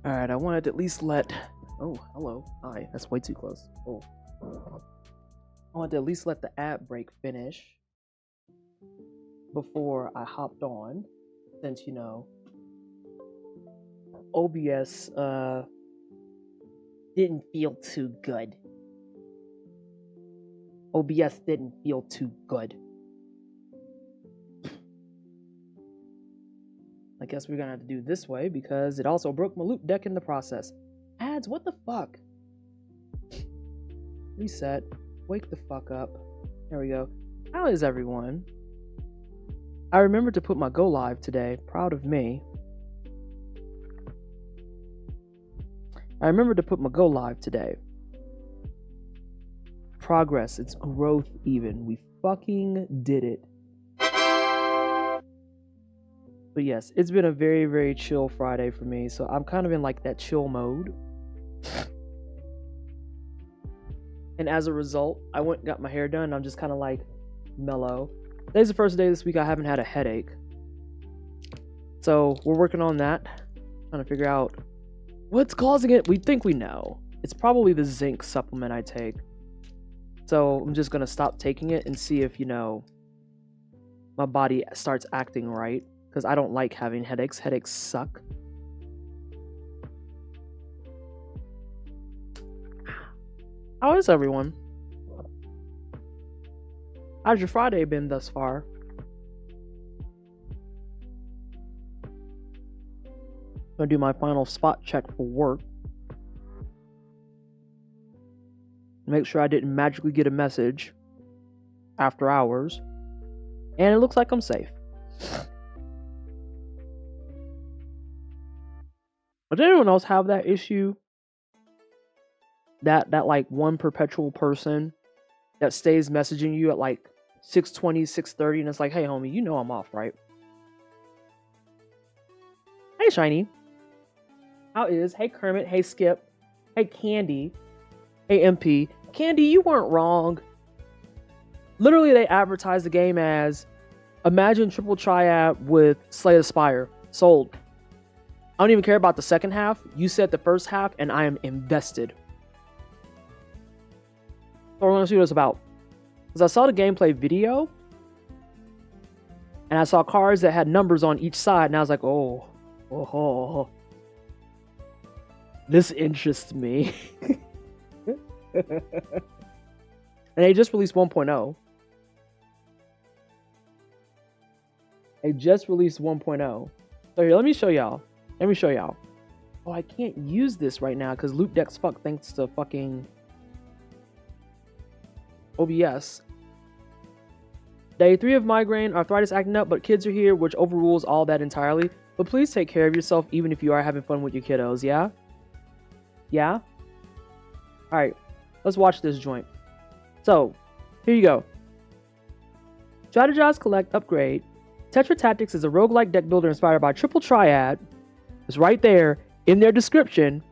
Alright, I wanted to at least let... Oh, hello. Hi, that's way too close. Oh. I wanted to at least let the ad break finish before I hopped on, since, you know, OBS didn't feel too good. OBS didn't feel too good. I guess we're gonna have to do this way because it also broke my loop deck in the process. Ads, what the fuck? Reset. Wake the fuck up. There we go. How is everyone? I remembered to put my go live today. Proud of me. I remembered to put my go live today. Progress. It's growth even. We fucking did it. But yes, it's been a very, very chill Friday for me. So I'm kind of in like that chill mode. And as a result, I went and got my hair done. And I'm just kind of like mellow. Today's the first day this week I haven't had a headache. So we're working on that. Trying to figure out what's causing it. We think we know. It's probably the zinc supplement I take. So I'm just going to stop taking it and see if, you know, my body starts acting right. Because I don't like having headaches. Headaches suck. How is everyone? How's your Friday been thus far? I'm gonna do my final spot check for work. Make sure I didn't magically get a message after hours. And it looks like I'm safe. Does anyone else have that issue? That like one perpetual person that stays messaging you at like 6:20, 6:30, and it's like, hey homie, you know I'm off, right? Hey Shiny. How is? Hey Kermit, hey Skip, hey Candy, hey MP. Candy, you weren't wrong. Literally they advertised the game as imagine triple triad with Slay the Spire. Sold. I don't even care about the second half. You said the first half and I am invested. So we're going to see what it's about. Because I saw the gameplay video. And I saw cards that had numbers on each side. And I was like, oh. This interests me. And they just released 1.0. They just released 1.0. So here, let me show y'all. Oh, I can't use this right now because loop deck's fucked thanks to fucking OBS. Day 3 of migraine, arthritis acting up, but kids are here, which overrules all that entirely. But please take care of yourself even if you are having fun with your kiddos, yeah? Yeah? Alright, let's watch this joint. So, here you go. Strategize, collect, upgrade. Tetra Tactics is a roguelike deck builder inspired by Triple Triad. It's right there in their description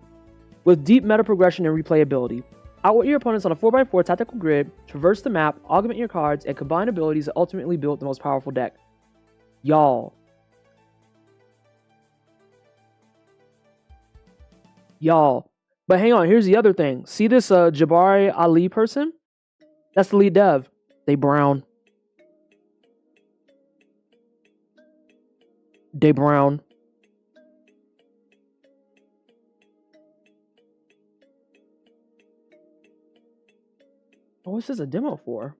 with deep meta progression and replayability. Outwit your opponents on a 4x4 tactical grid, traverse the map, augment your cards, and combine abilities to ultimately build the most powerful deck. Y'all. But hang on, here's the other thing. See this Jabari Ali person? That's the lead dev. They brown. Oh, what's this a demo for?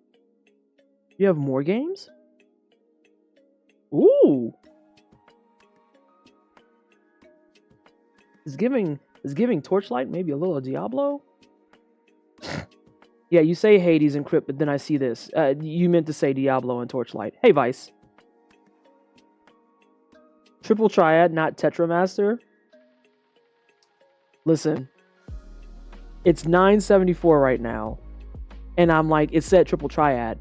You have more games? Ooh. Is giving Torchlight maybe a little Diablo? Yeah, you say Hades and Crypt, but then I see this. You meant to say Diablo and Torchlight. Hey, Vice. Triple Triad, not Tetramaster. Listen. It's $9.74 right now. And I'm like, it said Triple Triad.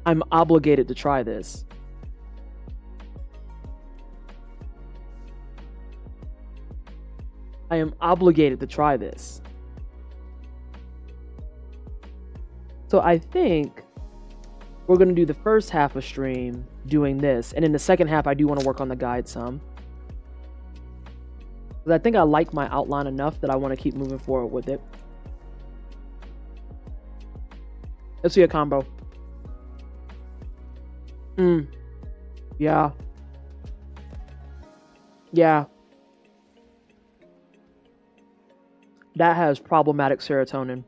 I'm obligated to try this. I am obligated to try this. So I think we're going to do the first half of stream doing this. And in the second half, I do want to work on the guide some. Because I think I like my outline enough that I want to keep moving forward with it. Let's see a combo. Yeah. Yeah. That has problematic serotonin.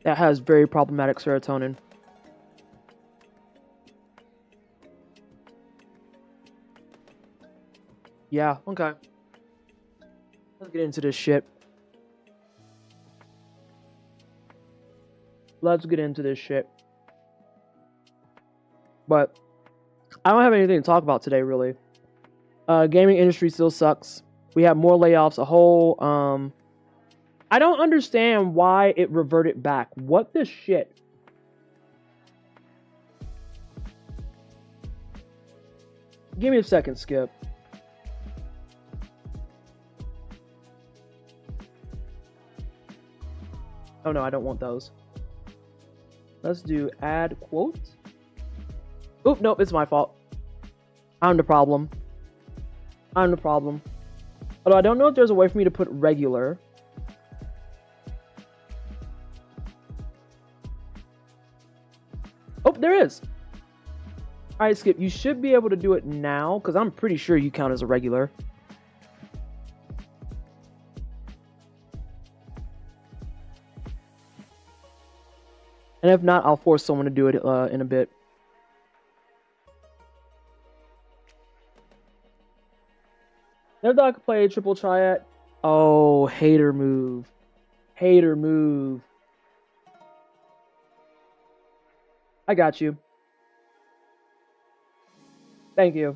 That has very problematic serotonin. Yeah, okay. Let's get into this shit. Let's get into this shit. But I don't have anything to talk about today, really. Gaming industry still sucks. We have more layoffs. I don't understand why it reverted back. What the shit? Give me a second, Skip. Oh no, I don't want those. Let's do add quote. Oop, nope, it's my fault. I'm the problem. Although I don't know if there's a way for me to put regular. Oh, there is. All right, Skip, you should be able to do it now because I'm pretty sure you count as a regular. And if not, I'll force someone to do it in a bit. Never thought I could play a triple triad. Oh, hater move. Hater move. I got you. Thank you.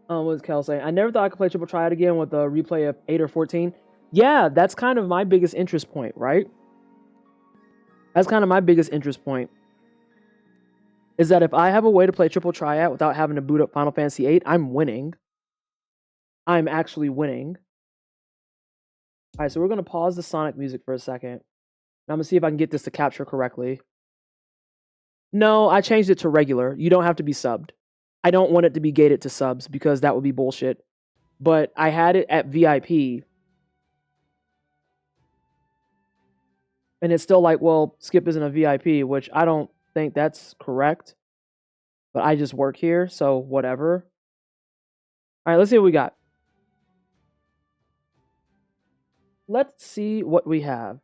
What was Kel saying? I never thought I could play triple triad again with a replay of 8 or 14. Yeah, that's kind of my biggest interest point, right? That's kind of my biggest interest point. Is that if I have a way to play triple triad without having to boot up Final Fantasy VIII, I'm winning. I'm actually winning. All right, so we're going to pause the Sonic music for a second. And I'm going to see if I can get this to capture correctly. No, I changed it to regular. You don't have to be subbed. I don't want it to be gated to subs because that would be bullshit. But I had it at VIP. And it's still like, well, Skip isn't a VIP, which I don't think that's correct. But I just work here, so whatever. All right, let's see what we got. Let's see what we have.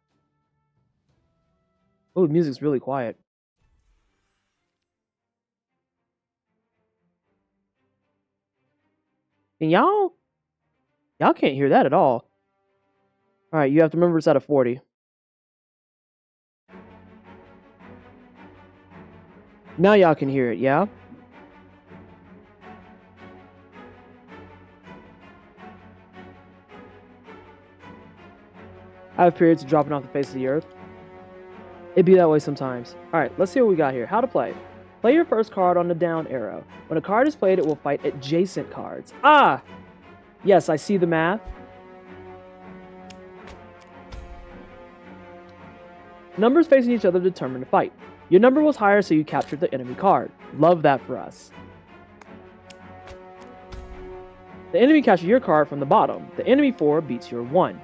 Oh, the music's really quiet. And y'all can't hear that at all. All right, you have to remember it's at a 40. Now y'all can hear it, yeah? I have periods of dropping off the face of the earth. It'd be that way sometimes. Alright, let's see what we got here. How to play. Play your first card on the down arrow. When a card is played, it will fight adjacent cards. Ah! Yes, I see the math. Numbers facing each other determine the fight. Your number was higher, so you captured the enemy card. Love that for us. The enemy captures your card from the bottom. The enemy 4 beats your 1.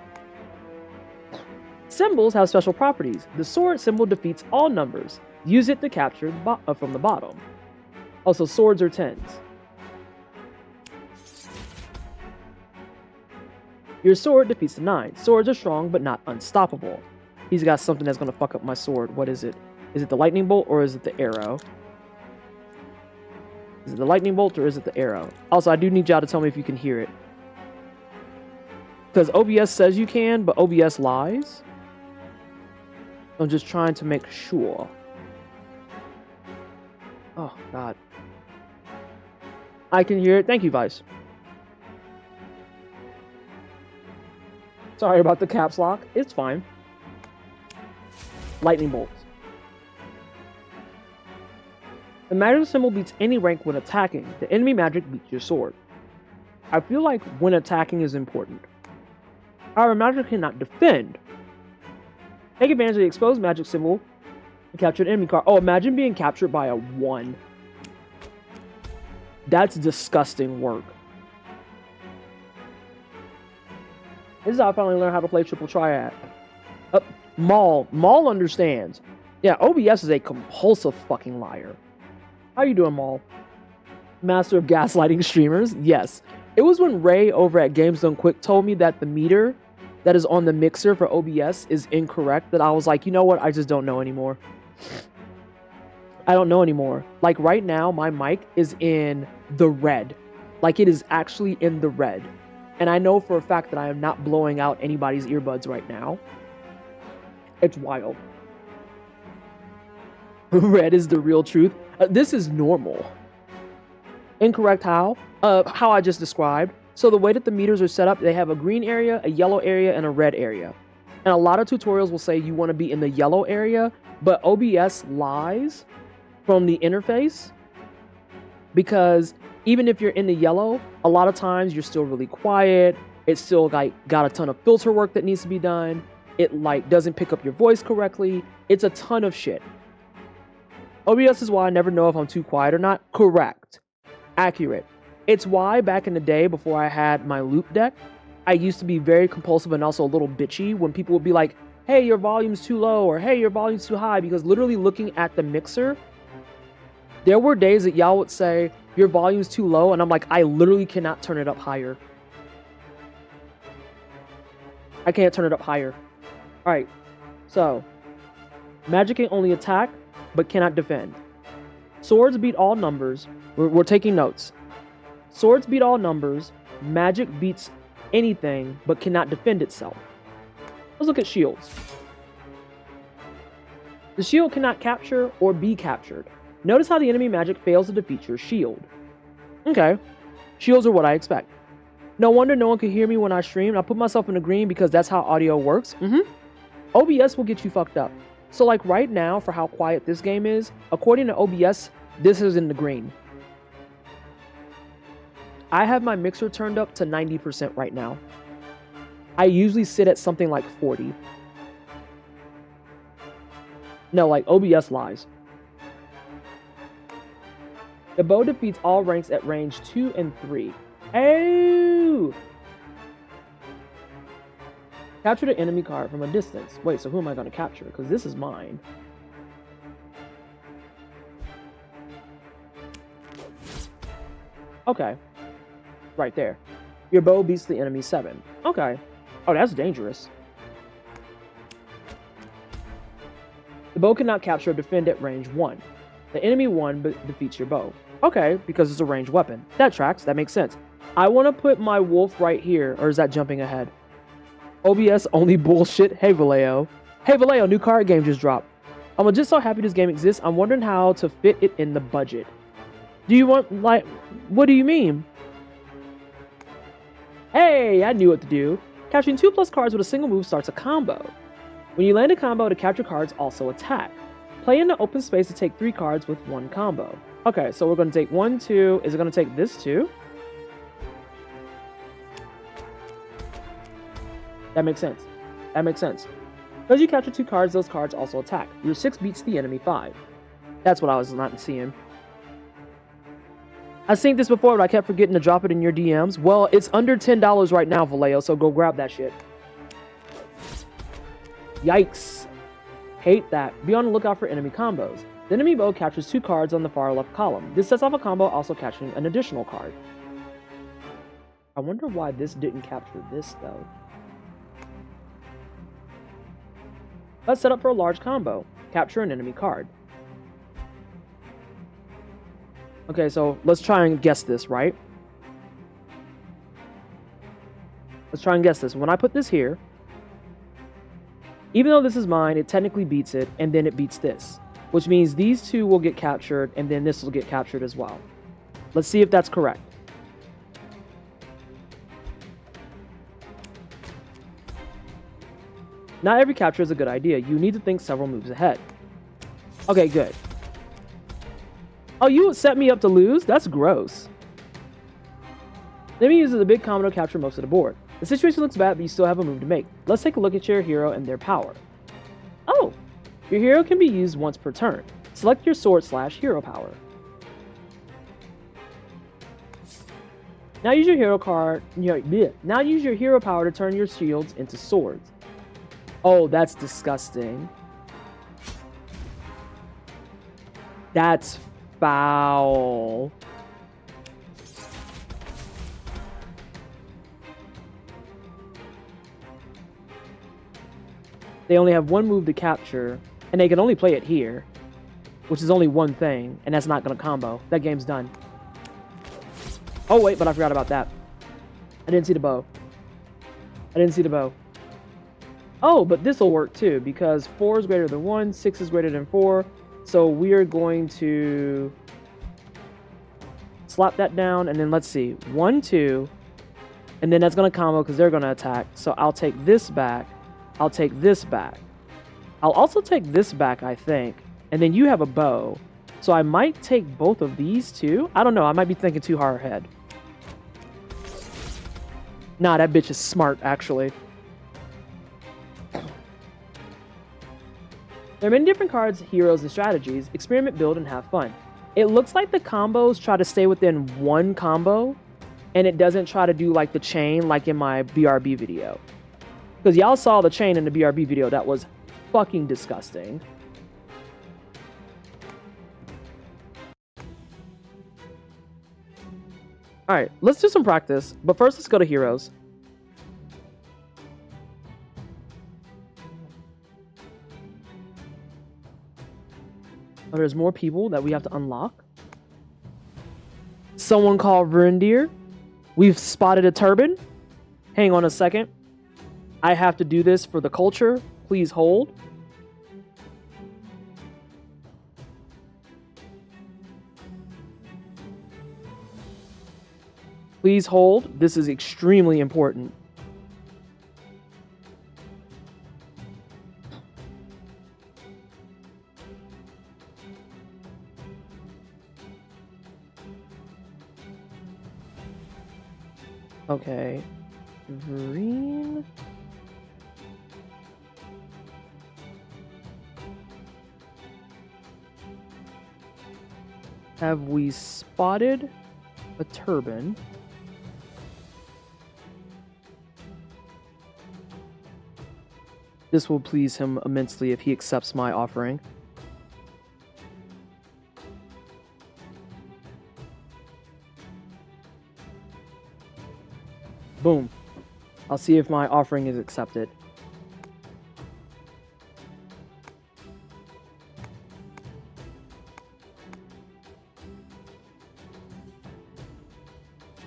Symbols have special properties. The sword symbol defeats all numbers. Use it to capture from the bottom. Also, swords are 10s. Your sword defeats the 9. Swords are strong, but not unstoppable. He's got something that's going to fuck up my sword. What is it? Is it the lightning bolt or is it the arrow? Is it the lightning bolt or is it the arrow? Also, I do need y'all to tell me if you can hear it. Because OBS says you can, but OBS lies. I'm just trying to make sure. Oh, God. I can hear it. Thank you, Vice. Sorry about the caps lock. It's fine. Lightning bolts. The magic symbol beats any rank when attacking. The enemy magic beats your sword. I feel like when attacking is important. However, magic cannot defend. Take advantage of the exposed magic symbol Captured enemy card. Oh, imagine being captured by a 1. That's disgusting work. This is how I finally learned how to play triple triad. Maul understands. Yeah, OBS is a compulsive fucking liar. How you doing, Maul? Master of gaslighting streamers? Yes. It was when Ray over at Games Done Quick told me that the meter that is on the mixer for OBS is incorrect that I was like, you know what? I just don't know anymore. I don't know anymore. Like right now, my mic is in the red. Like it is actually in the red. And I know for a fact that I am not blowing out anybody's earbuds right now. It's wild. Red is the real truth. This is normal. Incorrect how? How I just described. So the way that the meters are set up, they have a green area, a yellow area, and a red area. And a lot of tutorials will say you want to be in the yellow area, but OBS lies from the interface because even if you're in the yellow, a lot of times you're still really quiet. It's still like got a ton of filter work that needs to be done. It like doesn't pick up your voice correctly. It's a ton of shit. OBS is why I never know if I'm too quiet or not. Correct. Accurate. It's why back in the day before I had my loop deck, I used to be very compulsive and also a little bitchy when people would be like, hey, your volume's too low or hey, your volume's too high, because literally looking at the mixer, there were days that y'all would say, your volume's too low, and I'm like, I literally cannot turn it up higher. I can't turn it up higher. All right, so magic can only attack, but cannot defend. Swords beat all numbers. We're taking notes. Swords beat all numbers. Magic beats anything, but cannot defend itself. Let's look at shields. The shield cannot capture or be captured. Notice how the enemy magic fails to defeat your shield. Okay, shields are what I expect. No wonder no one could hear me when I stream. I put myself in the green because that's how audio works. OBS will get you fucked up. So like right now, for how quiet this game is, according to OBS, this is in the green. I have my mixer turned up to 90% right now. I usually sit at something like 40. No, like OBS lies. The bow defeats all ranks at range 2 and 3. Oh! Capture the enemy card from a distance. Wait, so who am I going to capture? Because this is mine. Okay. Right there. Your bow beats the enemy 7. Okay. Oh, that's dangerous. The bow cannot capture or defend at range 1. The enemy 1 defeats your bow. Okay, because it's a ranged weapon. That tracks. That makes sense. I want to put my wolf right here. Or is that jumping ahead? OBS only bullshit. Hey, Vallejo. Hey, Vallejo, new card game just dropped. I'm just so happy this game exists. I'm wondering how to fit it in the budget. Do you want, like, what do you mean? Hey, I knew what to do. Capturing 2+ cards with a single move starts a combo. When you land a combo, the capture cards also attack. Play in the open space to take 3 cards with 1 combo. Okay, so we're going to take 1, 2. Is it going to take this too? That makes sense. That makes sense. Because you capture 2 cards, those cards also attack. Your 6 beats the enemy 5. That's what I was not seeing. I've seen this before, but I kept forgetting to drop it in your DMs. Well, it's under $10 right now, Vallejo, so go grab that shit. Yikes. Hate that. Be on the lookout for enemy combos. The enemy bow captures 2 cards on the far left column. This sets off a combo, also capturing an additional card. I wonder why this didn't capture this, though. Let's set up for a large combo. Capture an enemy card. Okay, so let's try and guess this, right? Let's try and guess this. When I put this here, even though this is mine, it technically beats it, and then it beats this. Which means these 2 will get captured, and then this will get captured as well. Let's see if that's correct. Not every capture is a good idea. You need to think several moves ahead. Okay, good. Oh, you would set me up to lose? That's gross. The enemy uses a big combo to capture most of the board. The situation looks bad, but you still have a move to make. Let's take a look at your hero and their power. Oh, Your hero can be used once per turn. Select your sword/hero power. Now use your hero card. Now use your hero power to turn your shields into swords. Oh, that's disgusting. That's foul. They only have one move to capture, and they can only play it here, which is only one thing, and that's not going to combo. That game's done. Oh, wait, but I forgot about that. I didn't see the bow. Oh, but this will work too, because 4 is greater than 1, 6 is greater than 4. So we are going to slap that down, and then let's see. 1, 2, and then that's going to combo because they're going to attack. So I'll take this back. I'll take this back. I'll also take this back, I think. And then you have a bow. So I might take both of these too. I don't know. I might be thinking too hard ahead. Nah, that bitch is smart, actually. There are many different cards, heroes, and strategies. Experiment, build, and have fun. It looks like the combos try to stay within one combo, and it doesn't try to do like the chain like in my BRB video. Because y'all saw the chain in the BRB video. That was fucking disgusting. Alright, let's do some practice. But first, let's go to heroes. Oh, there's more people that we have to unlock. Someone called Reindeer. We've spotted a turban. Hang on a second. I have to do this for the culture. Please hold. Please hold. This is extremely important. Okay. Green. Have we spotted a turban? This will please him immensely if he accepts my offering. Boom. I'll see if my offering is accepted.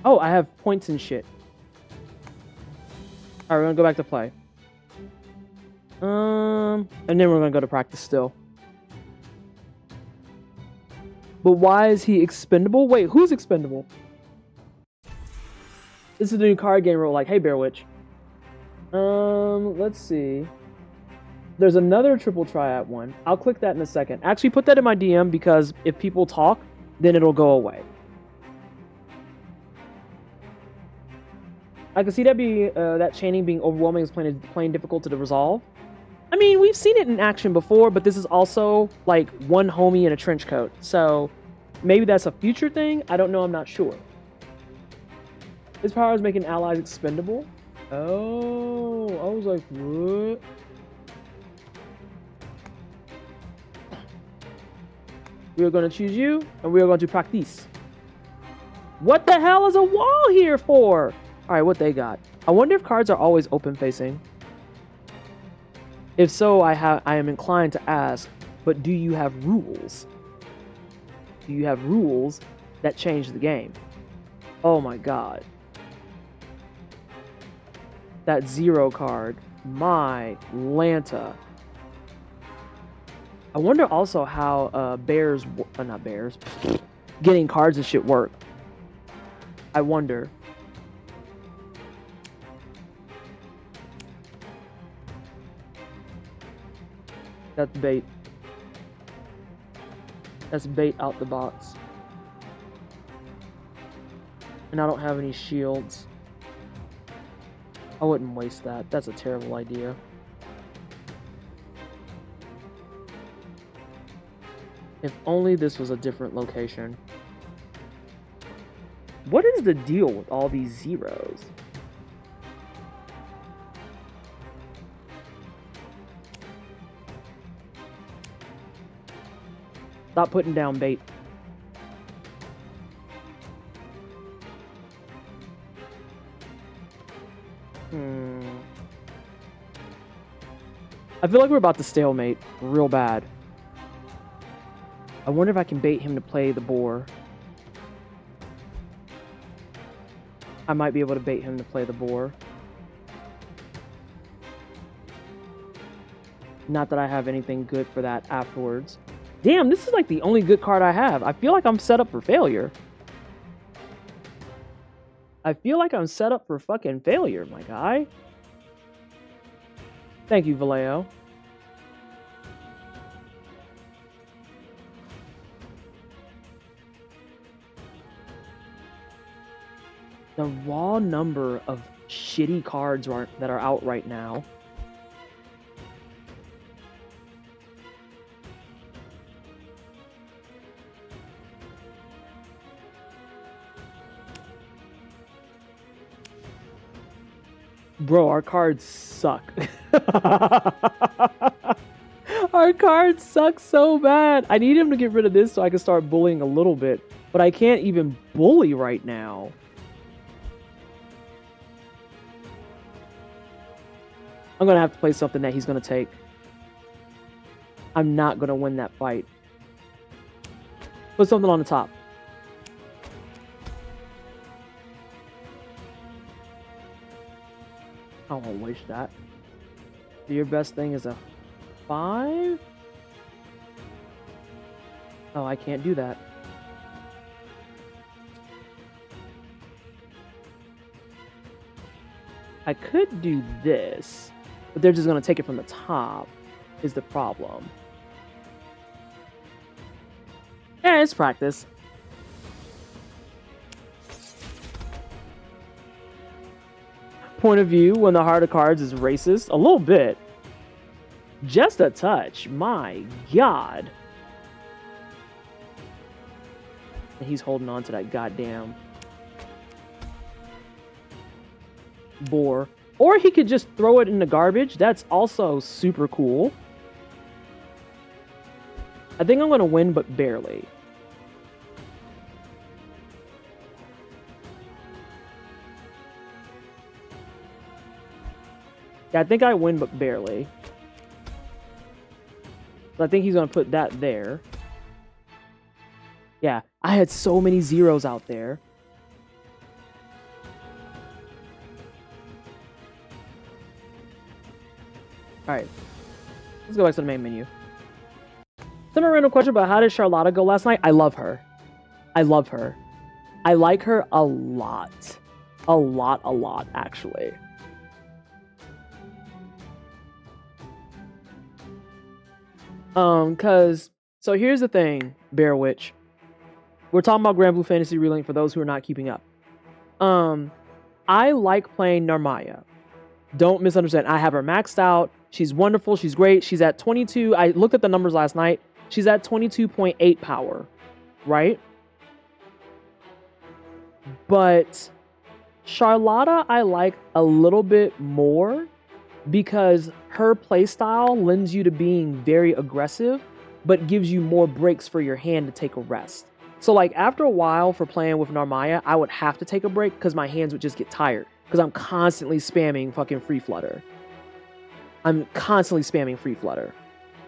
Oh, I have points and shit. Alright, we're gonna go back to play. And then we're gonna go to practice still. But why is he expendable? Wait, who's expendable? This is the new card game rule, like, hey, Bear Witch. Let's see. There's another triple triad one. I'll click that in a second. Actually, put that in my DM because if people talk, then it'll go away. I can see that that chaining being overwhelming is plain difficult to resolve. I mean, we've seen it in action before, but this is also like one homie in a trench coat. So maybe that's a future thing. I don't know. I'm not sure. His power is making allies expendable. Oh, I was like, what? We are going to choose you, and we are going to practice. What the hell is a wall here for? All right, what they got? I wonder if cards are always open-facing. If so, I am inclined to ask, but do you have rules? Do you have rules that change the game? Oh my god. That 0 card. My Lanta. I wonder also how not bears, getting cards and shit work. I wonder. That's bait. That's bait out the box. And I don't have any shields. I wouldn't waste that. That's a terrible idea. If only this was a different location. What is the deal with all these zeros? Stop putting down bait. I feel like we're about to stalemate real bad. I wonder if I can bait him to play the boar. I might be able to bait him to play the boar. Not that I have anything good for that afterwards. Damn, this is like the only good card I have. I feel like I'm set up for failure. I feel like I'm set up for fucking failure, my guy. Thank you, Vallejo. The raw number of shitty cards that are out right now. Bro, our cards suck. Our cards suck so bad. I need him to get rid of this so I can start bullying a little bit. But I can't even bully right now. I'm going to have to play something that he's going to take. I'm not going to win that fight. Put something on the top. I won't waste that. Your best thing is a 5? Oh, I can't do that. I could do this, but they're just going to take it from the top, is the problem. Yeah, it's practice. Point of view when the heart of cards is racist? A little bit. Just a touch. My God. And he's holding on to that goddamn boar. Or he could just throw it in the garbage. That's also super cool. I think I'm going to win, but barely. Yeah, I think I win, but barely. But I think he's going to put that there. Yeah, I had so many zeros out there. Alright. Let's go back to the main menu. Some random question about how did Charlotta go last night? I love her. I love her. I like her a lot. A lot, actually. So here's the thing, Bear Witch. We're talking about Grand Blue Fantasy Relink for those who are not keeping up. I like playing Narmaya. Don't misunderstand. I have her maxed out. She's wonderful. She's great. She's at 22. I looked at the numbers last night. She's at 22.8 power, right? But Charlotta I like a little bit more because her playstyle lends you to being very aggressive, but gives you more breaks for your hand to take a rest. So like after a while for playing with Narmaya, I would have to take a break because my hands would just get tired because I'm constantly spamming fucking Free Flutter.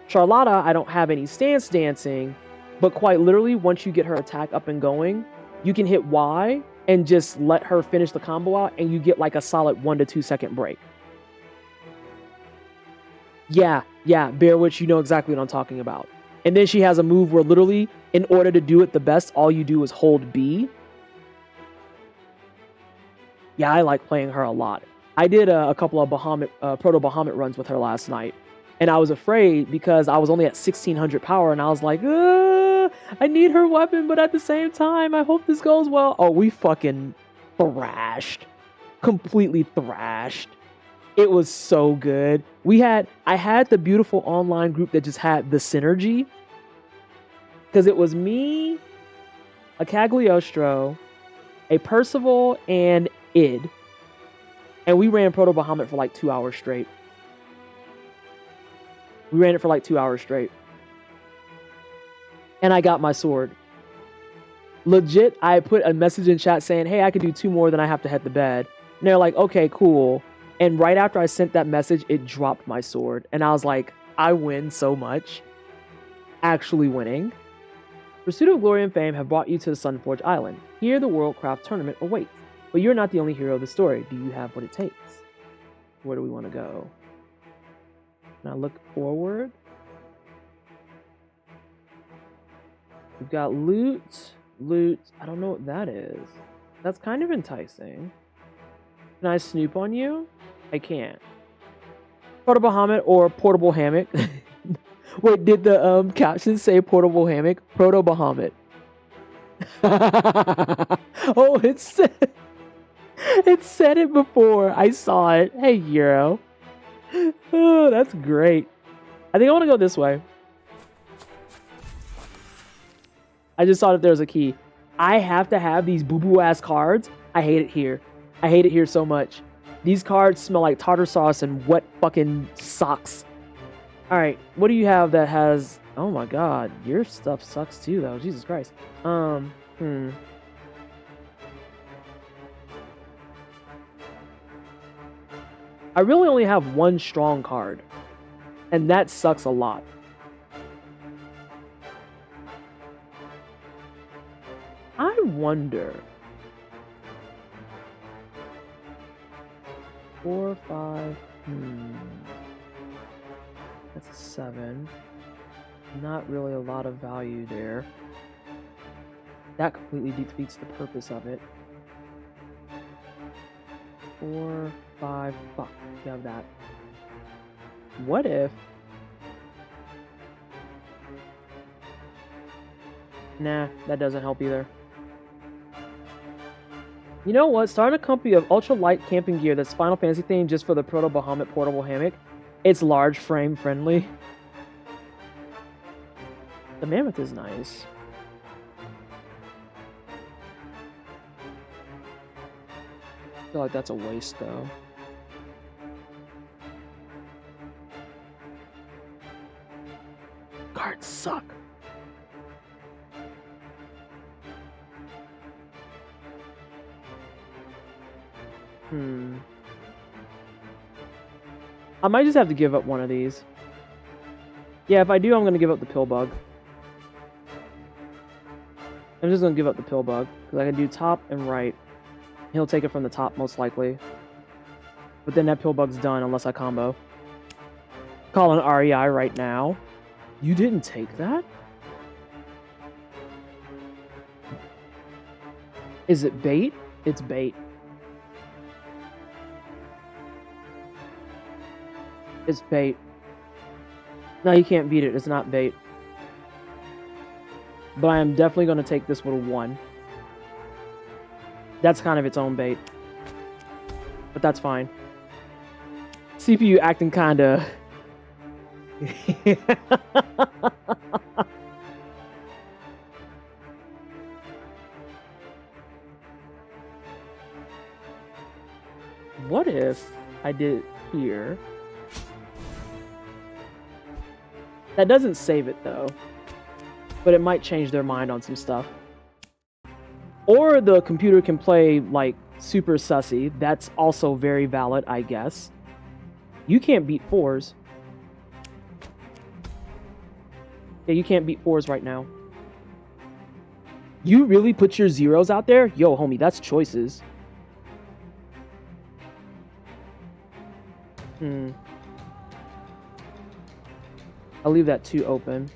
Charlotta, I don't have any stance dancing, but quite literally once you get her attack up and going, you can hit Y and just let her finish the combo out and you get like a solid 1 to 2 second break. Yeah, Bear Witch, you know exactly what I'm talking about. And then she has a move where literally, in order to do it the best, all you do is hold B. Yeah, I like playing her a lot. I did a couple of Proto-Bahamut runs with her last night. And I was afraid because I was only at 1600 power and I was like, I need her weapon, but at the same time, I hope this goes well. Oh, we fucking thrashed. Completely thrashed. It was so good. I had the beautiful online group that just had the synergy. Because it was me, a Cagliostro, a Percival, and Id. And we ran Proto Bahamut for like 2 hours straight. We ran it for like 2 hours straight. And I got my sword. Legit, I put a message in chat saying, hey, I could do 2 more, then I have to head to bed. And they're like, okay, cool. And right after I sent that message, it dropped my sword. And I was like, I win so much. Actually winning. Pursuit of Glory and Fame have brought you to the Sunforge Island. Here, the Worldcraft tournament awaits. But you're not the only hero of the story. Do you have what it takes? Where do we want to go? Can I look forward? We've got loot. Loot. I don't know what that is. That's kind of enticing. Can I snoop on you? I can't. Proto Bahamut or Portable Hammock? Wait, did the caption say Portable Hammock? Proto Bahamut. Oh, it said it before. I saw it. Hey, Euro. Oh, that's great. I think I want to go this way. I just saw that there's a key. I have to have these boo-boo ass cards. I hate it here. I hate it here so much. These cards smell like tartar sauce and wet fucking socks. Alright, what do you have that has... Oh my god, your stuff sucks too though. Jesus Christ. I really only have one strong card. And that sucks a lot. I wonder... 4, 5... That's a 7. Not really a lot of value there. That completely defeats the purpose of it. 4, 5... Fuck, you have that. What if... Nah, that doesn't help either. You know what? Start a company of ultra-light camping gear that's Final Fantasy themed just for the Proto Bahamut Portable Hammock. It's large frame friendly. The mammoth is nice. I feel like that's a waste though. Cards suck. I might just have to give up one of these. Yeah, if I do, I'm going to give up the pill bug. I'm just going to give up the pill bug. Because I can do top and right. He'll take it from the top, most likely. But then that pill bug's done, unless I combo. Call an REI right now. You didn't take that? Is it bait? It's bait. It's bait. No, you can't beat it. It's not bait. But I am definitely going to take this with a 1. That's kind of its own bait. But that's fine. CPU acting kinda... What if I did it here? That doesn't save it though, but it might change their mind on some stuff. Or the computer can play like super sussy. That's also very valid, I guess. You can't beat 4s. Yeah, you can't beat 4s right now. You really put your 0s out there? Yo, homie, that's choices. I'll leave that 2 open.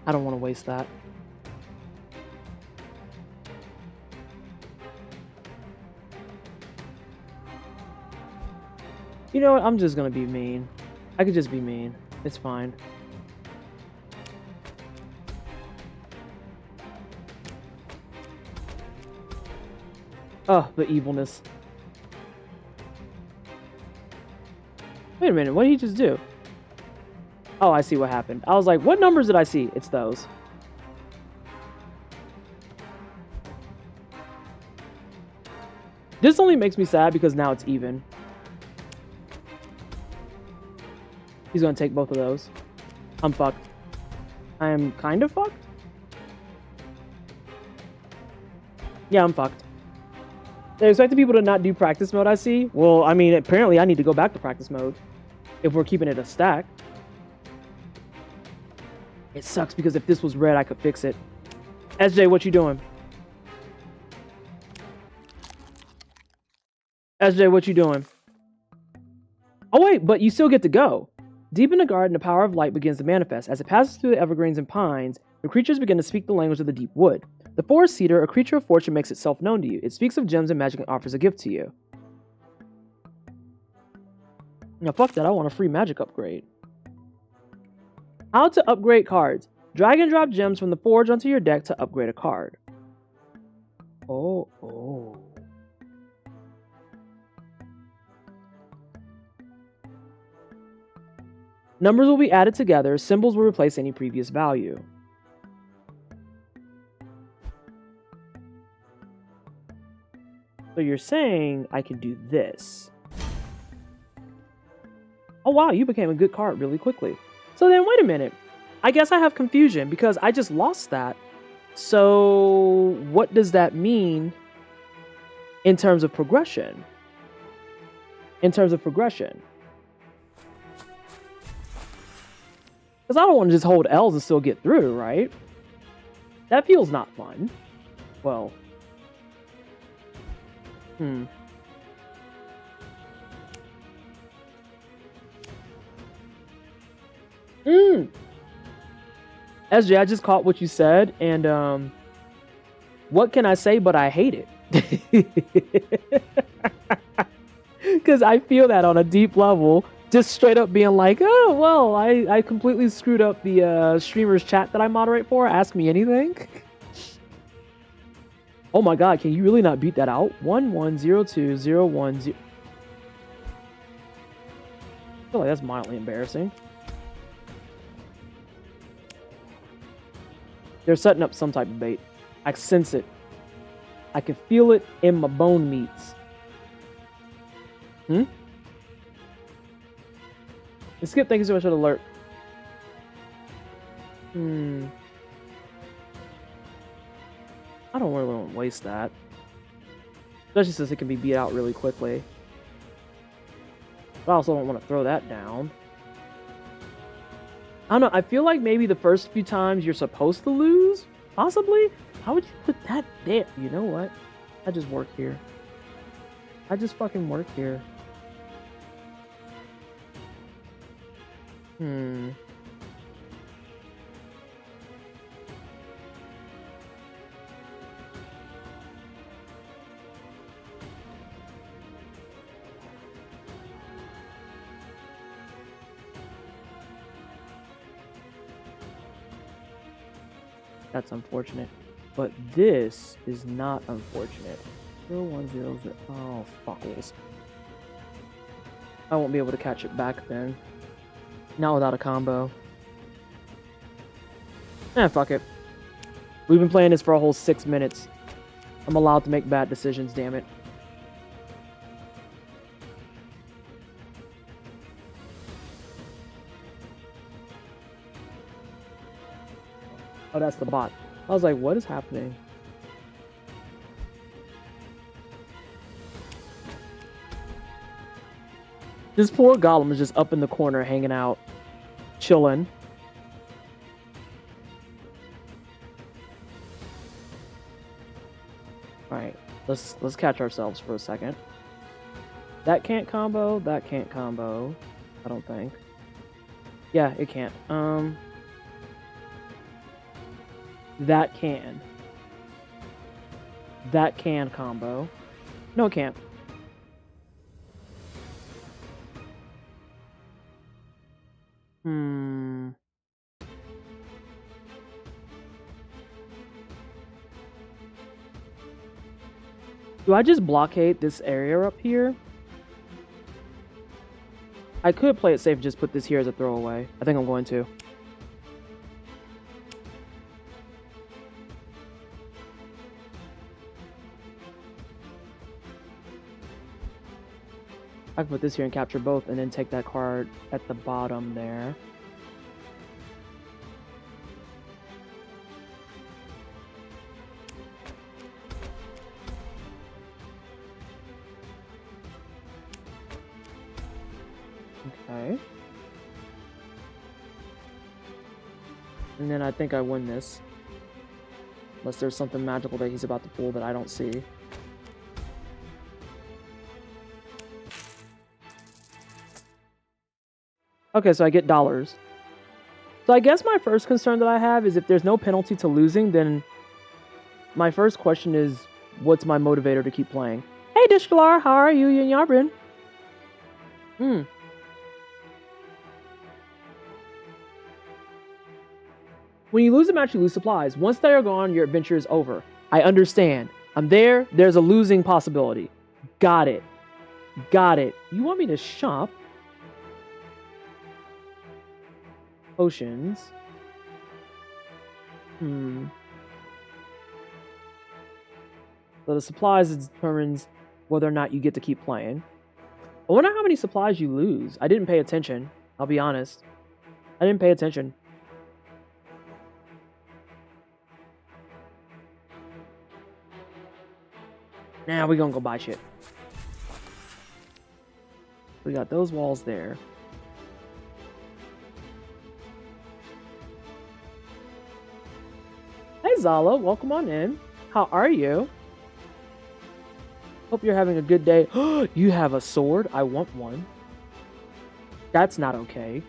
I don't want to waste that. You know what? I'm just gonna be mean. I could just be mean. It's fine. Oh, the evilness. Wait a minute, what did he just do? Oh, I see what happened. I was like, what numbers did I see? It's those. This only makes me sad because now it's even. He's gonna take both of those. I'm fucked. I am kind of fucked? Yeah, I'm fucked. They expected people to not do practice mode, I see. Well, I mean, apparently I need to go back to practice mode if we're keeping it a stack. It sucks because if this was red, I could fix it. SJ, what you doing? SJ, what you doing? Oh wait, but you still get to go. Deep in the garden, the power of light begins to manifest. As it passes through the evergreens and pines, the creatures begin to speak the language of the deep wood. The forest cedar, a creature of fortune, makes itself known to you. It speaks of gems and magic and offers a gift to you. Now fuck that, I want a free magic upgrade. How to upgrade cards. Drag and drop gems from the forge onto your deck to upgrade a card. Oh. Numbers will be added together. Symbols will replace any previous value. So you're saying I can do this. Oh wow, you became a good card really quickly. So then wait a minute. I guess I have confusion because I just lost that. So what does that mean in terms of progression? Because I don't want to just hold L's and still get through, right? That feels not fun. Well. SJ, I just caught what you said, and what can I say but I hate it? Because I feel that on a deep level, just straight up being like, oh, well, I completely screwed up the streamer's chat that I moderate for. Ask me anything. Oh my god, can you really not beat that out? 110201. I feel like that's mildly embarrassing. They're setting up some type of bait. I sense it. I can feel it in my bone meats. Skip, thank you so much for the alert. I don't really want to waste that. Especially since it can be beat out really quickly. But I also don't want to throw that down. I don't know, I feel like maybe the first few times you're supposed to lose? Possibly? How would you put that there? You know what? I just work here. I just fucking work here. That's unfortunate. But this is not unfortunate. 0100. Oh, fuckles. I won't be able to catch it back then. Not without a combo. Fuck it. We've been playing this for a whole 6 minutes. I'm allowed to make bad decisions, damn it. Oh, that's the bot. I was like, what is happening? This poor golem is just up in the corner hanging out, chilling. Alright, let's catch ourselves for a second. That can't combo, that can't combo. I don't think. Yeah, it can't. That can. That can combo. No, it can't. Do I just blockade this area up here? I could play it safe and just put this here as a throwaway. I think I'm going to. I can put this here and capture both and then take that card at the bottom there. Okay. And then I think I win this. Unless there's something magical that he's about to pull that I don't see. Okay, so I get dollars. So I guess my first concern that I have is if there's no penalty to losing, then my first question is, what's my motivator to keep playing? Hey, Dishkalar, how are you, Yin Yarbrin? When you lose a match, you lose supplies. Once they are gone, your adventure is over. I understand. I'm there. There's a losing possibility. Got it. Got it. You want me to shop? Potions. So the supplies determines whether or not you get to keep playing. I wonder how many supplies you lose. I didn't pay attention. I'll be honest. I didn't pay attention. Nah, we're gonna go buy shit. We got those walls there. Hey Zala, welcome on in. How are you? Hope you're having a good day. You have a sword? I want one. That's not okay.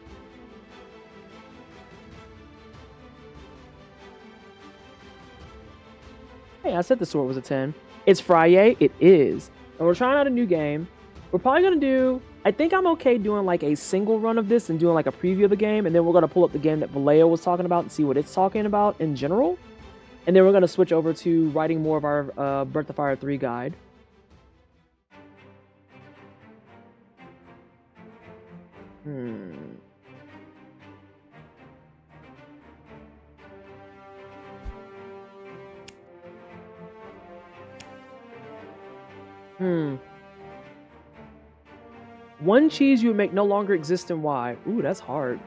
Hey, I said the sword was a 10. It's Friday. It is. And we're trying out a new game. We're probably going to do... I think I'm okay doing like a single run of this and doing like a preview of the game. And then we're going to pull up the game that Vallejo was talking about and see what it's talking about in general. And then we're going to switch over to writing more of our Breath of Fire 3 guide. One cheese you would make no longer exist and why? Ooh, that's hard.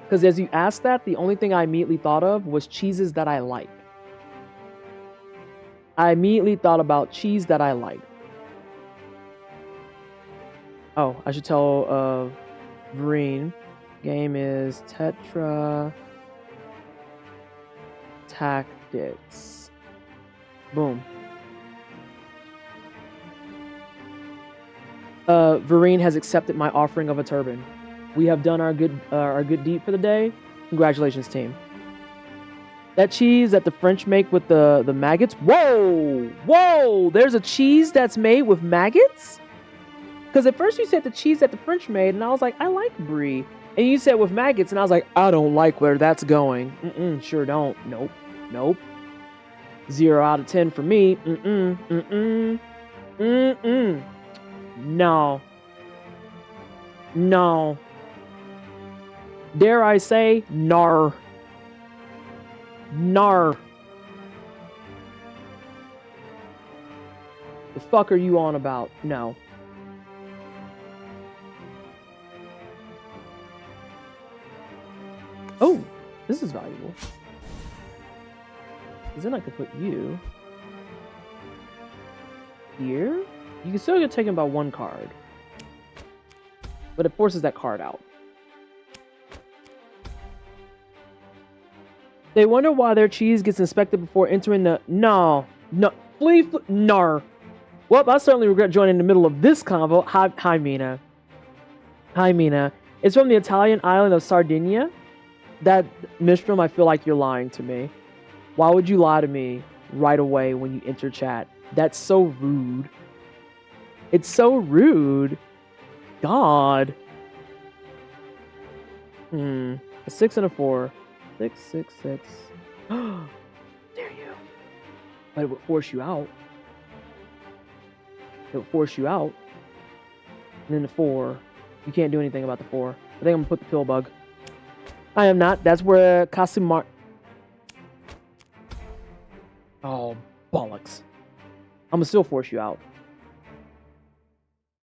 Because as you asked that, the only thing I immediately thought of was cheeses that I like. I immediately thought about cheese that I like. Oh, I should tell Vereen. Game is Tetra Tactics. Boom. Vereen has accepted my offering of a turban. We have done our good deed for the day. Congratulations, team. That cheese that the French make with the maggots. Whoa! Whoa! There's a cheese that's made with maggots? Because at first you said the cheese that the French made, and I was like, I like brie. And you said with maggots, and I was like, I don't like where that's going. Sure don't. Nope. Nope. 0 out of 10 for me. No. No. Dare I say, nar. Nar. The fuck are you on about? No. Oh, this is valuable. Because then I could put you here. You can still get taken by one card. But it forces that card out. They wonder why their cheese gets inspected before entering the... No. Flee. Nar. Well, I certainly regret joining in the middle of this convo. Hi, Mina. Hi, Mina. It's from the Italian island of Sardinia. That, Mistrum, I feel like you're lying to me. Why would you lie to me right away when you enter chat? That's so rude. It's so rude. God. A 6 and a 4. 6, 6, 6. Dare you. But it would force you out. It would force you out. And then the 4. You can't do anything about the 4. I think I'm gonna put the pill bug. I am not. That's where Casimar. Oh, bollocks. I'm gonna still force you out.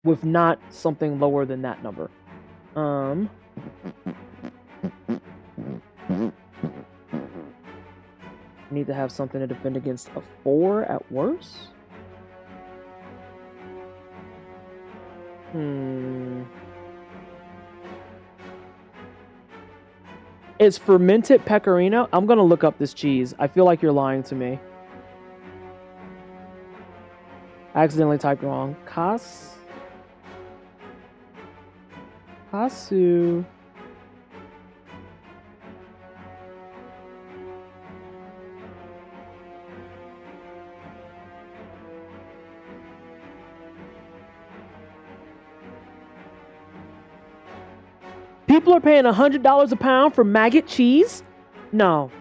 With not something lower than that number. Need to have something to defend against a 4 at worst. It's fermented pecorino. I'm gonna look up this cheese. I feel like you're lying to me. I accidentally typed wrong. Kasu. People are paying $100 a pound for maggot cheese? No.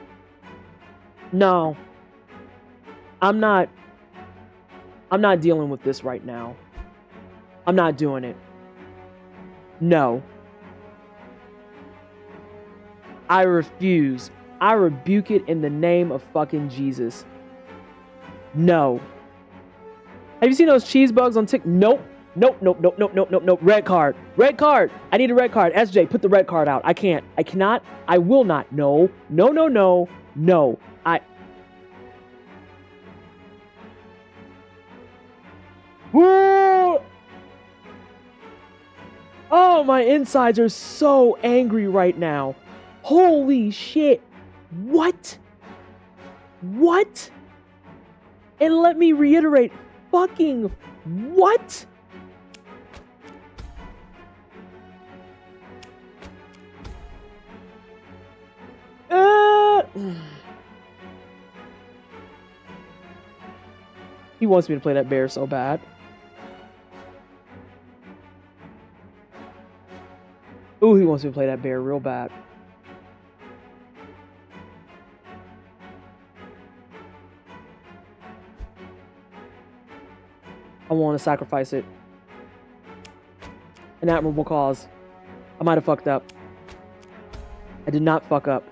No. I'm not dealing with this right now. I'm not doing it. No. I refuse. I rebuke it in the name of fucking Jesus. No. Have you seen those cheese bugs on TikTok? Nope. Nope. Red card. Red card. I need a red card. SJ, put the red card out. I can't. I cannot. I will not. No. Woo! Oh, my insides are so angry right now. Holy shit. What? And let me reiterate, fucking what? He wants me to play that bear so bad. Ooh, he wants me to play that bear real bad. I want to sacrifice it. An admirable cause. I might have fucked up. I did not fuck up.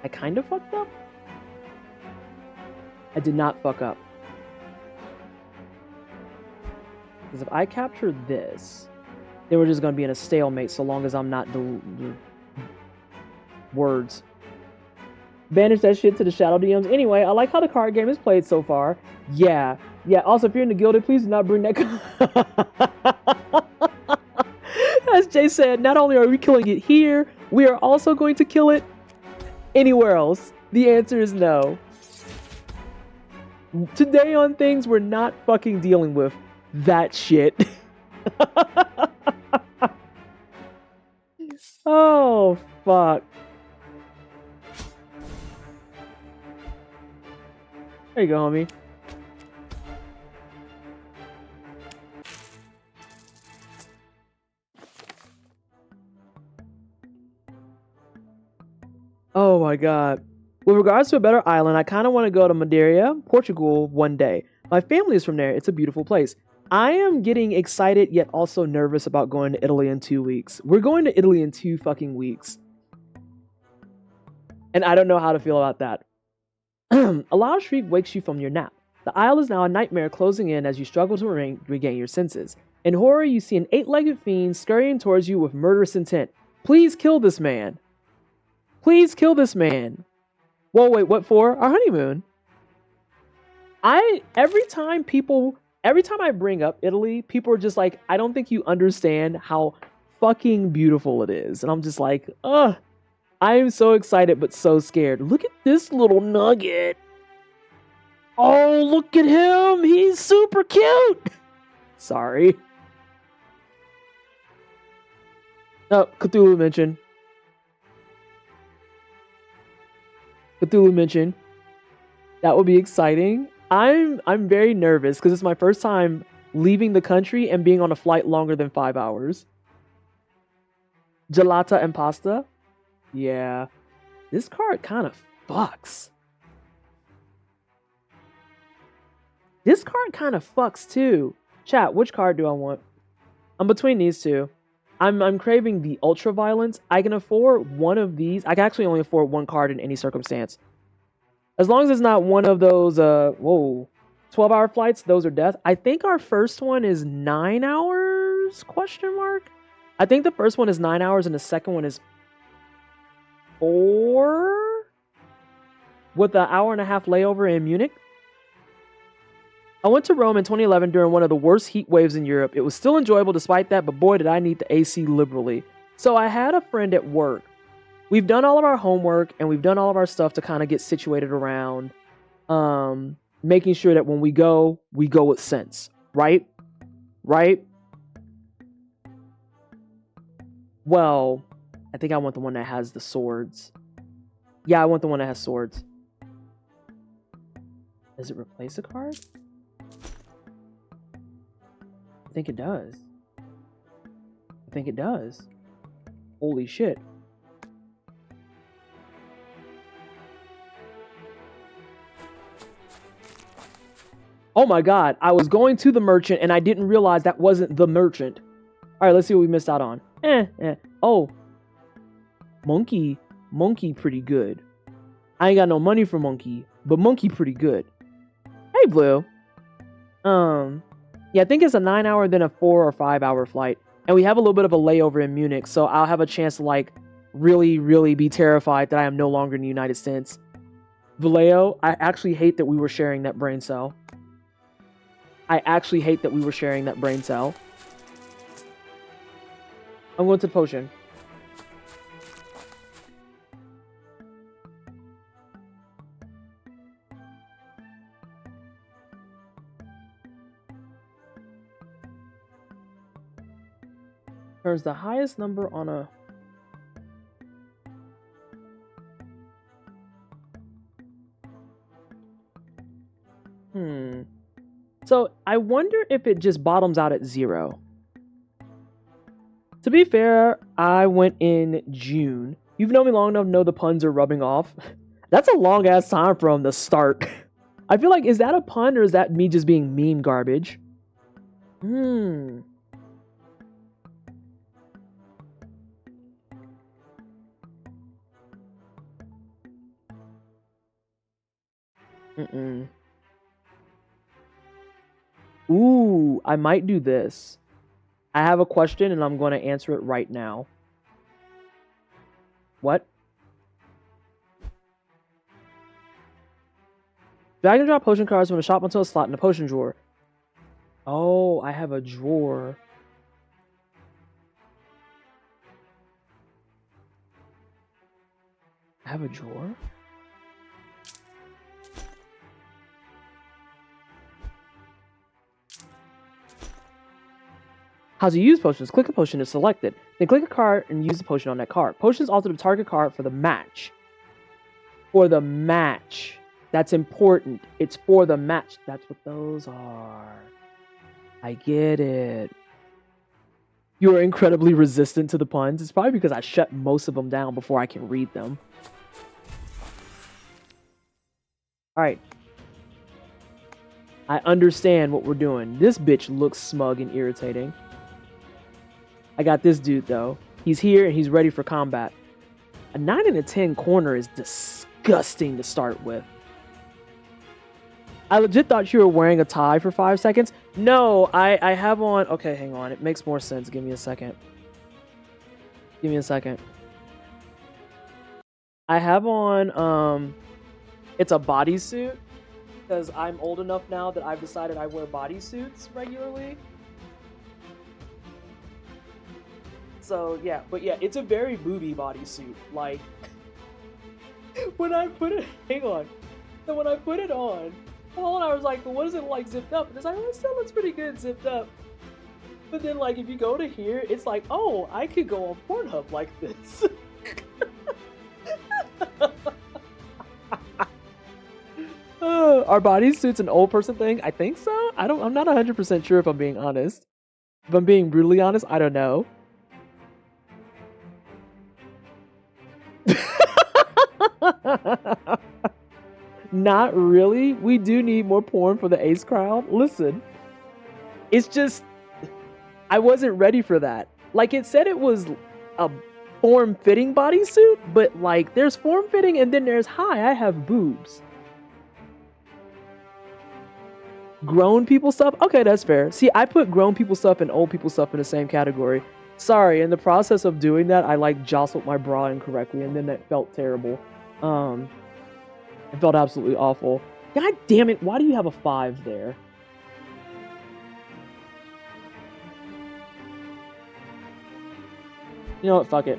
I kind of fucked up? I did not fuck up. Because if I capture this, then we're just going to be in a stalemate so long as I'm not the words. Banish that shit to the shadow DMs. Anyway, I like how the card game is played so far. Yeah. Also, if you're in the Gilded, please do not bring that. As Jay said, not only are we killing it here, we are also going to kill it anywhere else. The answer is no. Today on things, we're not fucking dealing with that shit. Oh, fuck. There you go, homie. Oh my god. With regards to a better island, I kind of want to go to Madeira, Portugal one day. My family is from there. It's a beautiful place. I am getting excited yet also nervous about going to Italy in 2 weeks. We're going to Italy in 2 fucking weeks. And I don't know how to feel about that. A loud shriek wakes you from your nap. The isle is now a nightmare closing in as you struggle to regain your senses. In horror, you see an 8-legged fiend scurrying towards you with murderous intent. Please kill this man. Please kill this man. Whoa, wait, what for? Our honeymoon. Every time I bring up Italy, people are just like, I don't think you understand how fucking beautiful it is. And I'm just like, ugh. I am so excited, but so scared. Look at this little nugget. Oh, look at him. He's super cute. Sorry. Oh, Cthulhu mention. That would be exciting. I'm very nervous because it's my first time leaving the country and being on a flight longer than 5 hours. Gelata and pasta. Yeah. This card kind of fucks. This card kind of fucks too. Chat, which card do I want? I'm between these two. I'm craving the ultra violence. I can afford one of these. I can actually only afford one card in any circumstance. As long as it's not one of those 12-hour flights, those are death. I think our first one is 9 hours, question mark? I think the first one is 9 hours and the second one is 4 with an hour and a half layover in Munich. I went to Rome in 2011 during one of the worst heat waves in Europe. It was still enjoyable despite that, but boy did I need the AC liberally. So I had a friend at work. We've done all of our homework and we've done all of our stuff to kind of get situated around making sure that when we go with sense, right? Right? Well, I think I want the one that has the swords. Yeah, I want the one that has swords. Does it replace a card? I think it does. I think it does. Holy shit. Oh my god, I was going to the merchant and I didn't realize that wasn't the merchant. Alright, let's see what we missed out on. Oh. Monkey pretty good. I ain't got no money for monkey, but monkey pretty good. Hey, Blue. Yeah, I think it's a 9 hour, then a 4 or 5 hour flight. And we have a little bit of a layover in Munich, so I'll have a chance to like really, really be terrified that I am no longer in the United States. Vallejo, I actually hate that we were sharing that brain cell. I actually hate that we were sharing that brain cell. I'm going to the potion. There's the highest number on a... So I wonder if it just bottoms out at 0. To be fair, I went in June. You've known me long enough to know the puns are rubbing off. That's a long ass time from the start. I feel like, is that a pun or is that me just being meme garbage? Ooh, I might do this. I have a question and I'm going to answer it right now. What? Drag and drop potion cards from the shop onto a slot in the potion drawer. Oh, I have a drawer. I have a drawer? How to use potions. Click a potion to select it. Then click a card and use the potion on that card. Potions alter the target card for the match. For the match. That's important. It's for the match. That's what those are. I get it. You are incredibly resistant to the puns. It's probably because I shut most of them down before I can read them. Alright. I understand what we're doing. This bitch looks smug and irritating. I got this dude, though. He's here and he's ready for combat. A 9 and a 10 corner is disgusting to start with. I legit thought you were wearing a tie for 5 seconds. No, I have on... Okay, hang on. It makes more sense. Give me a second. Give me a second. I have on... It's a bodysuit. Because I'm old enough now that I've decided I wear bodysuits regularly. So, yeah. But yeah, it's a very booby bodysuit. Like... when I put it... Hang on. So when I put it on... Well, I was like, well, what is it like zipped up? And it's like, well, it still looks pretty good zipped up. But then, like, if you go to here, it's like, oh, I could go on Pornhub like this. Are bodysuits an old person thing? I think so. I'm not 100% sure if I'm being honest. If I'm being brutally honest, I don't know. Not really. We do need more porn for the ace crowd. Listen, it's just I wasn't ready for that. Like, it said it was a form-fitting bodysuit, but like, there's form-fitting and then there's, hi, I have boobs. Grown people stuff? Okay, that's fair. See, I put grown people stuff and old people stuff in the same category. Sorry, in the process of doing that, I like jostled my bra incorrectly, and then that felt terrible. It felt absolutely awful. God damn it, why do you have a 5 there? You know what, fuck it.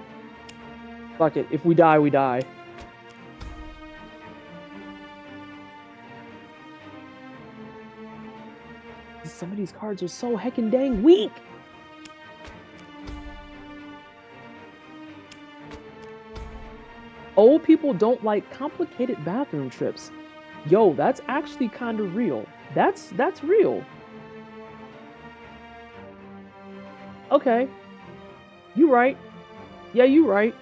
Fuck it, if we die, we die. Some of these cards are so heckin' dang weak! Old people don't like complicated bathroom trips. Yo, that's actually kind of real. That's real. Okay. You right. Yeah, you right.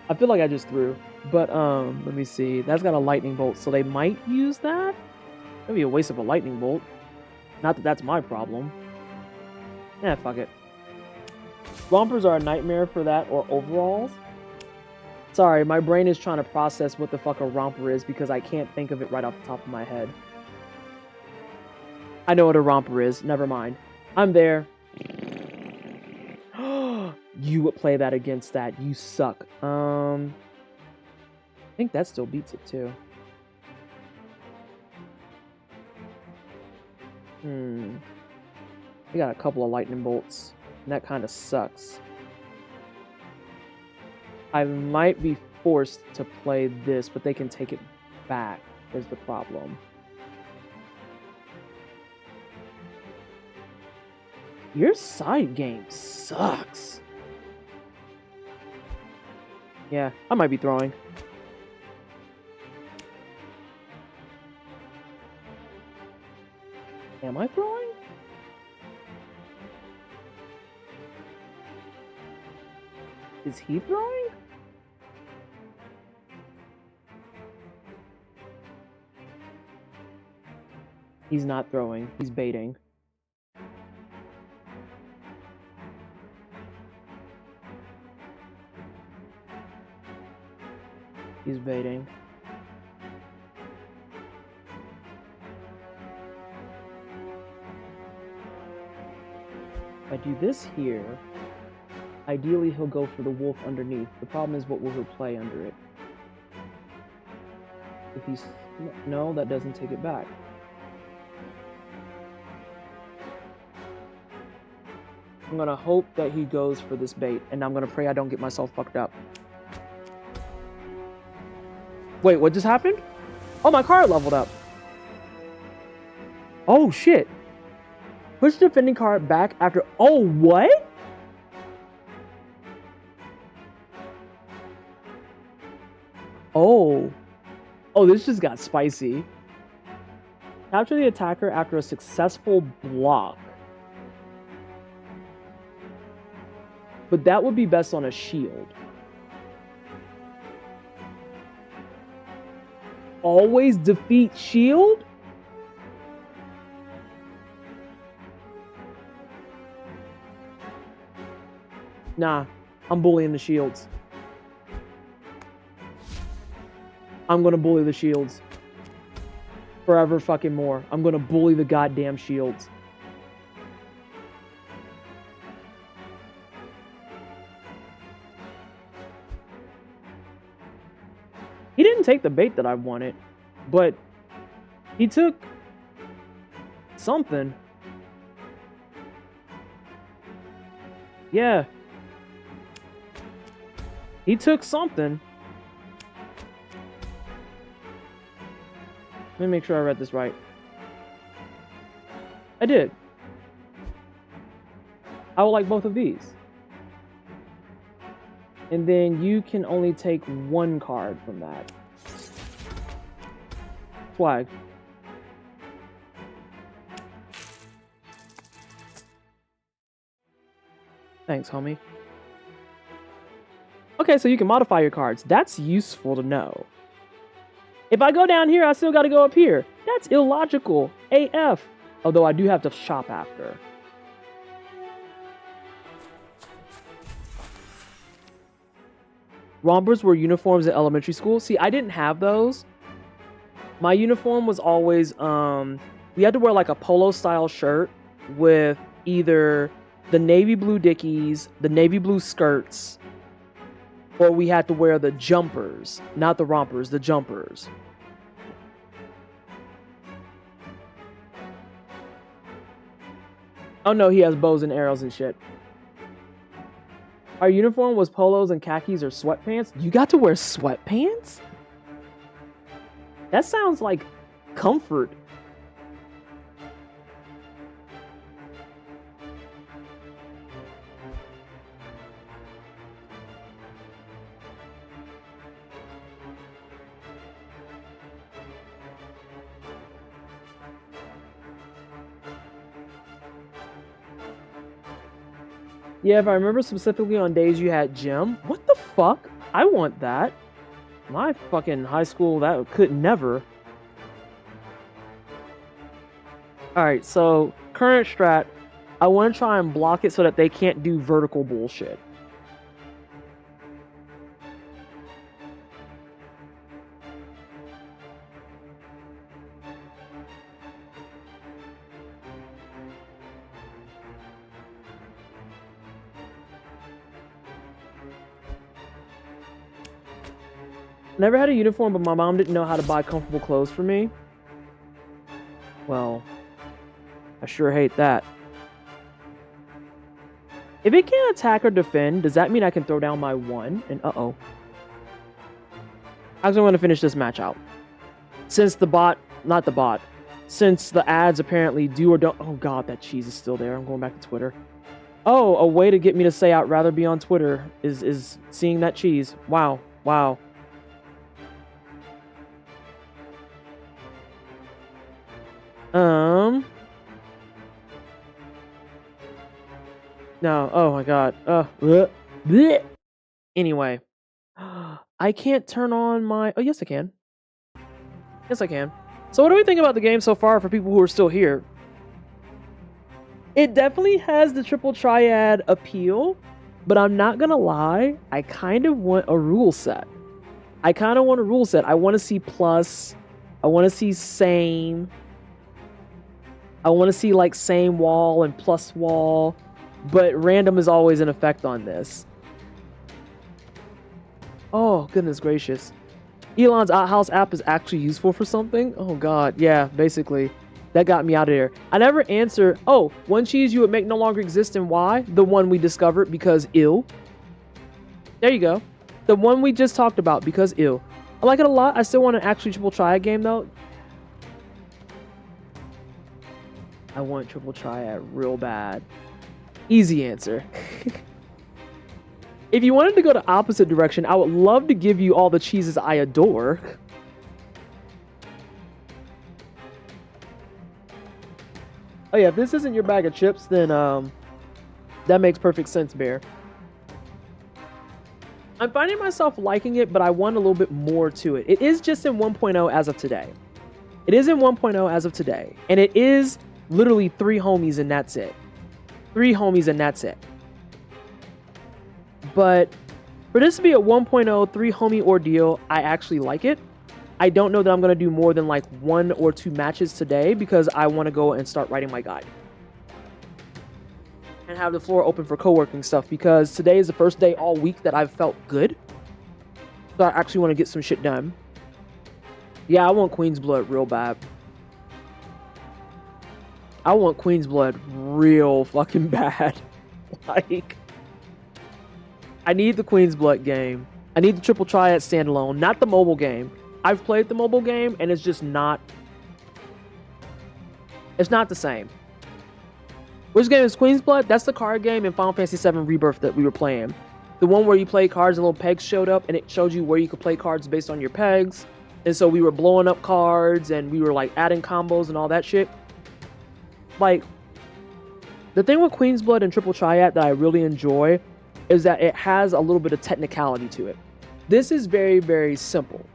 I feel like I just threw. But, let me see. That's got a lightning bolt, so they might use that? That'd be a waste of a lightning bolt. Not that that's my problem. Yeah, fuck it. Rompers are a nightmare for that, or overalls. Sorry, my brain is trying to process what the fuck a romper is because I can't think of it right off the top of my head. I know what a romper is. Never mind. I'm there. You would play that against that. You suck. I think that still beats it too. We got a couple of lightning bolts. And that kind of sucks. I might be forced to play this, but they can take it back, is the problem. Your side game sucks. Yeah, I might be throwing. Am I throwing? Is he throwing? He's not throwing. He's baiting. He's baiting. If I do this here, ideally he'll go for the wolf underneath. The problem is what will he play under it? If he's... No, that doesn't take it back. I'm gonna hope that he goes for this bait, and I'm gonna pray I don't get myself fucked up. Wait, what just happened? Oh, my card leveled up. Oh, shit. Push defending card back after... Oh, what? Oh. Oh, this just got spicy. Capture the attacker after a successful block. But that would be best on a shield. Always defeat shield? Nah, I'm bullying the shields. I'm gonna bully the shields. Forever fucking more. I'm gonna bully the goddamn shields. He didn't take the bait that I wanted, but he took something. Yeah. He took something. Let me make sure I read this right. I did. I would like both of these. And then you can only take one card from that. Flag. Thanks, homie. Okay, so you can modify your cards. That's useful to know. If I go down here, I still got to go up here. That's illogical. AF. Although I do have to shop after. Rompers were uniforms in elementary school. See, I didn't have those. My uniform was always, we had to wear like a polo style shirt with either the navy blue dickies, the navy blue skirts, or we had to wear the jumpers, not the rompers, the jumpers. Oh no, he has bows and arrows and shit. Our uniform was polos and khakis or sweatpants. You got to wear sweatpants? That sounds like comfort. Yeah, if I remember specifically on days you had gym. What the fuck? I want that. My fucking high school, that could never. Alright, so current strat, I want to try and block it so that they can't do vertical bullshit. Never had a uniform, but my mom didn't know how to buy comfortable clothes for me. Well, I sure hate that. If it can't attack or defend, does that mean I can throw down my 1? And uh-oh. I want to finish this match out. Since the bot, not the bot, since the ads apparently do or don't. Oh god, that cheese is still there. I'm going back to Twitter. Oh, a way to get me to say I'd rather be on Twitter is seeing that cheese. Wow, wow. No. Oh my god. Bleh. Anyway. I can't turn on my... Oh, yes I can. Yes I can. So what do we think about the game so far for people who are still here? It definitely has the triple triad appeal, but I'm not gonna lie, I kind of want a rule set. I want to see plus. I want to see same. I want to see like same wall and plus wall, but random is always in effect on this. Oh, goodness gracious. Elon's Outhouse app is actually useful for something? Oh god, yeah, basically. That got me out of there. I never answered, oh, one cheese you would make no longer exist and why? The one we discovered because ill. There you go. The one we just talked about because ill. I like it a lot. I still want an actually triple triad game though. I want triple triad real bad. Easy answer. If you wanted to go the opposite direction, I would love to give you all the cheeses I adore. Oh yeah, if this isn't your bag of chips, then that makes perfect sense, Bear. I'm finding myself liking it, but I want a little bit more to it. It is just in 1.0 as of today. It is in 1.0 as of today. And it is literally 3 homies and that's it. 3 homies and that's it. But for this to be a 1.0 3 homie ordeal, I actually like it. I don't know that I'm going to do more than like 1 or 2 matches today because I want to go and start writing my guide. And have the floor open for co-working stuff because today is the first day all week that I've felt good. So I actually want to get some shit done. Yeah, I want Queen's Blood real bad. I want Queen's Blood real fucking bad. Like, I need the Queen's Blood game. I need the Triple Triad standalone, not the mobile game. I've played the mobile game and it's just not... It's not the same. Which game is Queen's Blood? That's the card game in Final Fantasy VII Rebirth that we were playing. The one where you play cards and little pegs showed up and it showed you where you could play cards based on your pegs. And so we were blowing up cards and we were like adding combos and all that shit. Like, the thing with Queen's Blood and Triple Triad that I really enjoy is that it has a little bit of technicality to it. This is very, very simple.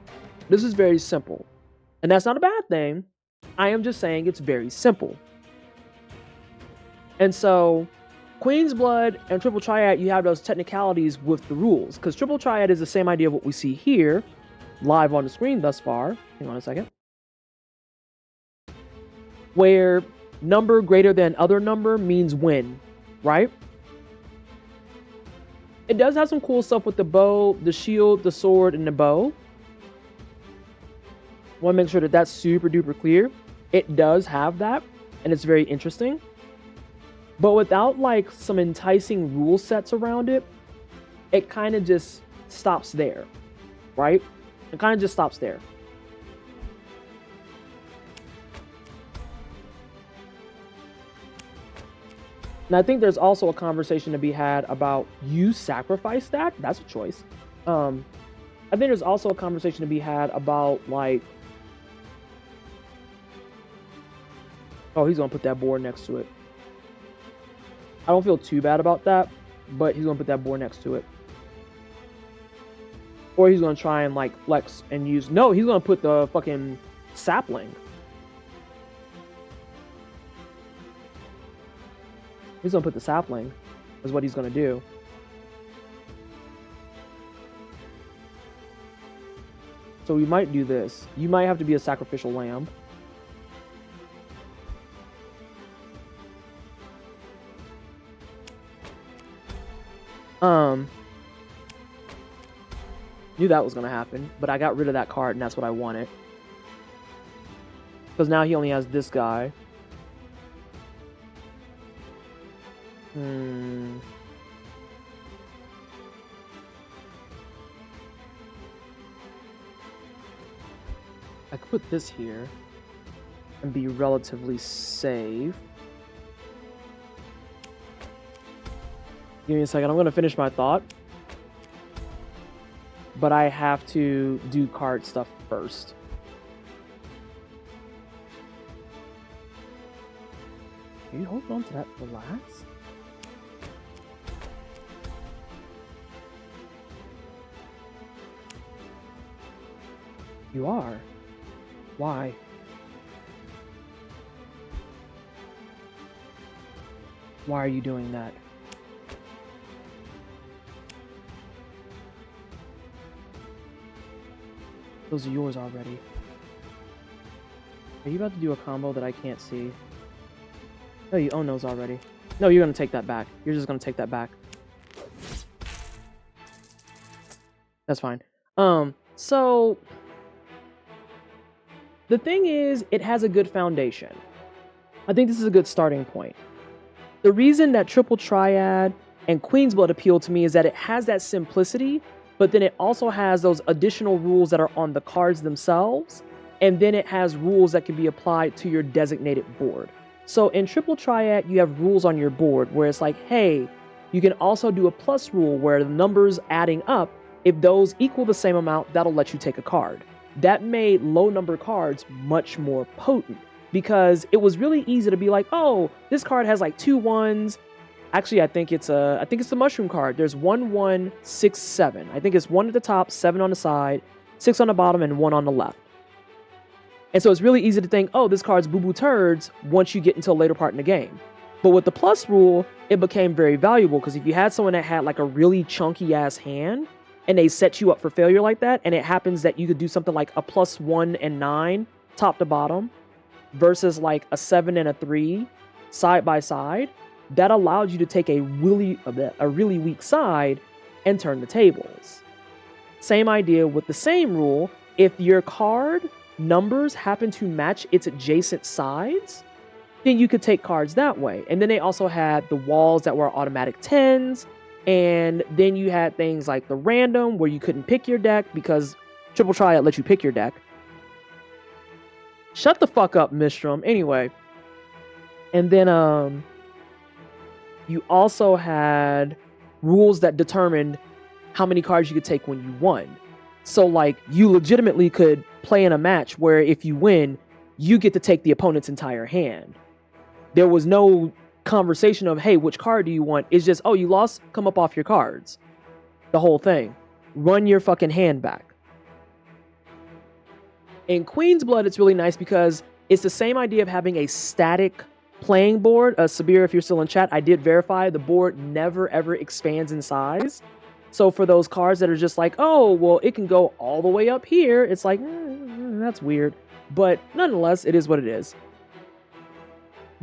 This is very simple. And that's not a bad thing. I am just saying it's very simple. And so Queen's Blood and Triple Triad, you have those technicalities with the rules, because Triple Triad is the same idea of what we see here, live on the screen thus far. Hang on a second. Where number greater than other number means win, right? It does have some cool stuff with the bow, the shield, the sword, and the bow. Want to make sure that that's super duper clear. It does have that, and it's very interesting. But without like some enticing rule sets around it, it kind of just stops there, right? It kind of just stops there. And I think there's also a conversation to be had about you sacrifice that. That's a choice. I think there's also a conversation to be had about like, oh, he's gonna put that board next to it. I don't feel too bad about that, but he's gonna put that board next to it. Or he's gonna try and like flex and use, no, he's gonna put the fucking sapling. He's gonna put the sapling, is what he's gonna do. So we might do this. You might have to be a sacrificial lamb. Knew that was gonna happen, but I got rid of that card and that's what I wanted. Because now he only has this guy. I could put this here and be relatively safe. Give me a second, I'm gonna finish my thought. But I have to do card stuff first. Are you holding on to that for last? You are. Why? Why are you doing that? Those are yours already. Are you about to do a combo that I can't see? No, you own those already. No, you're gonna take that back. You're just gonna take that back. That's fine. So the thing is, it has a good foundation. I think this is a good starting point. The reason that Triple Triad and Queen's Blood appeal to me is that it has that simplicity, but then it also has those additional rules that are on the cards themselves, and then it has rules that can be applied to your designated board. So in Triple Triad, you have rules on your board where it's like, hey, you can also do a plus rule where the numbers adding up, if those equal the same amount, that'll let you take a card. That made low number cards much more potent because it was really easy to be like, oh, this card has like 2 1s. Actually, I think it's the mushroom card. There's 1 1 6 7. I think it's 1 at the top, 7 on the side, 6 on the bottom, and 1 on the left. And so it's really easy to think, oh, this card's boo-boo turds once you get into a later part in the game. But with the plus rule, it became very valuable because if you had someone that had like a really chunky ass hand and they set you up for failure like that, and it happens that you could do something like a +1 and 9 top to bottom versus like a 7 and a 3 side by side, that allowed you to take a really weak side and turn the tables. Same idea with the same rule. If your card numbers happen to match its adjacent sides, then you could take cards that way. And then they also had the walls that were automatic 10s. And then you had things like the random where you couldn't pick your deck because Triple Triad let you pick your deck. Shut the fuck up, Mistrum. Anyway. And then you also had rules that determined how many cards you could take when you won. So like you legitimately could play in a match where if you win, you get to take the opponent's entire hand. There was no conversation of, hey, which card do you want? It's just, oh, you lost, come up off your cards. The whole thing. Run your fucking hand back. In Queen's Blood, it's really nice because it's the same idea of having a static playing board, Sabir, if you're still in chat, I did verify the board never ever expands in size. So for those cards that are just like, oh, well, it can go all the way up here, it's like, that's weird. But nonetheless, it is what it is.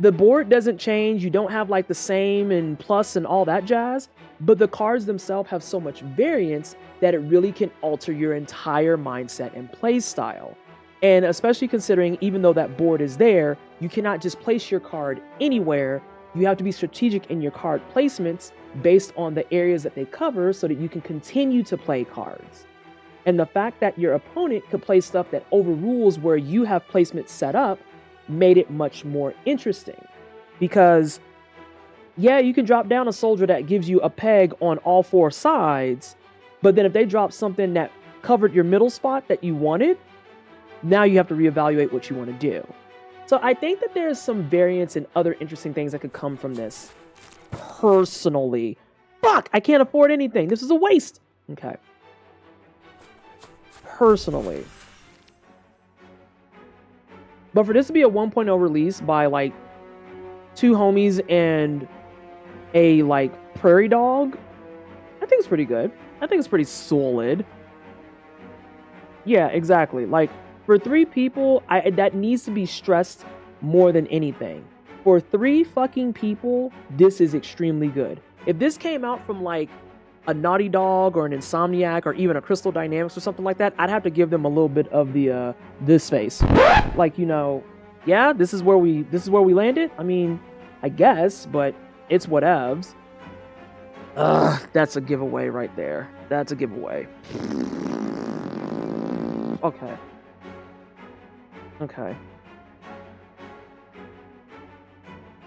The board doesn't change. You don't have like the same and plus and all that jazz, but the cards themselves have so much variance that it really can alter your entire mindset and play style. And especially considering, even though that board is there, you cannot just place your card anywhere. You have to be strategic in your card placements based on the areas that they cover so that you can continue to play cards. And the fact that your opponent could play stuff that overrules where you have placements set up made it much more interesting. Because, yeah, you can drop down a soldier that gives you a peg on all four sides, but then if they drop something that covered your middle spot that you wanted, now you have to reevaluate what you want to do. So I think that there's some variance and other interesting things that could come from this. Personally. Fuck! I can't afford anything. This is a waste! Okay. Personally. But for this to be a 1.0 release by, like, two homies and a, like, prairie dog, I think it's pretty good. I think it's pretty solid. Yeah, exactly. Like, for 3 people, that needs to be stressed more than anything. For 3 fucking people, this is extremely good. If this came out from, like, a Naughty Dog or an Insomniac or even a Crystal Dynamics or something like that, I'd have to give them a little bit of the this face. Like, you know, yeah, this is where we landed. I mean, I guess, but it's whatevs. That's a giveaway right there. That's a giveaway. Okay. Okay.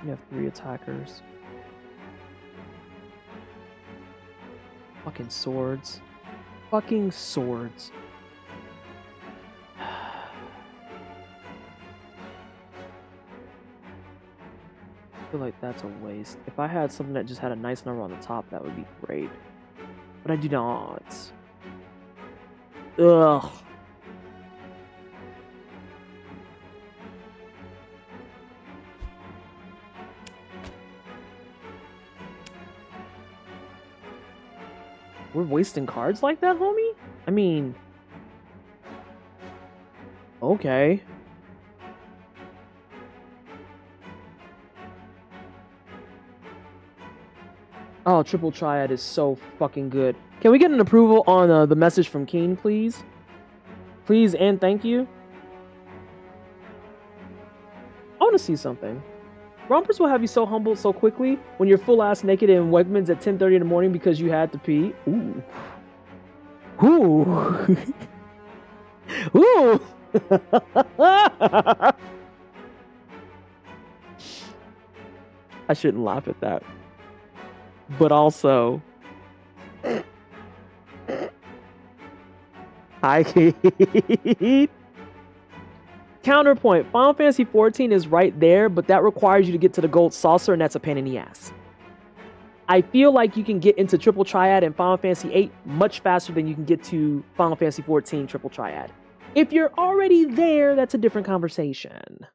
You have 3 attackers. Fucking swords. Fucking swords. I feel like that's a waste. If I had something that just had a nice number on the top, that would be great. But I do not. Ugh. We're wasting cards like that, homie? I mean... Okay. Oh, Triple Triad is so fucking good. Can we get an approval on the message from Keen, please? Please and thank you. I want to see something. Rompers will have you so humbled so quickly when you're full ass naked in Wegmans at 10:30 in the morning because you had to pee. Ooh. Ooh. Ooh. I shouldn't laugh at that. But also, I hate. Counterpoint, Final Fantasy XIV is right there, but that requires you to get to the gold saucer, and that's a pain in the ass. I feel like you can get into Triple Triad and Final Fantasy VIII much faster than you can get to Final Fantasy XIV Triple Triad. If you're already there, that's a different conversation.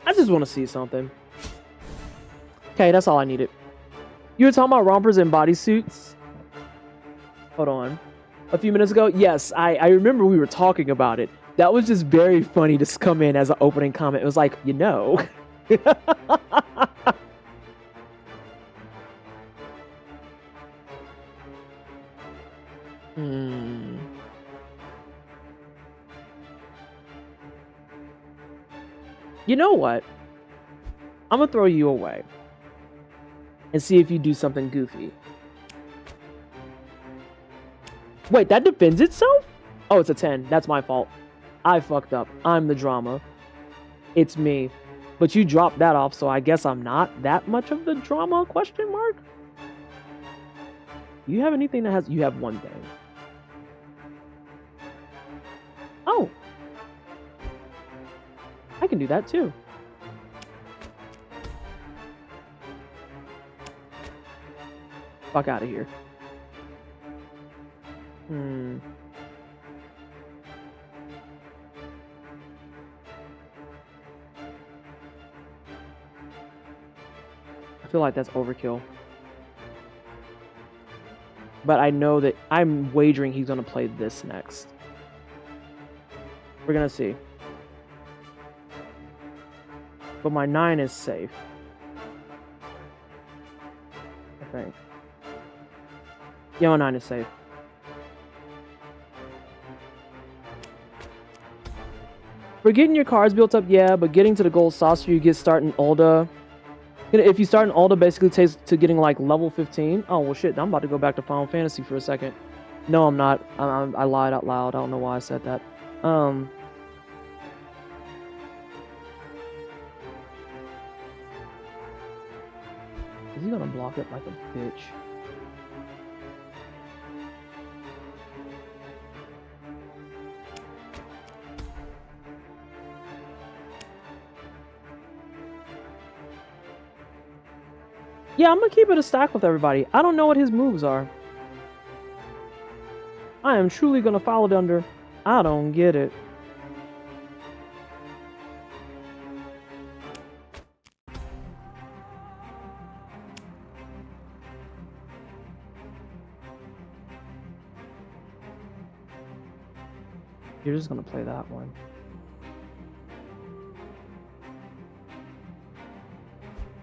I just want to see something. Okay, that's all I needed. You were talking about rompers and bodysuits? Hold on. A few minutes ago? Yes, I remember we were talking about it. That was just very funny to come in as an opening comment. It was like, you know. You know what? I'm gonna throw you away and see if you do something goofy. Wait, that defends itself? Oh, it's a 10. That's my fault. I fucked up. I'm the drama. It's me. But you dropped that off, so I guess I'm not that much of the drama, question mark? You have anything that has... You have one thing. Oh. I can do that too. Fuck out of here. I feel like that's overkill. But I know that I'm wagering he's going to play this next. We're going to see. But my 9 is safe. I think. Yeah, my 9 is safe. For getting your cards built up, yeah, but getting to the gold saucer, you get starting Ulda. If you start an Ulda, basically takes to getting like level 15. Oh, well, shit, I'm about to go back to Final Fantasy for a second. No, I'm not. I lied out loud. I don't know why I said that. Is he gonna block it like a bitch? Yeah, I'm gonna keep it a stack with everybody. I don't know what his moves are. I am truly gonna follow it under. I don't get it. You're just gonna play that one.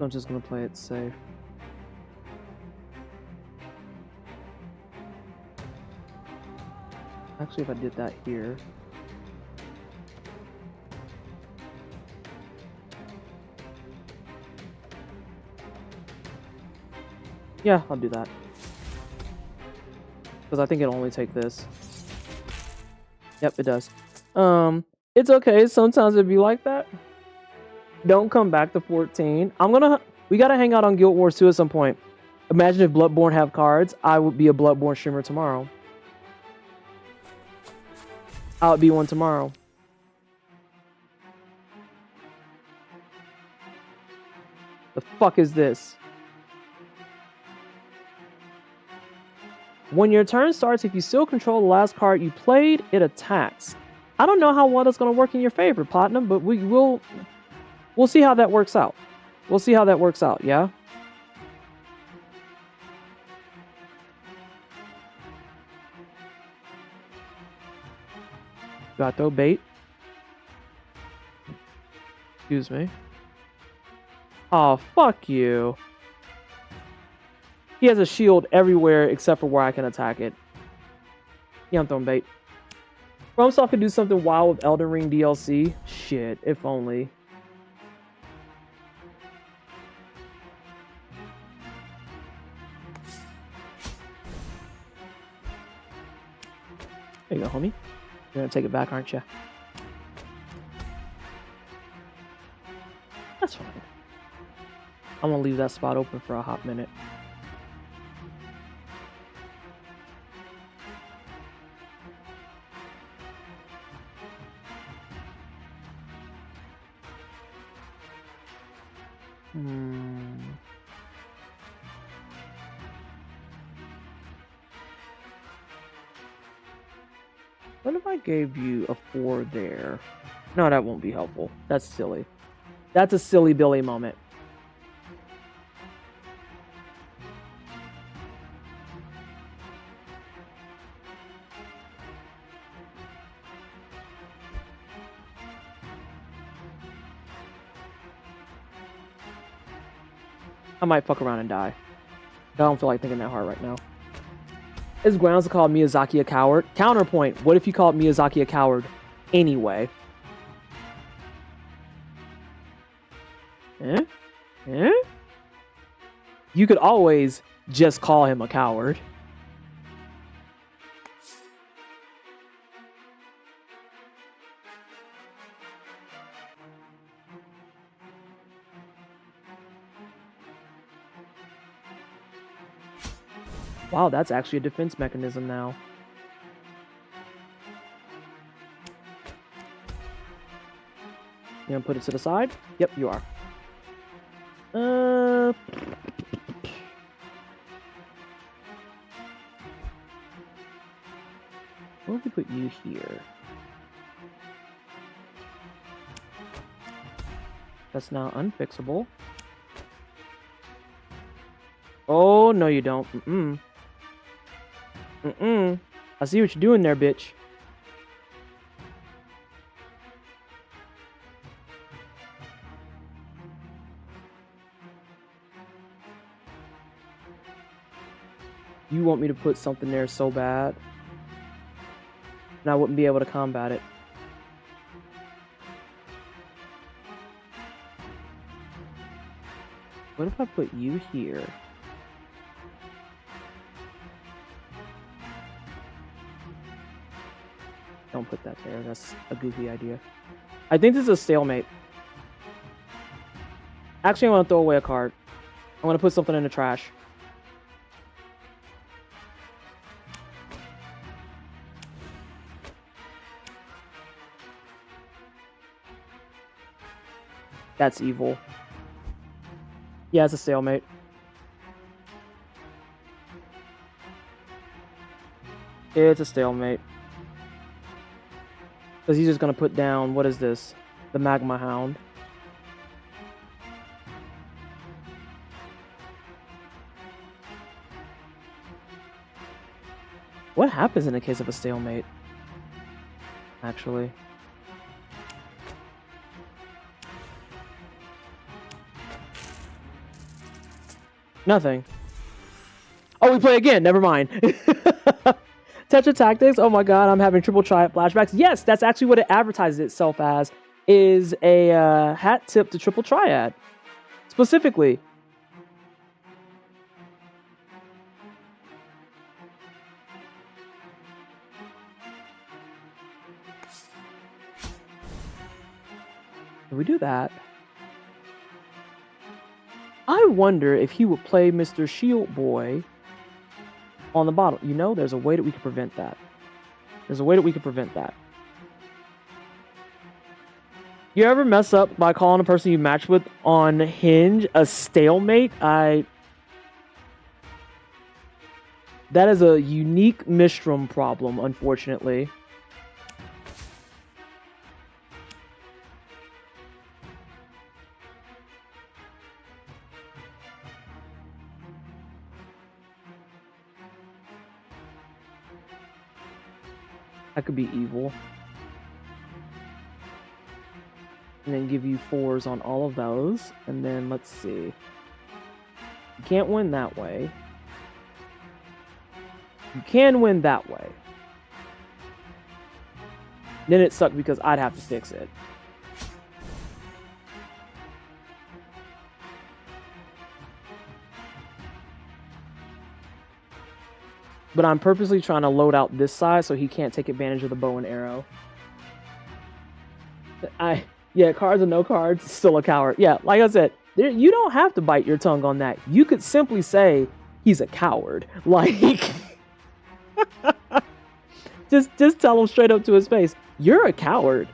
I'm just gonna play it safe. Actually, if I did that here. Yeah, I'll do that. Because I think it'll only take this. Yep, it does. It's okay. Sometimes it'd be like that. Don't come back to 14. We gotta hang out on Guild Wars 2 at some point. Imagine if Bloodborne have cards. I would be a Bloodborne streamer tomorrow. I would be one tomorrow. The fuck is this? When your turn starts, if you still control the last card you played, it attacks. I don't know how well that's going to work in your favor, Platinum, but we'll see how that works out. We'll see how that works out, yeah? Do I throw bait? Excuse me. Oh, fuck you. He has a shield everywhere except for where I can attack it. Yeah, I'm throwing bait. FromSoft could do something wild with Elden Ring DLC. Shit, if only. There you go, homie. You're gonna take it back, aren't you? That's fine. I'm gonna leave that spot open for a hot minute. What if I gave you a 4 there? No, that won't be helpful. That's silly. That's a silly Billy moment. I might fuck around and die. I don't feel like thinking that hard right now. Is grounds to call Miyazaki a coward? Counterpoint, what if you called Miyazaki a coward anyway? You could always just call him a coward. Wow, that's actually a defense mechanism now. You gonna put it to the side? Yep, you are. if we put you here? That's now unfixable. Oh, no you don't. I see what you're doing there, bitch. You want me to put something there so bad, and I wouldn't be able to combat it. What if I put you here? Don't put that there. That's a goofy idea. I think this is a stalemate. Actually, I want to throw away a card. I want to put something in the trash. That's evil. Yeah, it's a stalemate. It's a stalemate. Because he's just going to put down, what is this? The Magma Hound. What happens in the case of a stalemate? Actually. Nothing. Oh, we play again. Never mind. Tetra Tactics. Oh my god, I'm having triple triad flashbacks. Yes, that's actually what it advertises itself as. Is a hat tip to triple triad. Specifically. Can we do that? I wonder if he would play Mr. Shield Boy on the bottom. You know, there's a way that we can prevent that. There's a way that we can prevent that. You ever mess up by calling a person you match with on Hinge a stalemate? That is a unique Mistrum problem, unfortunately. That could be evil. And then give you 4s on all of those. And then let's see. You can't win that way. You can win that way. Then it sucked because I'd have to fix it. But I'm purposely trying to load out this side so he can't take advantage of the bow and arrow. Yeah, cards or no cards, still a coward. Yeah, like I said, you don't have to bite your tongue on that. You could simply say he's a coward. Like, just tell him straight up to his face, you're a coward.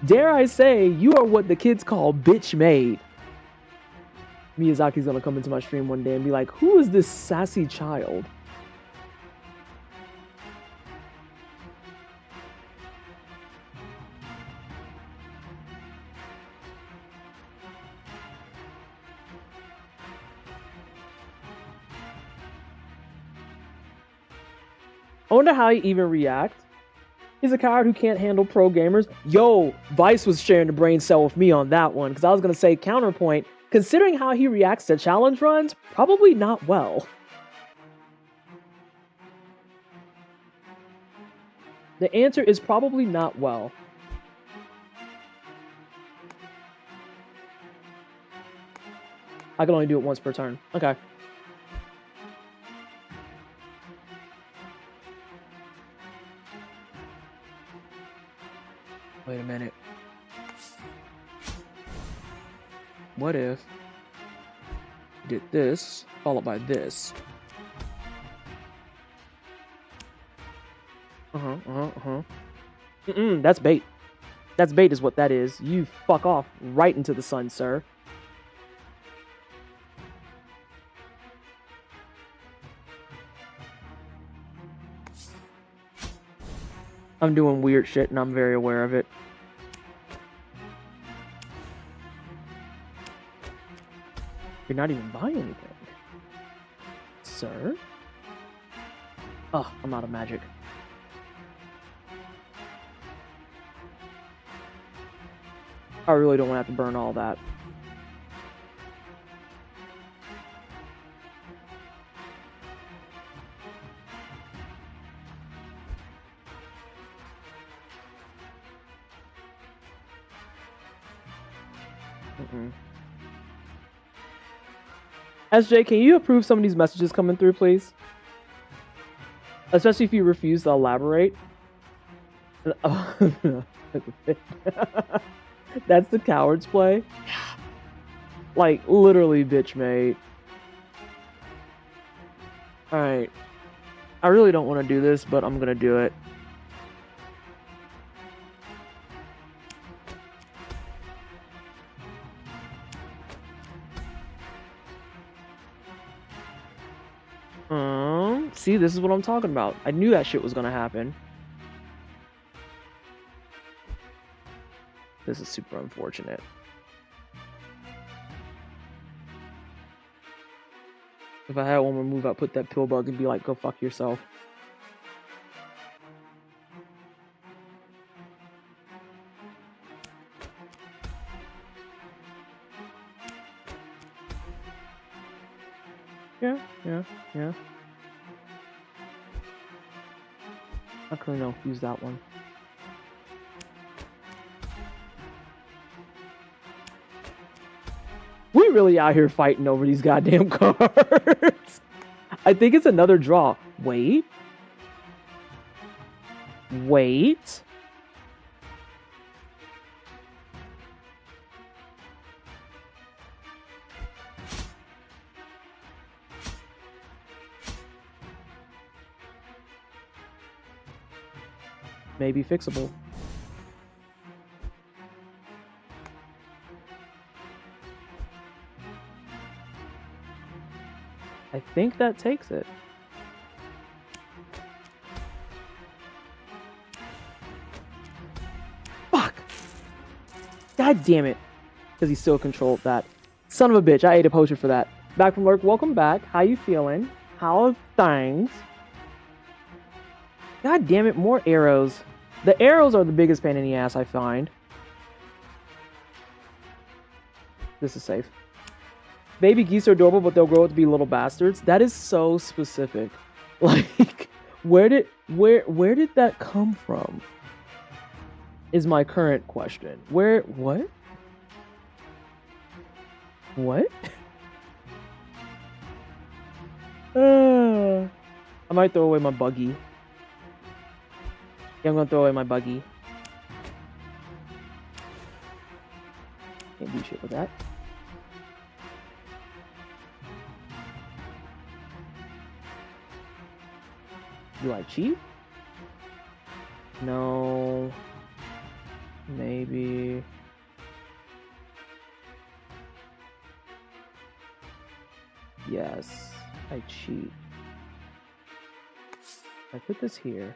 Dare I say, you are what the kids call bitch made. Miyazaki's gonna come into my stream one day and be like, who is this sassy child? I wonder how he even reacts. He's a coward who can't handle pro gamers. Yo, Vice was sharing the brain cell with me on that one, because I was going to say counterpoint, considering how he reacts to challenge runs, probably not well. The answer is probably not well. I can only do it once per turn. Okay. Wait a minute. What if you did this, followed by this? That's bait. That's bait is what that is. You fuck off right into the sun, sir. I'm doing weird shit and I'm very aware of it. You're not even buying anything. Sir? Oh, I'm out of magic. I really don't want to have to burn all that. SJ, can you approve some of these messages coming through, please? Especially if you refuse to elaborate. That's the coward's play? Like, literally, bitch, mate. Alright. I really don't want to do this, but I'm gonna do it. See, this is what I'm talking about. I knew that shit was gonna happen. This is super unfortunate. If I had one more move, I'd put that pill bug and be like, go fuck yourself. Yeah. Actually, no, use that one. We really out here fighting over these goddamn cards. I think it's another draw. Wait. Maybe fixable. I think that takes it. Fuck! God damn it. Because he still controlled that. Son of a bitch, I ate a potion for that. Back from work, welcome back. How you feeling? How are things? God damn it, more arrows. The arrows are the biggest pain in the ass, I find. This is safe. Baby geese are adorable, but they'll grow up to be little bastards. That is so specific. Like, where did that come from? Is my current question. What? I might throw away my buggy. Yeah, I'm gonna throw away my buggy. Can't do shit with that. Do I cheat? No. Maybe. Yes, I cheat. I put this here.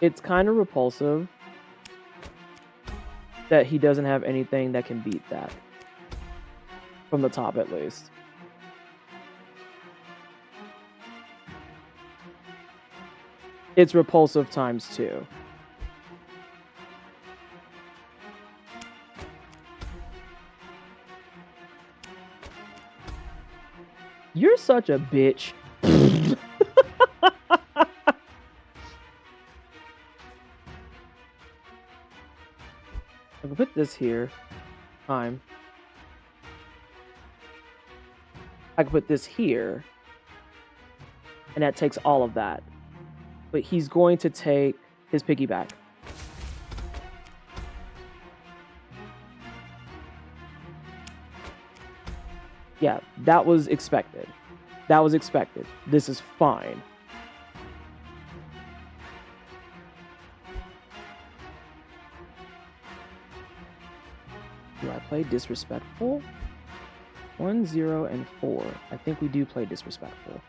It's kind of repulsive that he doesn't have anything that can beat that. From the top, at least. It's repulsive times 2. You're such a bitch. I can put this here. I can put this here. And that takes all of that. But he's going to take his piggyback. Yeah, that was expected. This is fine. Do I play disrespectful? 1, 0, and 4. I think we do play disrespectful.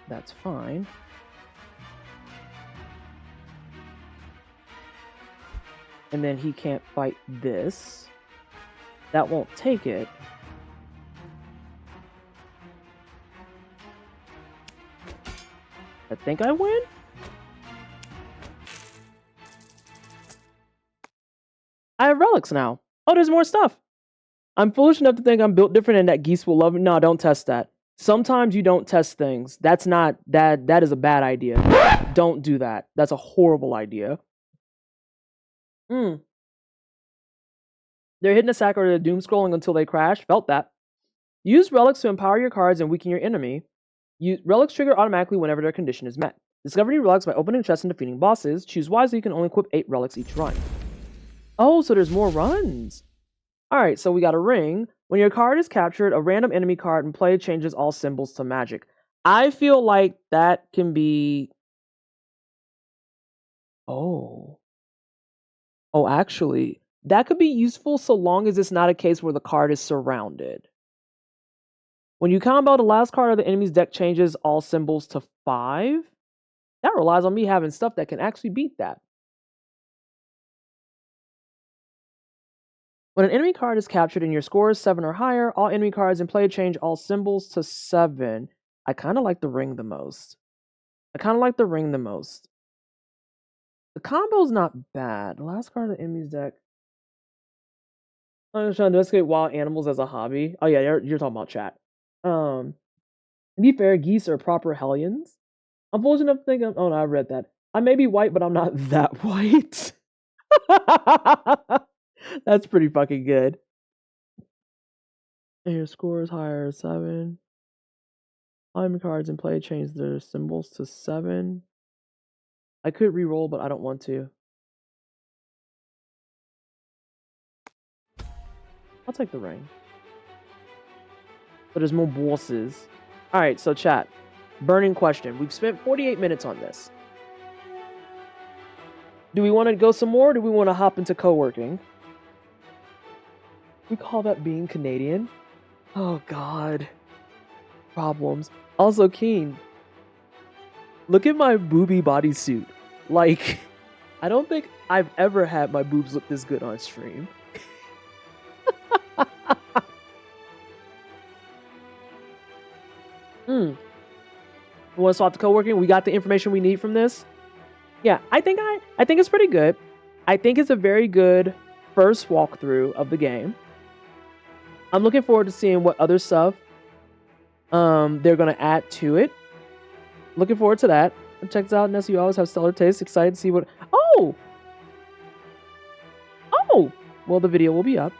That's fine. And then he can't fight this. That won't take it. I think I win? I have relics now. Oh, there's more stuff. I'm foolish enough to think I'm built different and that geese will love me. No, don't test that. Sometimes you don't test things. That's not, that is a bad idea. Don't do that. That's a horrible idea. They're hitting a sack or they're doom scrolling until they crash. Felt that. Use relics to empower your cards and weaken your enemy. Relics trigger automatically whenever their condition is met. Discover new relics by opening chests and defeating bosses. Choose wisely, you can only equip 8 relics each run. Oh, so there's more runs. Alright, so we got a ring. When your card is captured, a random enemy card in play changes all symbols to magic. I feel like that can be... Oh, actually, that could be useful so long as it's not a case where the card is surrounded. When you combo, the last card of the enemy's deck changes all symbols to 5. That relies on me having stuff that can actually beat that. When an enemy card is captured and your score is 7 or higher, all enemy cards in play change all symbols to 7. I kind of like the ring the most. The combo's not bad. The last card of the enemy's deck. I'm trying to investigate wild animals as a hobby. Oh yeah, you're talking about chat. To be fair, geese are proper hellions. I'm fortunate enough to think oh no, I read that. I may be white, but I'm not that white. That's pretty fucking good. And your score is higher, 7. All enemy cards in play change their symbols to 7. I could re-roll, but I don't want to. I'll take the ring. But there's more bosses. Alright, so chat. Burning question. We've spent 48 minutes on this. Do we want to go some more, or do we want to hop into co-working? We call that being Canadian? Oh, God. Problems. Also, Keen. Look at my booby bodysuit. Like, I don't think I've ever had my boobs look this good on stream. We want to swap to co-working? We got the information we need from this? Yeah, I think it's pretty good. I think it's a very good first walkthrough of the game. I'm looking forward to seeing what other stuff they're gonna add to it. Looking forward to that. Check this out, Ness. You always have stellar taste. Excited to see what. Oh. Well, the video will be up.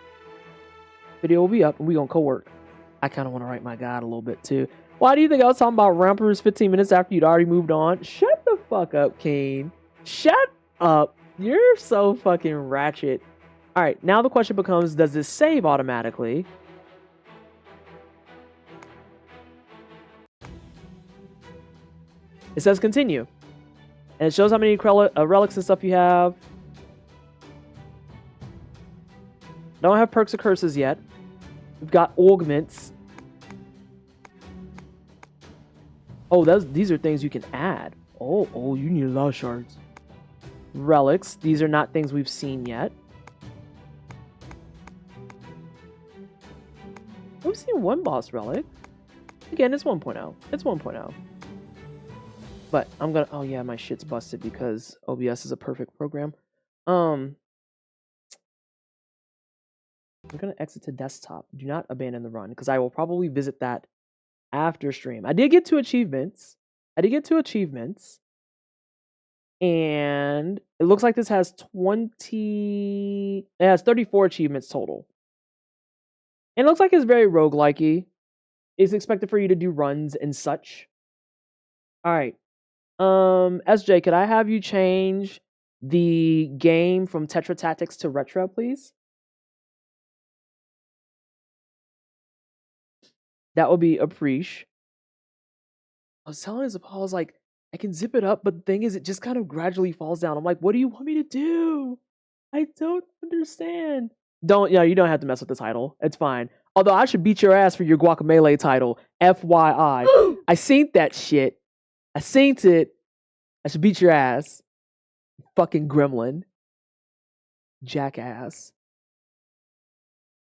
And we gonna co-work. I kind of want to write my guide a little bit too. Why do you think I was talking about Rampers 15 minutes after you'd already moved on? Shut the fuck up, Kane. Shut up. You're so fucking ratchet. All right, now the question becomes, does this save automatically? It says continue. And it shows how many relics and stuff you have. Don't have perks or curses yet. We've got augments. Oh, these are things you can add. Oh, you need a lot of shards. Relics. These are not things we've seen yet. We've seen one boss relic. Again, it's 1.0. It's 1.0. But I'm gonna... Oh, yeah, my shit's busted because OBS is a perfect program. I'm gonna exit to desktop. Do not abandon the run because I will probably visit that after stream. I did get 2 achievements. And it looks like this has 34 achievements total. And it looks like it's very roguelike-y. It's expected for you to do runs and such. Alright. SJ, could I have you change the game from Tetra Tactics to Retro, please? That would be appreciated. I was telling Paul, I was like, I can zip it up, but the thing is, it just kind of gradually falls down. I'm like, what do you want me to do? I don't understand. You don't have to mess with the title. It's fine. Although I should beat your ass for your Guacamelee title. FYI. I seen that shit. I seen it. I should beat your ass. Fucking gremlin. Jackass.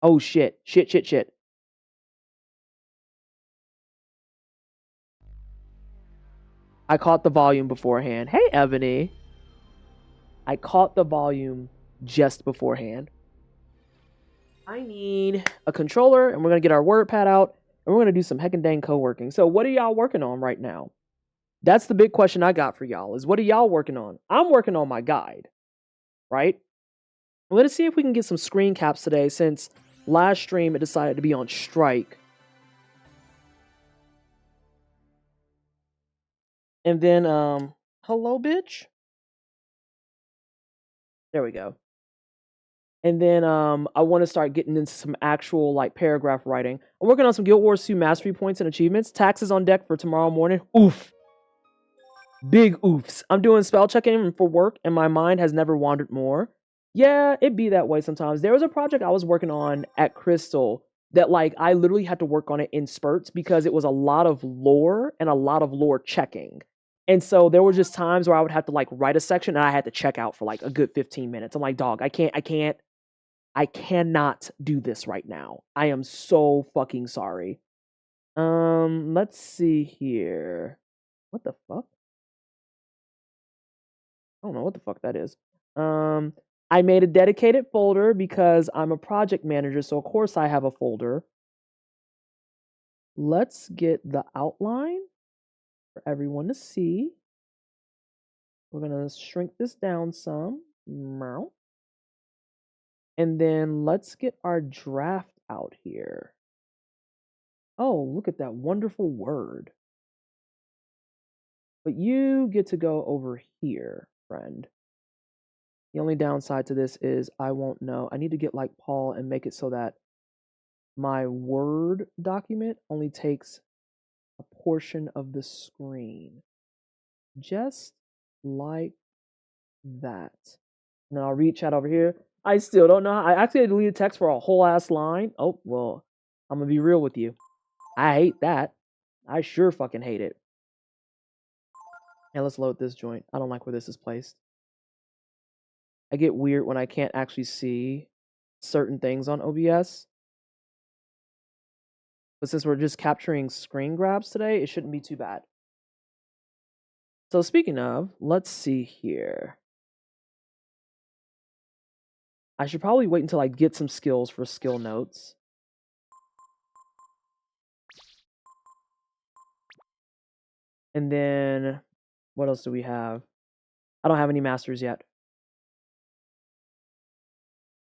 Oh shit. Shit. I caught the volume beforehand. Hey, Ebony. I caught the volume just beforehand. I need a controller, and we're going to get our WordPad out, and we're going to do some heckin' dang co-working. So what are y'all working on right now? That's the big question I got for y'all, is what are y'all working on? I'm working on my guide, right? Let's see if we can get some screen caps today, since last stream it decided to be on strike. And then, hello, bitch. There we go. And then I want to start getting into some actual like paragraph writing. I'm working on some Guild Wars 2 mastery points and achievements. Taxes on deck for tomorrow morning. Oof. Big oofs. I'm doing spell checking for work and my mind has never wandered more. Yeah, it be that way sometimes. There was a project I was working on at Crystal that like I literally had to work on it in spurts because it was a lot of lore and a lot of lore checking. And so there were just times where I would have to like write a section and I had to check out for like a good 15 minutes. I'm like, dog, I cannot do this right now. I am so fucking sorry. Let's see here. What the fuck? I don't know what the fuck that is. I made a dedicated folder because I'm a project manager, so of course I have a folder. Let's get the outline for everyone to see. We're gonna shrink this down some. And then let's get our draft out here. Oh, look at that wonderful word. But you get to go over here, friend. The only downside to this is I won't know. I need to get like Paul and make it so that my Word document only takes a portion of the screen. Just like that. And then I'll read chat over here. I still don't know. I actually deleted text for a whole ass line. Oh, well, I'm going to be real with you. I hate that. I sure fucking hate it. Now let's load this joint. I don't like where this is placed. I get weird when I can't actually see certain things on OBS. But since we're just capturing screen grabs today, it shouldn't be too bad. So speaking of, let's see here. I should probably wait until I get some skills for skill notes. And then, what else do we have? I don't have any masters yet.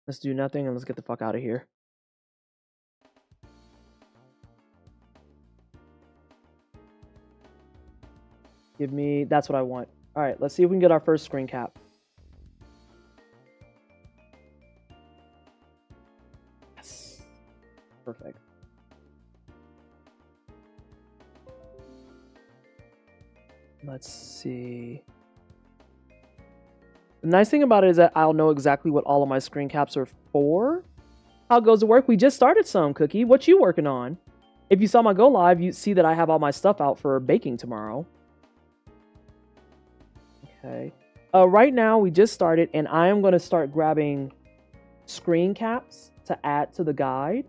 Let's do nothing and let's get the fuck out of here. Give me, that's what I want. All right, let's see if we can get our first screen cap. Yes. Perfect. Let's see. The nice thing about it is that I'll know exactly what all of my screen caps are for. How it goes to work? We just started some, Cookie. What you working on? If you saw my go live, you'd see that I have all my stuff out for baking tomorrow. Okay. Right now, we just started, and I am going to start grabbing screen caps to add to the guide.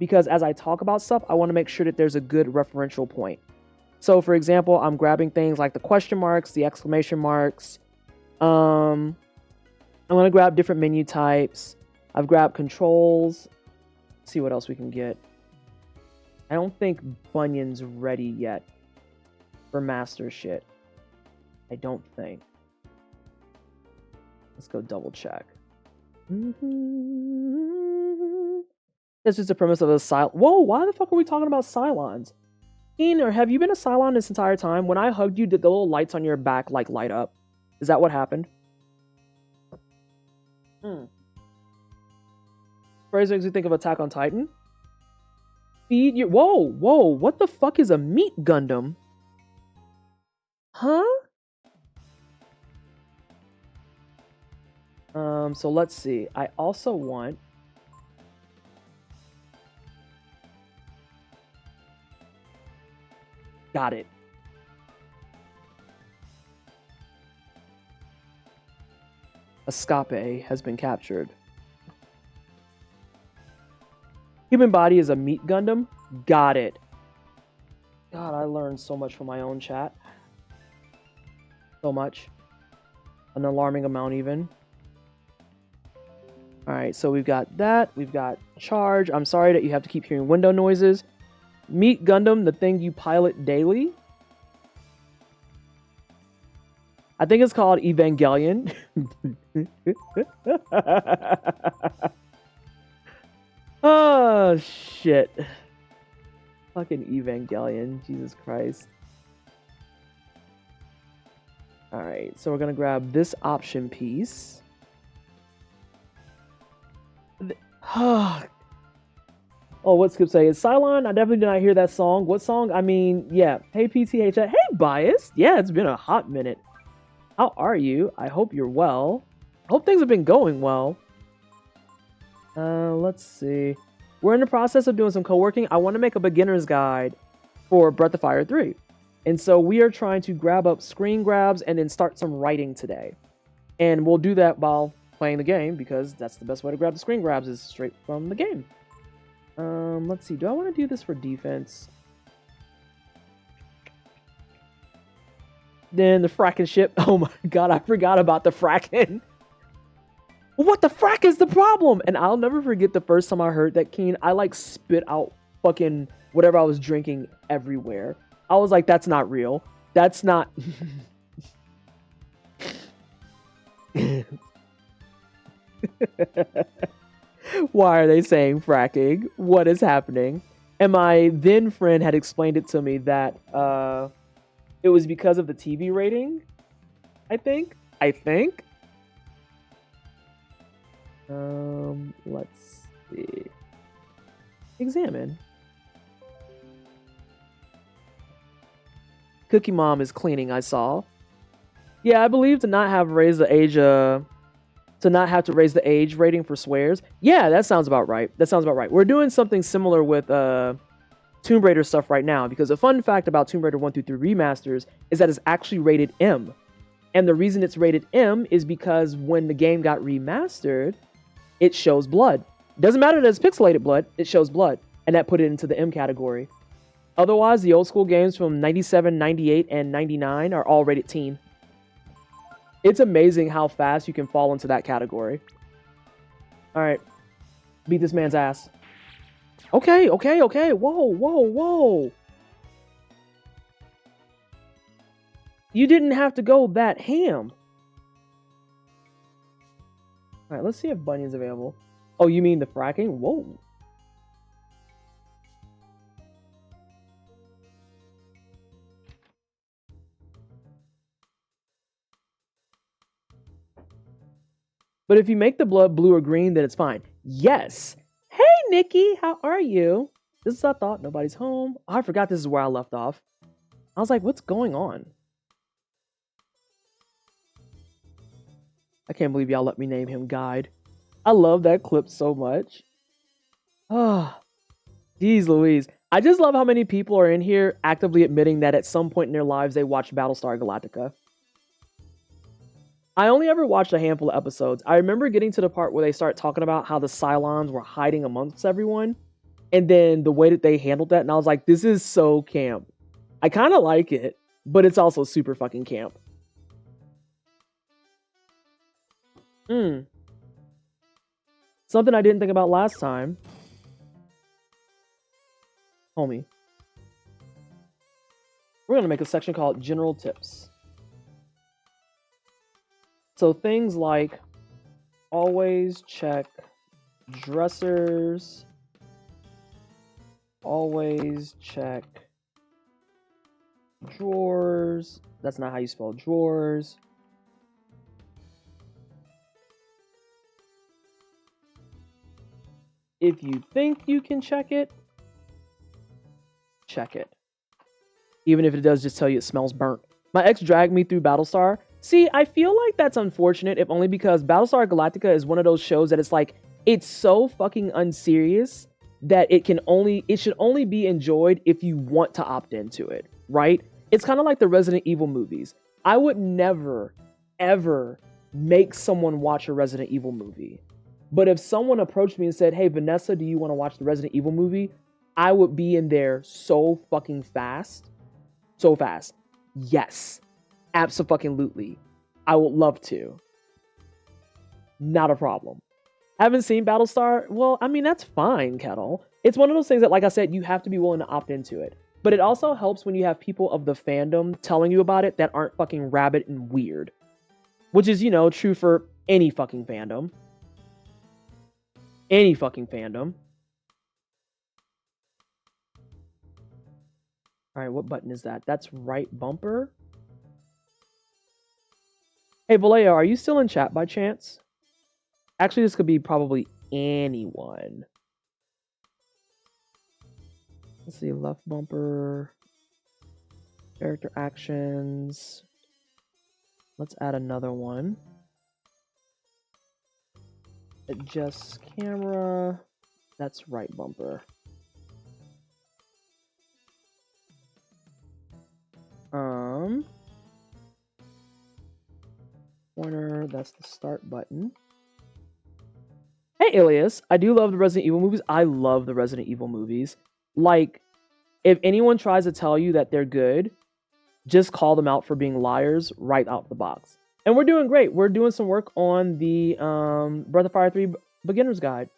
Because as I talk about stuff, I want to make sure that there's a good referential point. So, for example, I'm grabbing things like the question marks, the exclamation marks. I'm going to grab different menu types. I've grabbed controls. Let's see what else we can get. I don't think Bunyan's ready yet for master shit. I don't think. Let's go double check. That's just the premise of a Cylon. Whoa, why the fuck are we talking about Cylons? Or have you been a Cylon this entire time? When I hugged you, did the little lights on your back like light up? Is that what happened? Phrase makes you think of Attack on Titan. Feed your... Whoa, what the fuck is a meat Gundam? Huh? So let's see. I also want... Got it. Escape has been captured. Human body is a meat Gundam. Got it. God, I learned so much from my own chat. So much. An alarming amount even. Alright, so we've got that. We've got charge. I'm sorry that you have to keep hearing window noises. Meat Gundam, the thing you pilot daily. I think it's called Evangelion. Oh, shit. Fucking Evangelion. Jesus Christ. Alright, so we're going to grab this option piece. Oh, what Skip say? Is Cylon? I definitely did not hear that song. What song? I mean, yeah. Hey, PTH. Hey, Biased. Yeah, it's been a hot minute. How are you? I hope you're well. I hope things have been going well. Let's see. We're in the process of doing some co-working. I want to make a beginner's guide for Breath of Fire 3. And so we are trying to grab up screen grabs and then start some writing today. And we'll do that while playing the game because that's the best way to grab the screen grabs is straight from the game. Let's see. Do I want to do this for defense? Then the fracking ship. Oh my god, I forgot about the fracking. What the frack is the problem? And I'll never forget the first time I heard that, Keen. I like spit out fucking whatever I was drinking everywhere. I was like, that's not real. That's not... Why are they saying fracking? What is happening? And my then friend had explained it to me that it was because of the TV rating. I think. Let's see. Examine. Cookie Mom is cleaning, I saw. Yeah, I believe to not have raised the age, to not have to raise the age rating for swears. Yeah, that sounds about right. We're doing something similar with Tomb Raider stuff right now because a fun fact about Tomb Raider 1 through 3 remasters is that it's actually rated M. And the reason it's rated M is because when the game got remastered, it shows blood. Doesn't matter that it's pixelated blood, it shows blood. And that put it into the M category. Otherwise, the old school games from 97, 98, and 99 are all rated teen. It's amazing how fast you can fall into that category. Alright. Beat this man's ass. Okay. Whoa. You didn't have to go that ham. Alright, let's see if Bunyan's available. Oh, you mean the fracking? Whoa. But if you make the blood blue or green, then it's fine. Yes. Hey, Nikki, how are you? This is I thought. Nobody's home. Oh, I forgot this is where I left off. I was like, what's going on? I can't believe y'all let me name him Guide. I love that clip so much. Oh, geez Louise. I just love how many people are in here actively admitting that at some point in their lives they watched Battlestar Galactica. I only ever watched a handful of episodes. I remember getting to the part where they start talking about how the Cylons were hiding amongst everyone. And then the way that they handled that. And I was like, this is so camp. I kind of like it. But it's also super fucking camp. Something I didn't think about last time. Homie. We're going to make a section called General Tips. So things like always check dressers, always check drawers. That's not how you spell drawers. If you think you can check it, check it. Even if it does just tell you it smells burnt. My ex dragged me through Battlestar. See, I feel like that's unfortunate, if only because Battlestar Galactica is one of those shows that it's like, it's so fucking unserious that it should only be enjoyed if you want to opt into it, right? It's kind of like the Resident Evil movies. I would never, ever make someone watch a Resident Evil movie. But if someone approached me and said, hey, Vanessa, do you want to watch the Resident Evil movie? I would be in there so fucking fast. So fast. Yes. Abso-fucking-lutely. I would love to. Not a problem. Haven't seen Battlestar? Well, I mean, that's fine, Kettle. It's one of those things that, like I said, you have to be willing to opt into it. But it also helps when you have people of the fandom telling you about it that aren't fucking rabid and weird. Which is, true for any fucking fandom. Any fucking fandom. Alright, what button is that? That's right bumper? Hey, Vallejo, are you still in chat by chance? Actually, this could be probably anyone. Let's see, left bumper. Character actions. Let's add another one. Adjust camera. That's right bumper. Pointer, that's the start button. Hey, Alias, I do love the Resident Evil movies. I love the Resident Evil movies. Like, if anyone tries to tell you that they're good, just call them out for being liars right out the box. And we're doing great. We're doing some work on the Breath of Fire 3 Beginner's Guide.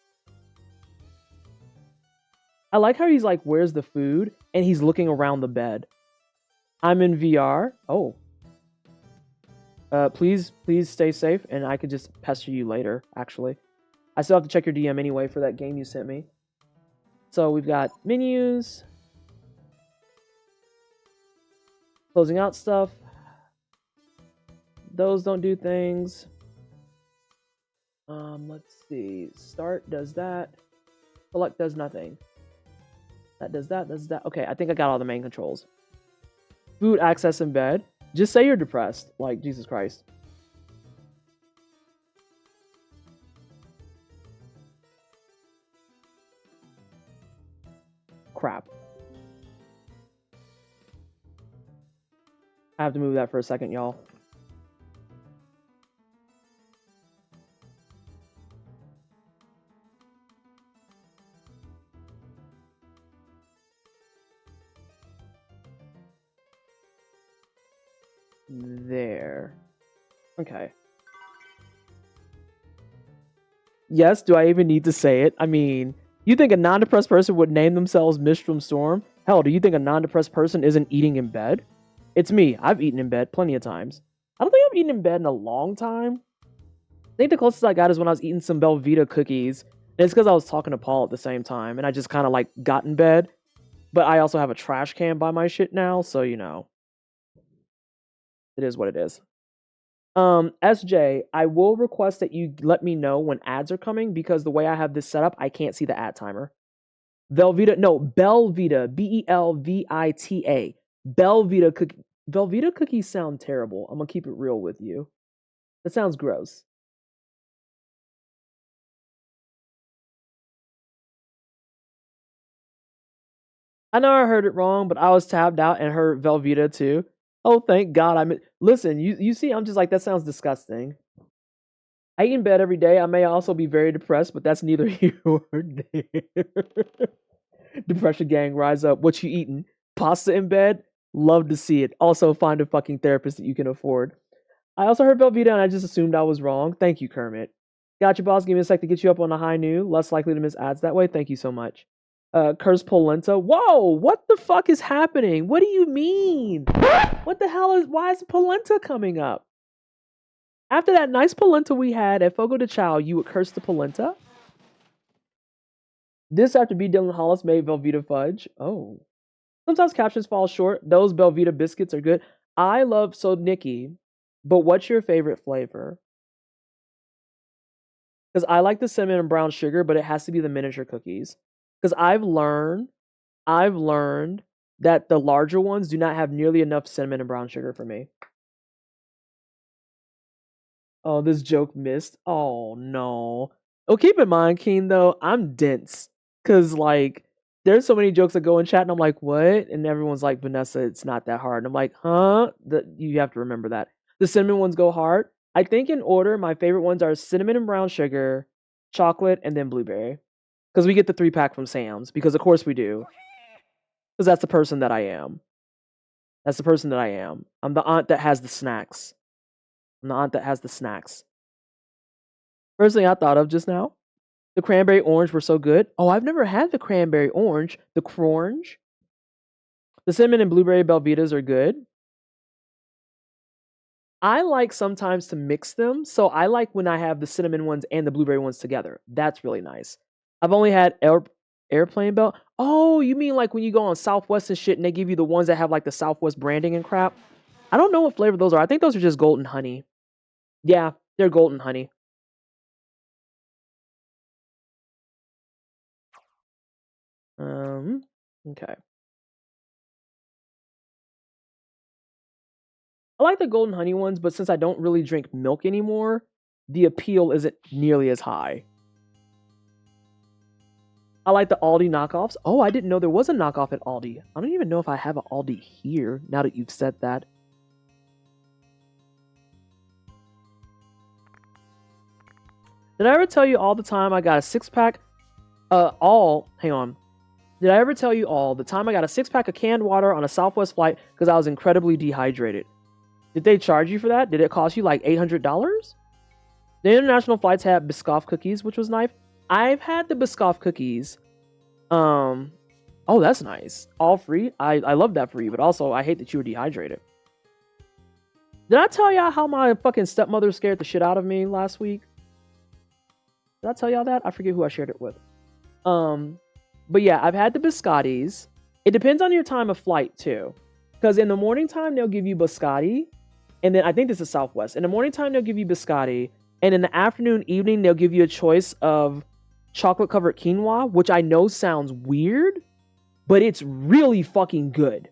I like how he's like, where's the food? And he's looking around the bed. I'm in VR. Oh. Please stay safe, and I could just pester you later, actually. I still have to check your DM anyway for that game you sent me. So we've got menus. Closing out stuff. Those don't do things. Let's see. Start does that. Select does nothing. That does that, does that. Okay, I think I got all the main controls. Food access in bed. Just say you're depressed. Like, Jesus Christ. Crap. I have to move that for a second, y'all. There. Okay. Yes, do I even need to say it? I mean, you think a non-depressed person would name themselves Mistrum Storm? Hell, do you think a non-depressed person isn't eating in bed? It's me. I've eaten in bed plenty of times. I don't think I've eaten in bed in a long time. I think the closest I got is when I was eating some Belvita cookies. And it's because I was talking to Paul at the same time. And I just kind of like got in bed. But I also have a trash can by my shit now. So, it is what it is. SJ, I will request that you let me know when ads are coming, because the way I have this set up, I can't see the ad timer. Belvita, B-E-L-V-I-T-A. Belvita cookie. Velveeta cookies sound terrible. I'm gonna keep it real with you. That sounds gross. I know I heard it wrong, but I was tabbed out and heard Velveeta too. Oh, thank God. Listen, you see, I'm just like, that sounds disgusting. I eat in bed every day. I may also be very depressed, but that's neither here nor there. Depression gang, rise up. What you eating? Pasta in bed? Love to see it. Also, find a fucking therapist that you can afford. I also heard Velveeta and I just assumed I was wrong. Thank you, Kermit. Gotcha, boss. Give me a sec to get you up on a high new. Less likely to miss ads that way. Thank you so much. Curse Polenta. Whoa! What the fuck is happening? What do you mean? What the hell why is Polenta coming up? After that nice polenta we had at Fogo de Chao, you would curse the polenta? This after B. Dylan Hollis made Velveeta fudge. Oh. Sometimes captions fall short. Those Velveeta biscuits are good. I love, so Nikki, but what's your favorite flavor? Because I like the cinnamon and brown sugar, but it has to be the miniature cookies. Because I've learned that the larger ones do not have nearly enough cinnamon and brown sugar for me. Oh, this joke missed. Oh no. Oh, keep in mind, Keen, though, I'm dense. Cause like there's so many jokes that go in chat and I'm like, what? And everyone's like, Vanessa, it's not that hard. And I'm like, huh? You have to remember that. The cinnamon ones go hard. I think in order, my favorite ones are cinnamon and brown sugar, chocolate, and then blueberry. Because we get the 3-pack from Sam's. Because of course we do. Because that's the person that I am. That's the person that I am. I'm the aunt that has the snacks. I'm the aunt that has the snacks. First thing I thought of just now, the cranberry orange were so good. Oh, I've never had the cranberry orange. The cronge. The cinnamon and blueberry Belvitas are good. I like sometimes to mix them. So I like when I have the cinnamon ones and the blueberry ones together. That's really nice. I've only had airplane belt. Oh, you mean like when you go on Southwest and shit and they give you the ones that have like the Southwest branding and crap? I don't know what flavor those are. I think those are just golden honey. Yeah, they're golden honey. Okay. I like the golden honey ones, but since I don't really drink milk anymore, the appeal isn't nearly as high. I like the Aldi knockoffs. Oh, I didn't know there was a knockoff at Aldi. I don't even know if I have an Aldi here, now that you've said that. Did I ever tell you all the time I got a 6-pack? Hang on. Did I ever tell you all the time I got a 6-pack of canned water on a Southwest flight because I was incredibly dehydrated? Did they charge you for that? Did it cost you like $800? The international flights had Biscoff cookies, which was nice. I've had the Biscoff cookies. Oh, that's nice. All free. I love that for you, but also I hate that you were dehydrated. Did I tell y'all how my fucking stepmother scared the shit out of me last week? Did I tell y'all that? I forget who I shared it with. But yeah, I've had the biscottis. It depends on your time of flight too. Because in the morning time, they'll give you biscotti. And then I think this is Southwest. In the morning time, they'll give you biscotti. And in the afternoon, evening, they'll give you a choice of chocolate covered quinoa, which I know sounds weird, but it's really fucking good.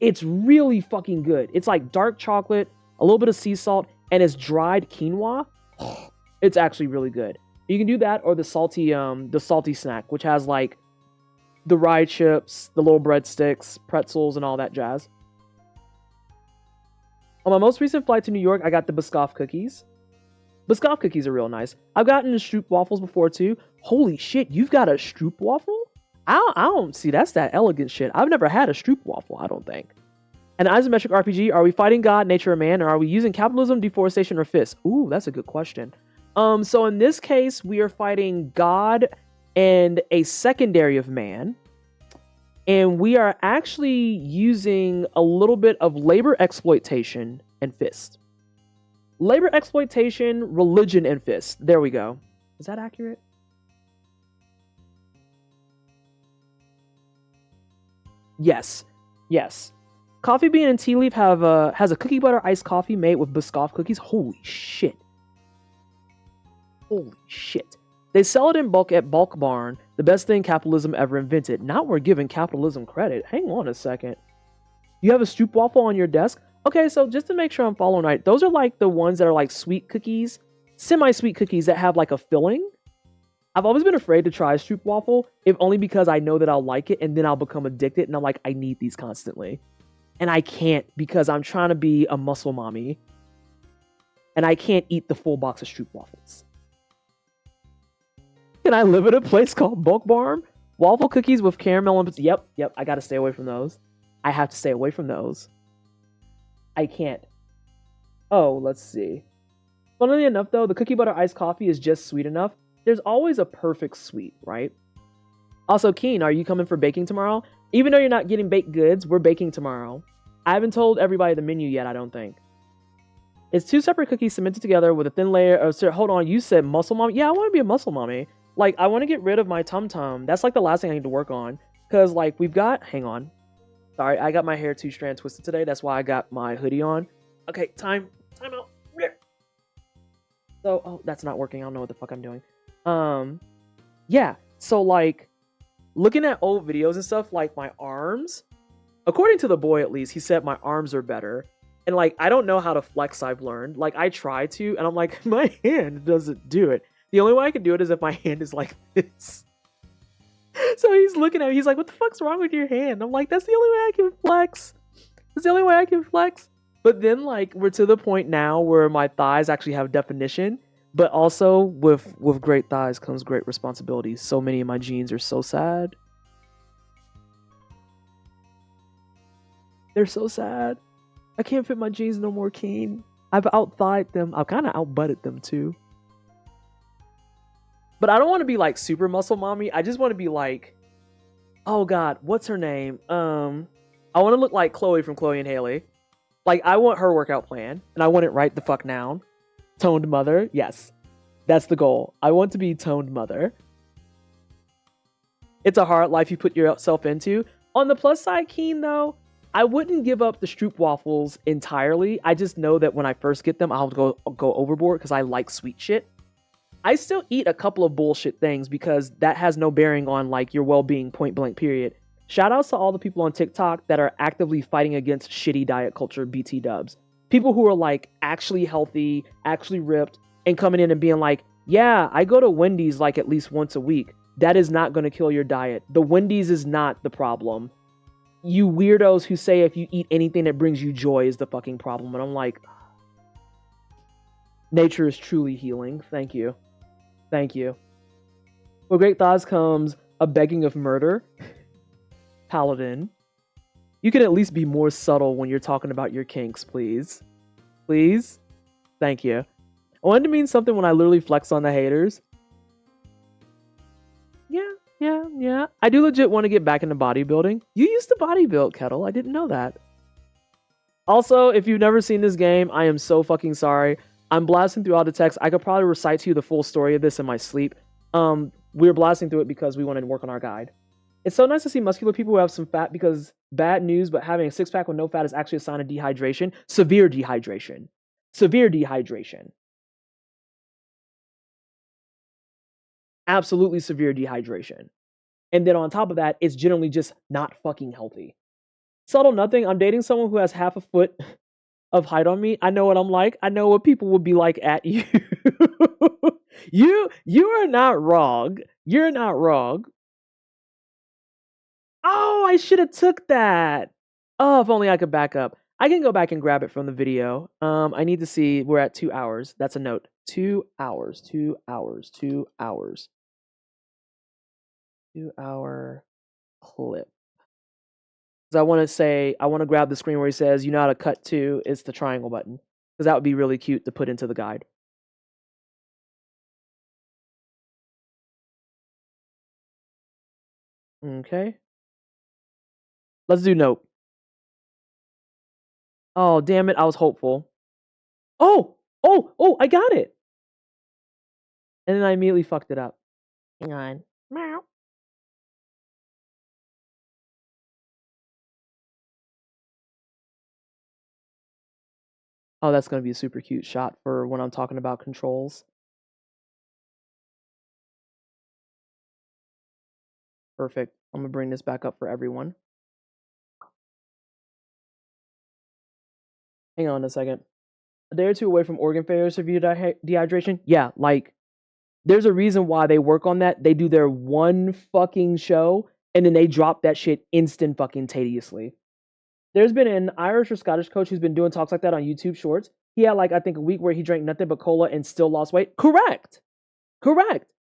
It's really fucking good. It's like dark chocolate, a little bit of sea salt, and it's dried quinoa. It's actually really good. You can do that or the salty snack, which has like the rye chips, the little breadsticks, pretzels, and all that jazz. On my most recent flight to New York, I got the Biscoff cookies. Biscoff cookies are real nice. I've gotten the Stroop waffles before too. Holy shit, you've got a Stroop waffle? I don't see, that's that elegant shit. I've never had a Stroop waffle, I don't think. An isometric RPG, are we fighting God, nature, or man, or are we using capitalism, deforestation, or fists? Ooh, that's a good question. So in this case, we are fighting God and a secondary of man. And we are actually using a little bit of labor exploitation and fist. Labor exploitation, religion, and fist. There we go. Is that accurate? Yes. Yes. Coffee Bean and Tea Leaf has a cookie butter iced coffee made with Biscoff cookies. Holy shit. Holy shit. They sell it in bulk at Bulk Barn, the best thing capitalism ever invented. Not we're giving capitalism credit. Hang on a second. You have a Stroop waffle on your desk? Okay, so just to make sure I'm following right, those are like the ones that are like sweet cookies, semi-sweet cookies that have like a filling. I've always been afraid to try a Stroop waffle, if only because I know that I'll like it and then I'll become addicted and I'm like, I need these constantly. And I can't because I'm trying to be a muscle mommy. And I can't eat the full box of Stroop waffles. Can I live at a place called Bulk Barn? Waffle cookies with caramel and... Yep, I gotta stay away from those. I have to stay away from those. I can't. Oh, let's see. Funnily enough, though, the cookie butter iced coffee is just sweet enough. There's always a perfect sweet, right? Also, Keen, are you coming for baking tomorrow? Even though you're not getting baked goods, we're baking tomorrow. I haven't told everybody the menu yet, I don't think. It's 2 separate cookies cemented together with a thin layer of... Hold on, you said muscle mommy? Yeah, I want to be a muscle mommy. Like, I want to get rid of my tum-tum. That's, like, the last thing I need to work on. Because, like, we've got... Hang on. Sorry, I got my hair 2-strand twisted today. That's why I got my hoodie on. Okay, time out. So, oh, that's not working. I don't know what the fuck I'm doing. Yeah. So, like, looking at old videos and stuff, like, my arms, according to the boy at least, he said my arms are better. And like, I don't know how to flex, I've learned. Like, I try to, and I'm like, my hand doesn't do it. The only way I can do it is if my hand is like this. So he's looking at me, he's like, what the fuck's wrong with your hand? I'm like, that's the only way I can flex. That's the only way I can flex. But then like, we're to the point now where my thighs actually have definition. But also with great thighs comes great responsibilities. So many of my jeans are so sad. They're so sad. I can't fit my jeans no more, Keen. I've out-thighed them. I've kind of out-butted them too. But I don't want to be like super muscle mommy. I just want to be like, oh god, what's her name? I want to look like Chloe from Chloe and Haley. Like, I want her workout plan, and I want it right the fuck now. Toned mother, yes. That's the goal. I want to be toned mother. It's a hard life you put yourself into. On the plus side, Keen, though, I wouldn't give up the Stroop waffles entirely. I just know that when I first get them, I'll go overboard because I like sweet shit. I still eat a couple of bullshit things because that has no bearing on like your well-being, point blank period. Shout outs to all the people on TikTok that are actively fighting against shitty diet culture, BT dubs. People who are like actually healthy, actually ripped, and coming in and being like, yeah, I go to Wendy's like at least once a week. That is not going to kill your diet. The Wendy's is not the problem. You weirdos who say if you eat anything that brings you joy is the fucking problem. And I'm like, nature is truly healing. Thank you. Thank you. With great thoughts comes a begging of murder. Paladin. You can at least be more subtle when you're talking about your kinks, please. Please? Thank you. I wanted to mean something when I literally flex on the haters. Yeah. I do legit want to get back into bodybuilding. You used to bodybuild, Kettle. I didn't know that. Also, if you've never seen this game, I am so fucking sorry. I'm blasting through all the text. I could probably recite to you the full story of this in my sleep. We're blasting through it because we wanted to work on our guide. It's so nice to see muscular people who have some fat because bad news, but having a six-pack with no fat is actually a sign of dehydration. Severe dehydration. Severe dehydration. Absolutely severe dehydration. And then on top of that, it's generally just not fucking healthy. Subtle nothing. I'm dating someone who has half a foot of height on me. I know what I'm like. I know what people would be like at you. You are not wrong. You're not wrong. Oh, I should have took that. Oh, if only I could back up. I can go back and grab it from the video. I need to see. We're at 2 hours. That's a note. 2 hours. 2 hours. 2 hours. 2-hour clip. Because I want to grab the screen where he says, you know how to cut to. It's the triangle button. Because that would be really cute to put into the guide. Okay. Let's do nope. Oh, damn it. I was hopeful. Oh, I got it. And then I immediately fucked it up. Hang on. Meow. Oh, that's going to be a super cute shot for when I'm talking about controls. Perfect. I'm going to bring this back up for everyone. Hang on a second. A day or two away from organ failure, severe dehydration? Yeah, like, there's a reason why they work on that. They do their one fucking show, and then they drop that shit instant fucking tediously. There's been an Irish or Scottish coach who's been doing talks like that on YouTube Shorts. He had, like, I think a week where he drank nothing but cola and still lost weight. Correct.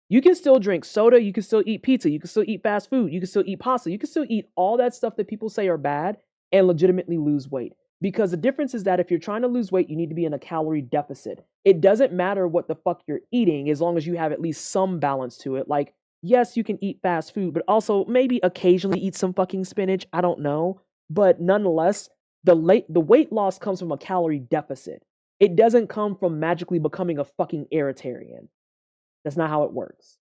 You can still drink soda. You can still eat pizza. You can still eat fast food. You can still eat pasta. You can still eat all that stuff that people say are bad and legitimately lose weight. Because the difference is that if you're trying to lose weight, you need to be in a calorie deficit. It doesn't matter what the fuck you're eating as long as you have at least some balance to it. Like, yes, you can eat fast food, but also maybe occasionally eat some fucking spinach. I don't know. But nonetheless, the weight loss comes from a calorie deficit. It doesn't come from magically becoming a fucking Aeritarian. That's not how it works.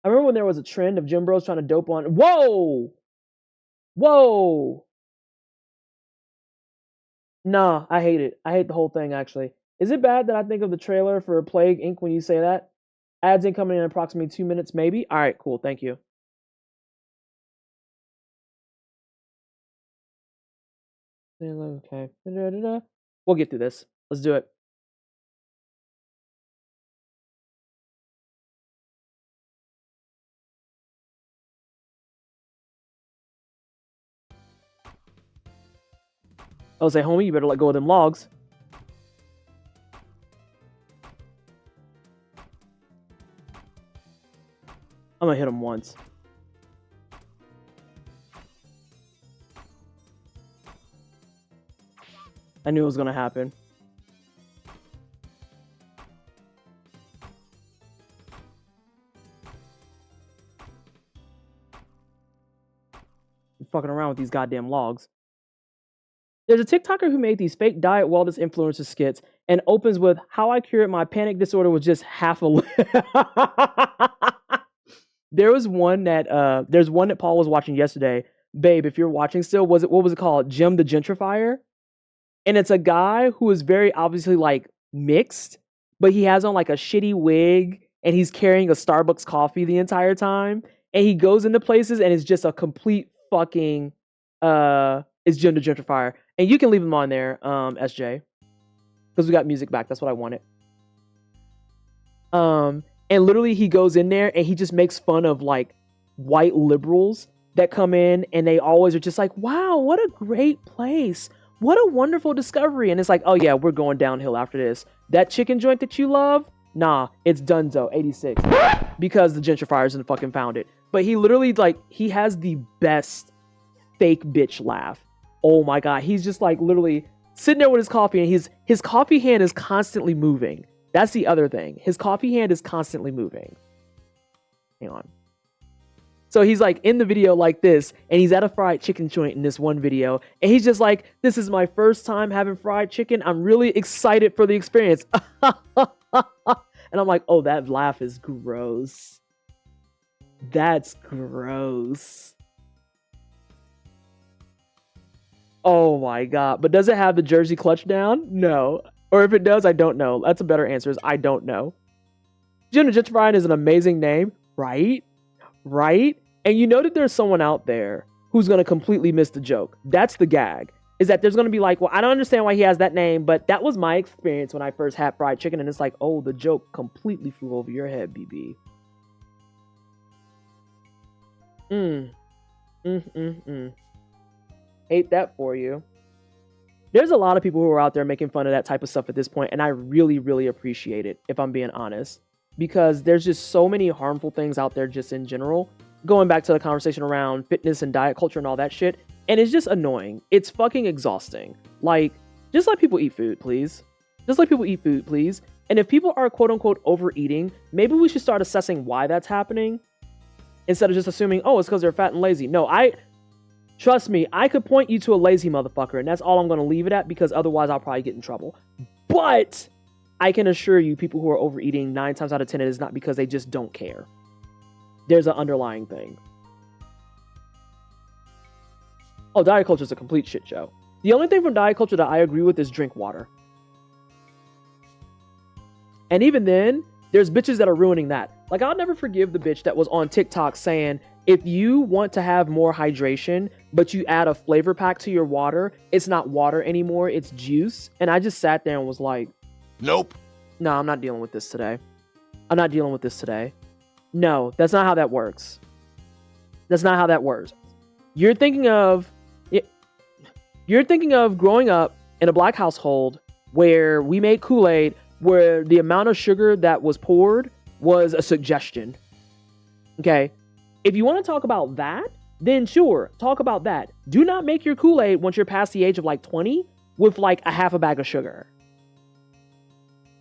I remember when there was a trend of gym bros trying to dope on. Whoa! Nah, I hate it. I hate the whole thing, actually. Is it bad that I think of the trailer for Plague Inc. when you say that? Ads incoming in approximately 2 minutes, maybe? Alright, cool. Thank you. Okay. We'll get through this. Let's do it. I'll say, homie, you better let go of them logs. I'm gonna hit him once. I knew it was gonna happen. I'm fucking around with these goddamn logs. There's a TikToker who made these fake diet wellness influencer skits and opens with how I cured my panic disorder with just half a There's one that Paul was watching yesterday. Babe, if you're watching still, what was it called? Jim the Gentrifier? And it's a guy who is very obviously like mixed, but he has on like a shitty wig and he's carrying a Starbucks coffee the entire time. And he goes into places and it's just a complete fucking it's Jim the Gentrifier. And you can leave him on there, SJ. Because we got music back. That's what I wanted. And literally he goes in there and he just makes fun of like white liberals that come in and they always are just like, wow, what a great place. What a wonderful discovery. And it's like, oh yeah, we're going downhill after this. That chicken joint that you love? Nah, it's Dunzo, 86. Because the gentrifiers didn't fucking found it. But he literally like, he has the best fake bitch laugh. Oh my God. He's just like literally sitting there with his coffee and his coffee hand is constantly moving. That's the other thing. His coffee hand is constantly moving. Hang on. So he's like in the video like this, and he's at a fried chicken joint in this one video, and he's just like, this is my first time having fried chicken. I'm really excited for the experience. And I'm like, oh, that laugh is gross. That's gross. Oh my God. But does it have the Jersey clutch down? No. Or if it does, I don't know. That's a better answer is I don't know. Jim the Gentrifier is an amazing name, right? Right? And you know that there's someone out there who's going to completely miss the joke. That's the gag. Is that there's going to be like, well, I don't understand why he has that name, but that was my experience when I first had fried chicken. And it's like, oh, the joke completely flew over your head, BB. Hate that for you. There's a lot of people who are out there making fun of that type of stuff at this point, and I really, really appreciate it, if I'm being honest. Because there's just so many harmful things out there just in general. Going back to the conversation around fitness and diet culture and all that shit. And it's just annoying. It's fucking exhausting. Like, just let people eat food, please. Just let people eat food, please. And if people are quote unquote overeating, maybe we should start assessing why that's happening. Instead of just assuming, oh, it's because they're fat and lazy. No, trust me, I could point you to a lazy motherfucker, and that's all I'm going to leave it at, because otherwise I'll probably get in trouble. But I can assure you, people who are overeating, 9 times out of 10, it is not because they just don't care. There's an underlying thing. Oh, diet culture is a complete shit show. The only thing from diet culture that I agree with is drink water. And even then, there's bitches that are ruining that. Like, I'll never forgive the bitch that was on TikTok saying, if you want to have more hydration, but you add a flavor pack to your water, it's not water anymore, it's juice. And I just sat there and was like, nope. No, I'm not dealing with this today. I'm not dealing with this today. No, that's not how that works. That's not how that works. You're thinking of growing up in a black household where we made Kool-Aid, where the amount of sugar that was poured was a suggestion. Okay? If you want to talk about that, then sure, talk about that. Do not make your Kool-Aid once you're past the age of like 20 with like a half a bag of sugar.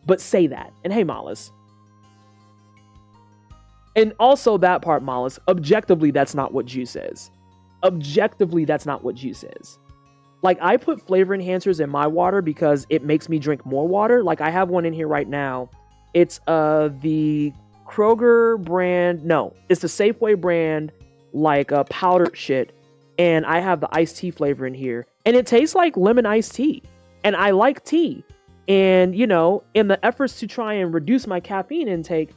But say that. And hey, Mollis. And also that part, Mollis, objectively, that's not what juice is. Objectively, that's not what juice is. Like, I put flavor enhancers in my water because it makes me drink more water. Like, I have one in here right now. It's the Kroger brand. No, it's the Safeway brand, like a powdered shit. And I have the iced tea flavor in here. And it tastes like lemon iced tea. And I like tea. And, you know, in the efforts to try and reduce my caffeine intake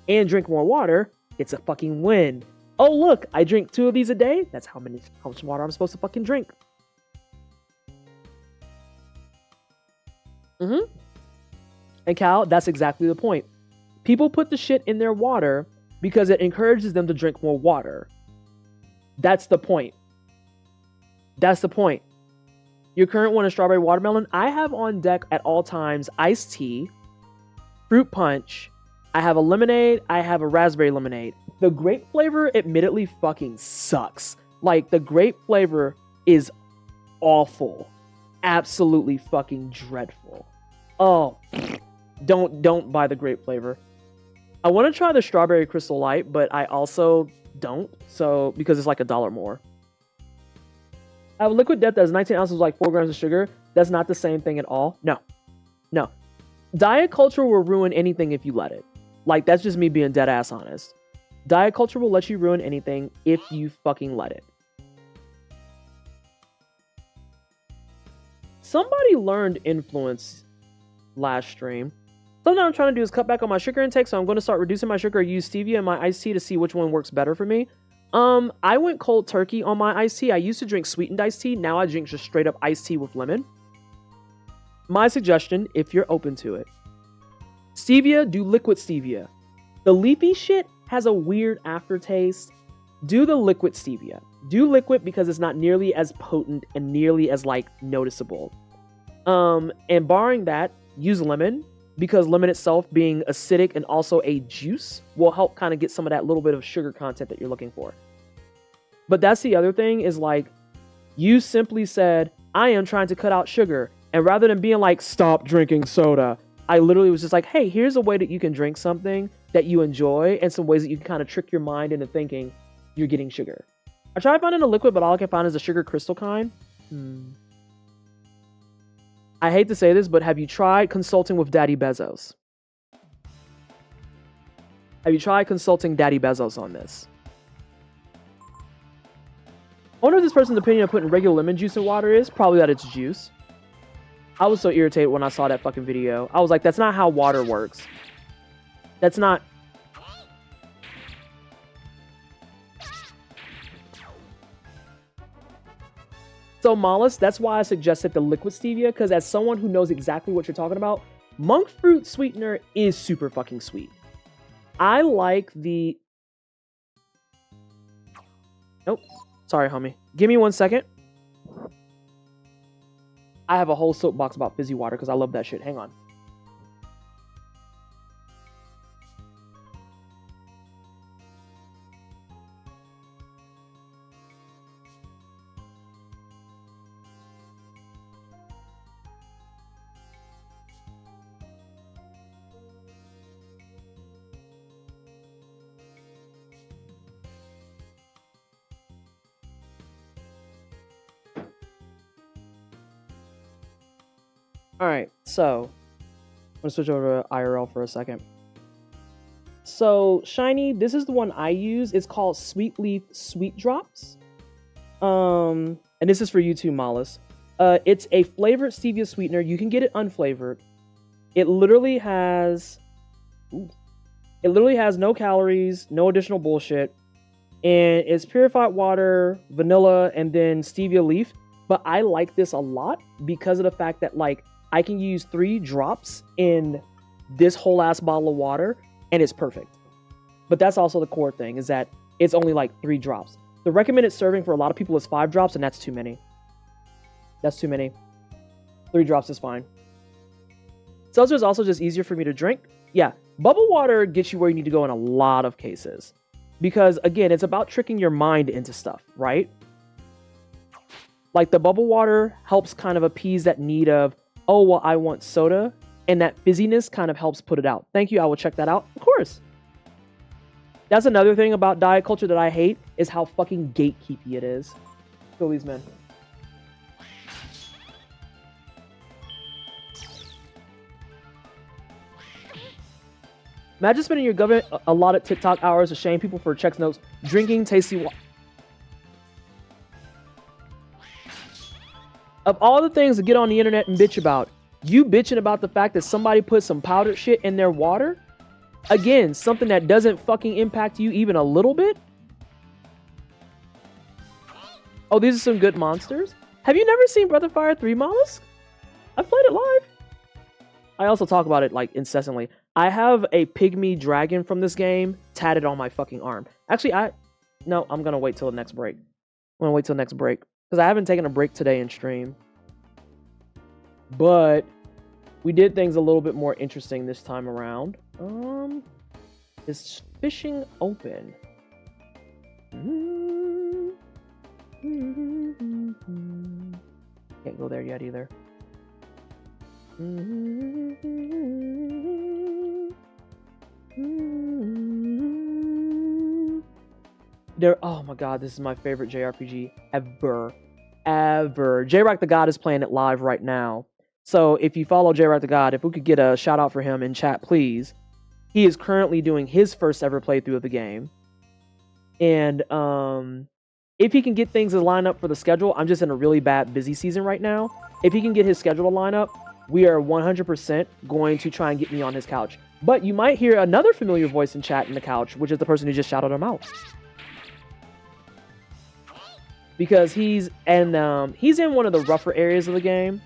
and drink more water, it's a fucking win. Oh, look, I drink 2 of these a day. That's how much water I'm supposed to fucking drink. And Cal, that's exactly the point. People put the shit in their water because it encourages them to drink more water. That's the point. That's the point. Your current one is strawberry watermelon. I have on deck at all times iced tea, fruit punch. I have a lemonade. I have a raspberry lemonade. The grape flavor admittedly fucking sucks. Like, the grape flavor is awful. Absolutely fucking dreadful. Oh, don't buy the grape flavor. I want to try the strawberry crystal light, but I also don't. So, because it's like $1 more. I have a liquid death that has 19 ounces, like 4 grams of sugar. That's not the same thing at all. No. Diet culture will ruin anything if you let it. Like, that's just me being dead ass honest. Diet culture will let you ruin anything if you fucking let it. Somebody learned influence last stream. Something I'm trying to do is cut back on my sugar intake, so I'm going to start reducing my sugar, use stevia in my iced tea to see which one works better for me. I went cold turkey on my iced tea. I used to drink sweetened iced tea. Now I drink just straight up iced tea with lemon. My suggestion, if you're open to it, stevia, do liquid stevia. The leafy shit has a weird aftertaste. Do the liquid stevia. Do liquid because it's not nearly as potent and nearly as like noticeable. And barring that, use lemon, because lemon itself being acidic and also a juice will help kind of get some of that little bit of sugar content that you're looking for. But that's the other thing is like, you simply said, I am trying to cut out sugar. And rather than being like, stop drinking soda, I literally was just like, hey, here's a way that you can drink something that you enjoy and some ways that you can kind of trick your mind into thinking you're getting sugar. I tried finding a liquid, but all I can find is the sugar crystal kind. I hate to say this, but have you tried consulting with Daddy Bezos? Have you tried consulting Daddy Bezos on this? I wonder if this person's opinion of putting regular lemon juice in water is. Probably that it's juice. I was so irritated when I saw that fucking video. I was like, that's not how water works. That's not... So Mollis, that's why I suggested the liquid stevia, because as someone who knows exactly what you're talking about, monk fruit sweetener is super fucking sweet. I like the... Nope. Sorry, homie. Give me 1 second. I have a whole soapbox about fizzy water because I love that shit. Hang on. Alright, so I'm gonna switch over to IRL for a second. So Shiny, this is the one I use. It's called Sweet Leaf Sweet Drops. And this is for you too, Mollis. It's a flavored stevia sweetener. You can get it unflavored. It literally has no calories, no additional bullshit. And it's purified water, vanilla, and then stevia leaf. But I like this a lot because of the fact that like I can use 3 drops in this whole ass bottle of water and it's perfect. But that's also the core thing is that it's only like 3 drops. The recommended serving for a lot of people is 5 drops and that's too many. That's too many. 3 drops is fine. Seltzer is also just easier for me to drink. Yeah, bubble water gets you where you need to go in a lot of cases. Because again, it's about tricking your mind into stuff, right? Like the bubble water helps kind of appease that need of, oh, well, I want soda. And that fizziness kind of helps put it out. Thank you. I will check that out. Of course. That's another thing about diet culture that I hate is how fucking gatekeepy it is. Kill these men. Imagine spending your government allotted TikTok hours to shame people for checks notes, drinking tasty water. Of all the things to get on the internet and bitch about, you bitching about the fact that somebody put some powdered shit in their water? Again, something that doesn't fucking impact you even a little bit? Oh, these are some good monsters? Have you never seen Breath of Fire 3, Mollusk? I've played it live. I also talk about it like incessantly. I have a pygmy dragon from this game tatted on my fucking arm. Actually, I'm gonna wait till the next break. Because I haven't taken a break today in stream. But we did things a little bit more interesting this time around. Is fishing open? Can't go there yet either. Oh my god, this is my favorite JRPG ever. J-Rock the God is playing it live right now. So if you follow J-Rock the God, if we could get a shout out for him in chat, please. He is currently doing his first ever playthrough of the game. And if he can get things to line up for the schedule, I'm just in a really bad busy season right now. If he can get his schedule to line up, we are 100% going to try and get me on his couch. But you might hear another familiar voice in chat in the couch, which is the person who just shouted him out. Because he's in one of the rougher areas of the game.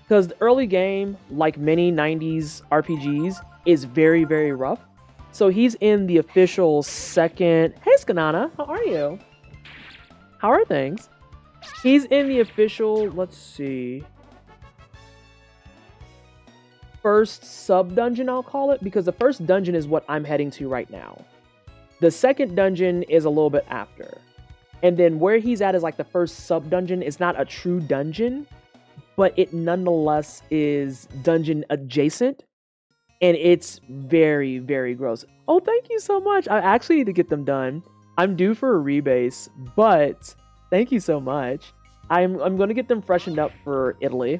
Because the early game, like many 90s RPGs, is very, very rough. So he's in the official second... Hey, Skanana, how are you? How are things? He's in the official, let's see... first sub-dungeon, I'll call it. Because the first dungeon is what I'm heading to right now. The second dungeon is a little bit after. And then where he's at is like the first sub-dungeon. It's not a true dungeon, but it nonetheless is dungeon adjacent. And it's very, very gross. Oh, thank you so much. I actually need to get them done. I'm due for a rebase, but thank you so much. I'm going to get them freshened up for Italy.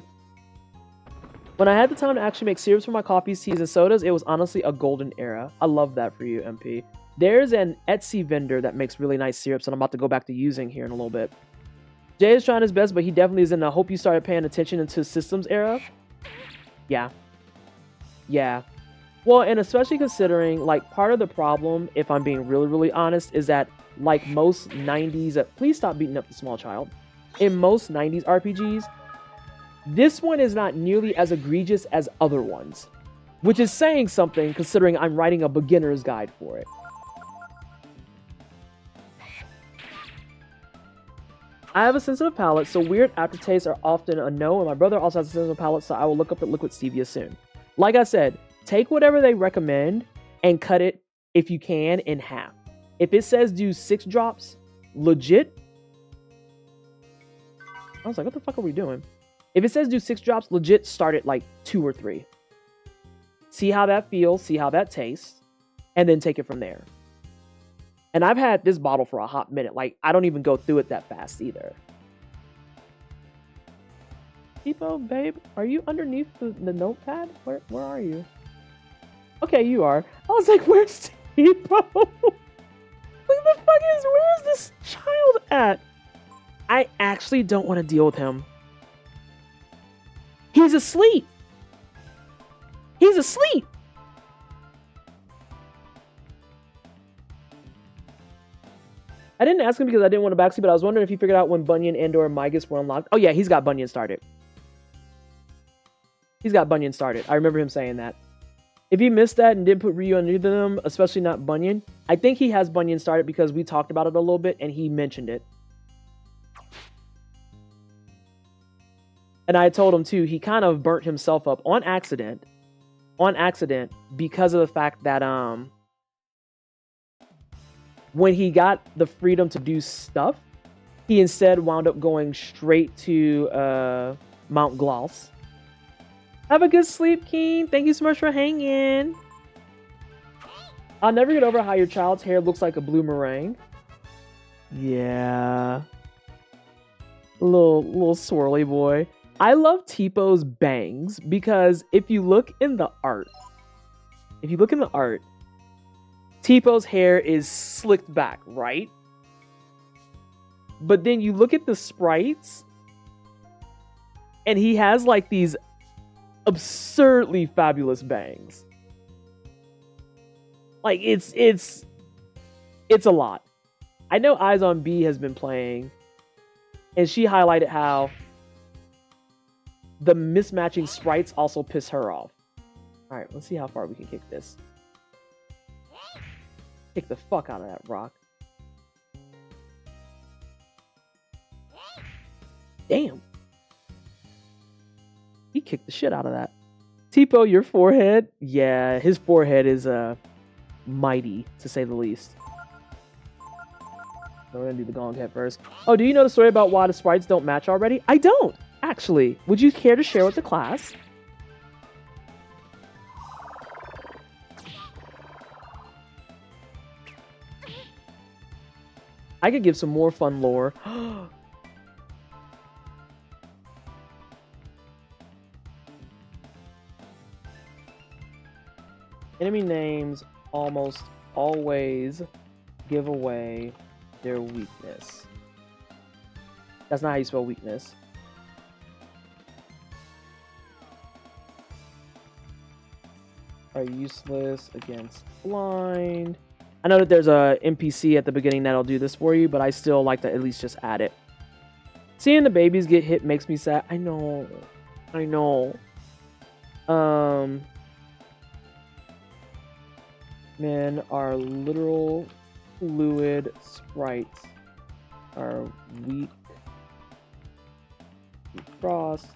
When I had the time to actually make syrups for my coffees, teas, and sodas, it was honestly a golden era. I love that for you, MP. There's an Etsy vendor that makes really nice syrups that I'm about to go back to using here in a little bit. Jay is trying his best, but he definitely is in the hope you started paying attention into systems era. Yeah. Yeah. Well, and especially considering, like, part of the problem, if I'm being really, really honest, is that, like most 90s... please stop beating up the small child. In most 90s RPGs, this one is not nearly as egregious as other ones. Which is saying something, considering I'm writing a beginner's guide for it. I have a sensitive palate, so weird aftertastes are often a no, and my brother also has a sensitive palate, so I will look up at liquid stevia soon. Like I said, take whatever they recommend and cut it, if you can, in half. If it says do 6 drops, legit. I was like, what the fuck are we doing? If it says do 6 drops, legit start at like 2 or 3. See how that feels, see how that tastes, and then take it from there. And I've had this bottle for a hot minute. Like, I don't even go through it that fast either. Tipo, babe, are you underneath the notepad? Where are you? Okay, you are. I was like, where's Tipo? Where's this child at? I actually don't want to deal with him. He's asleep. He's asleep. I didn't ask him because I didn't want to backseat, but I was wondering if he figured out when Bunyan and/or Migas were unlocked. Oh yeah, he's got Bunyan started. He's got Bunyan started. I remember him saying that. If he missed that and didn't put Ryu under them, especially not Bunyan, I think he has Bunyan started because we talked about it a little bit and he mentioned it. And I told him too, he kind of burnt himself up on accident because of the fact that when he got the freedom to do stuff, he instead wound up going straight to Mount Gloss. Have a good sleep, Keen. Thank you so much for hanging. I'll never get over how your child's hair looks like a blue meringue. Yeah. Little swirly boy. I love Tipo's bangs because if you look in the art, Tipo's hair is slicked back, right? But then you look at the sprites, and he has like these absurdly fabulous bangs. Like it's a lot. I know Eyes on B has been playing, and she highlighted how the mismatching sprites also piss her off. All right, let's see how far we can kick this. Kick the fuck out of that rock. Damn. He kicked the shit out of that. Tipo, your forehead? Yeah, his forehead is mighty, to say the least. We're gonna do the gong head first. Oh, do you know the story about why the sprites don't match already? I don't, actually. Would you care to share with the class? I could give some more fun lore. Enemy names almost always give away their weakness. That's not how you spell weakness. Are useless against blind. I know that there's a NPC at the beginning that'll do this for you, but I still like to at least just add it. Seeing the babies get hit makes me sad. I know. I know. Men are literal fluid sprites. Are weak. Frost.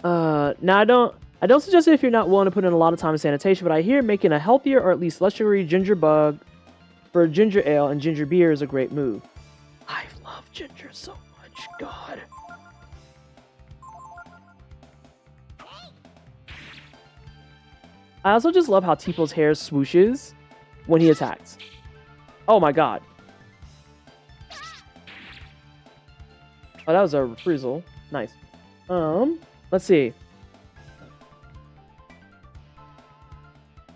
Now I don't suggest it if you're not willing to put in a lot of time in sanitation, but I hear making a healthier or at least less sugary ginger bug for ginger ale and ginger beer is a great move. I love ginger so much, God. I also just love how Tipo's hair swooshes when he attacks. Oh my God. Oh, that was a reprisal. Nice. Let's see.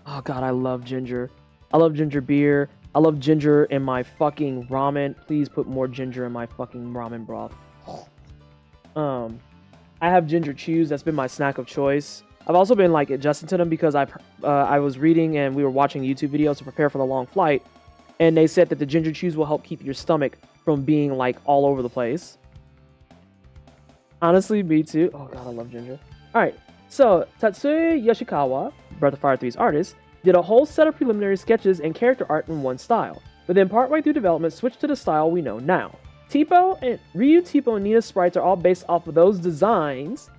Oh God, I love ginger. I love ginger beer. I love ginger in my fucking ramen. Please put more ginger in my fucking ramen broth. I have ginger chews. That's been my snack of choice. I've also been like adjusting to them because I was reading and we were watching YouTube videos to prepare for the long flight, and they said that the ginger chews will help keep your stomach from being like all over the place. Honestly, me too. Oh God, I love ginger. All right, so Tatsuya Yoshikawa, Breath of Fire 3's artist, did a whole set of preliminary sketches and character art in one style, but then partway through development switched to the style we know now. Tipo and Tipo and Nina's sprites are all based off of those designs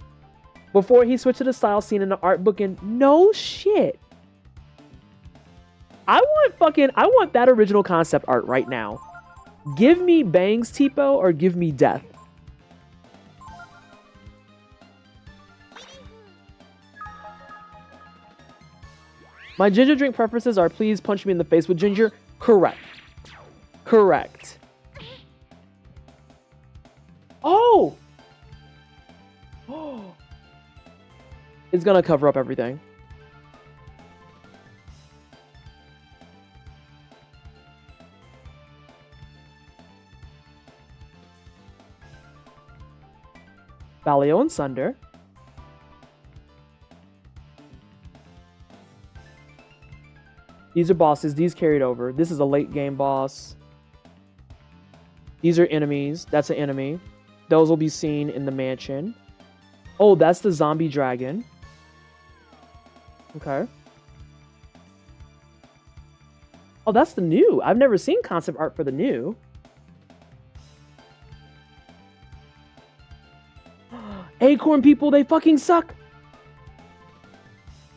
before he switched to the style seen in the art book, and no shit. I want that original concept art right now. Give me bangs, Tipo, or give me death. My ginger drink preferences are please punch me in the face with ginger. Correct. Correct. Oh! Oh! It's gonna cover up everything. Balio and Sunder. These are bosses. These carried over. This is a late game boss. These are enemies. That's an enemy. Those will be seen in the mansion. Oh, that's the zombie dragon. Okay. Oh, that's the new. I've never seen concept art for the new. Acorn people, they fucking suck.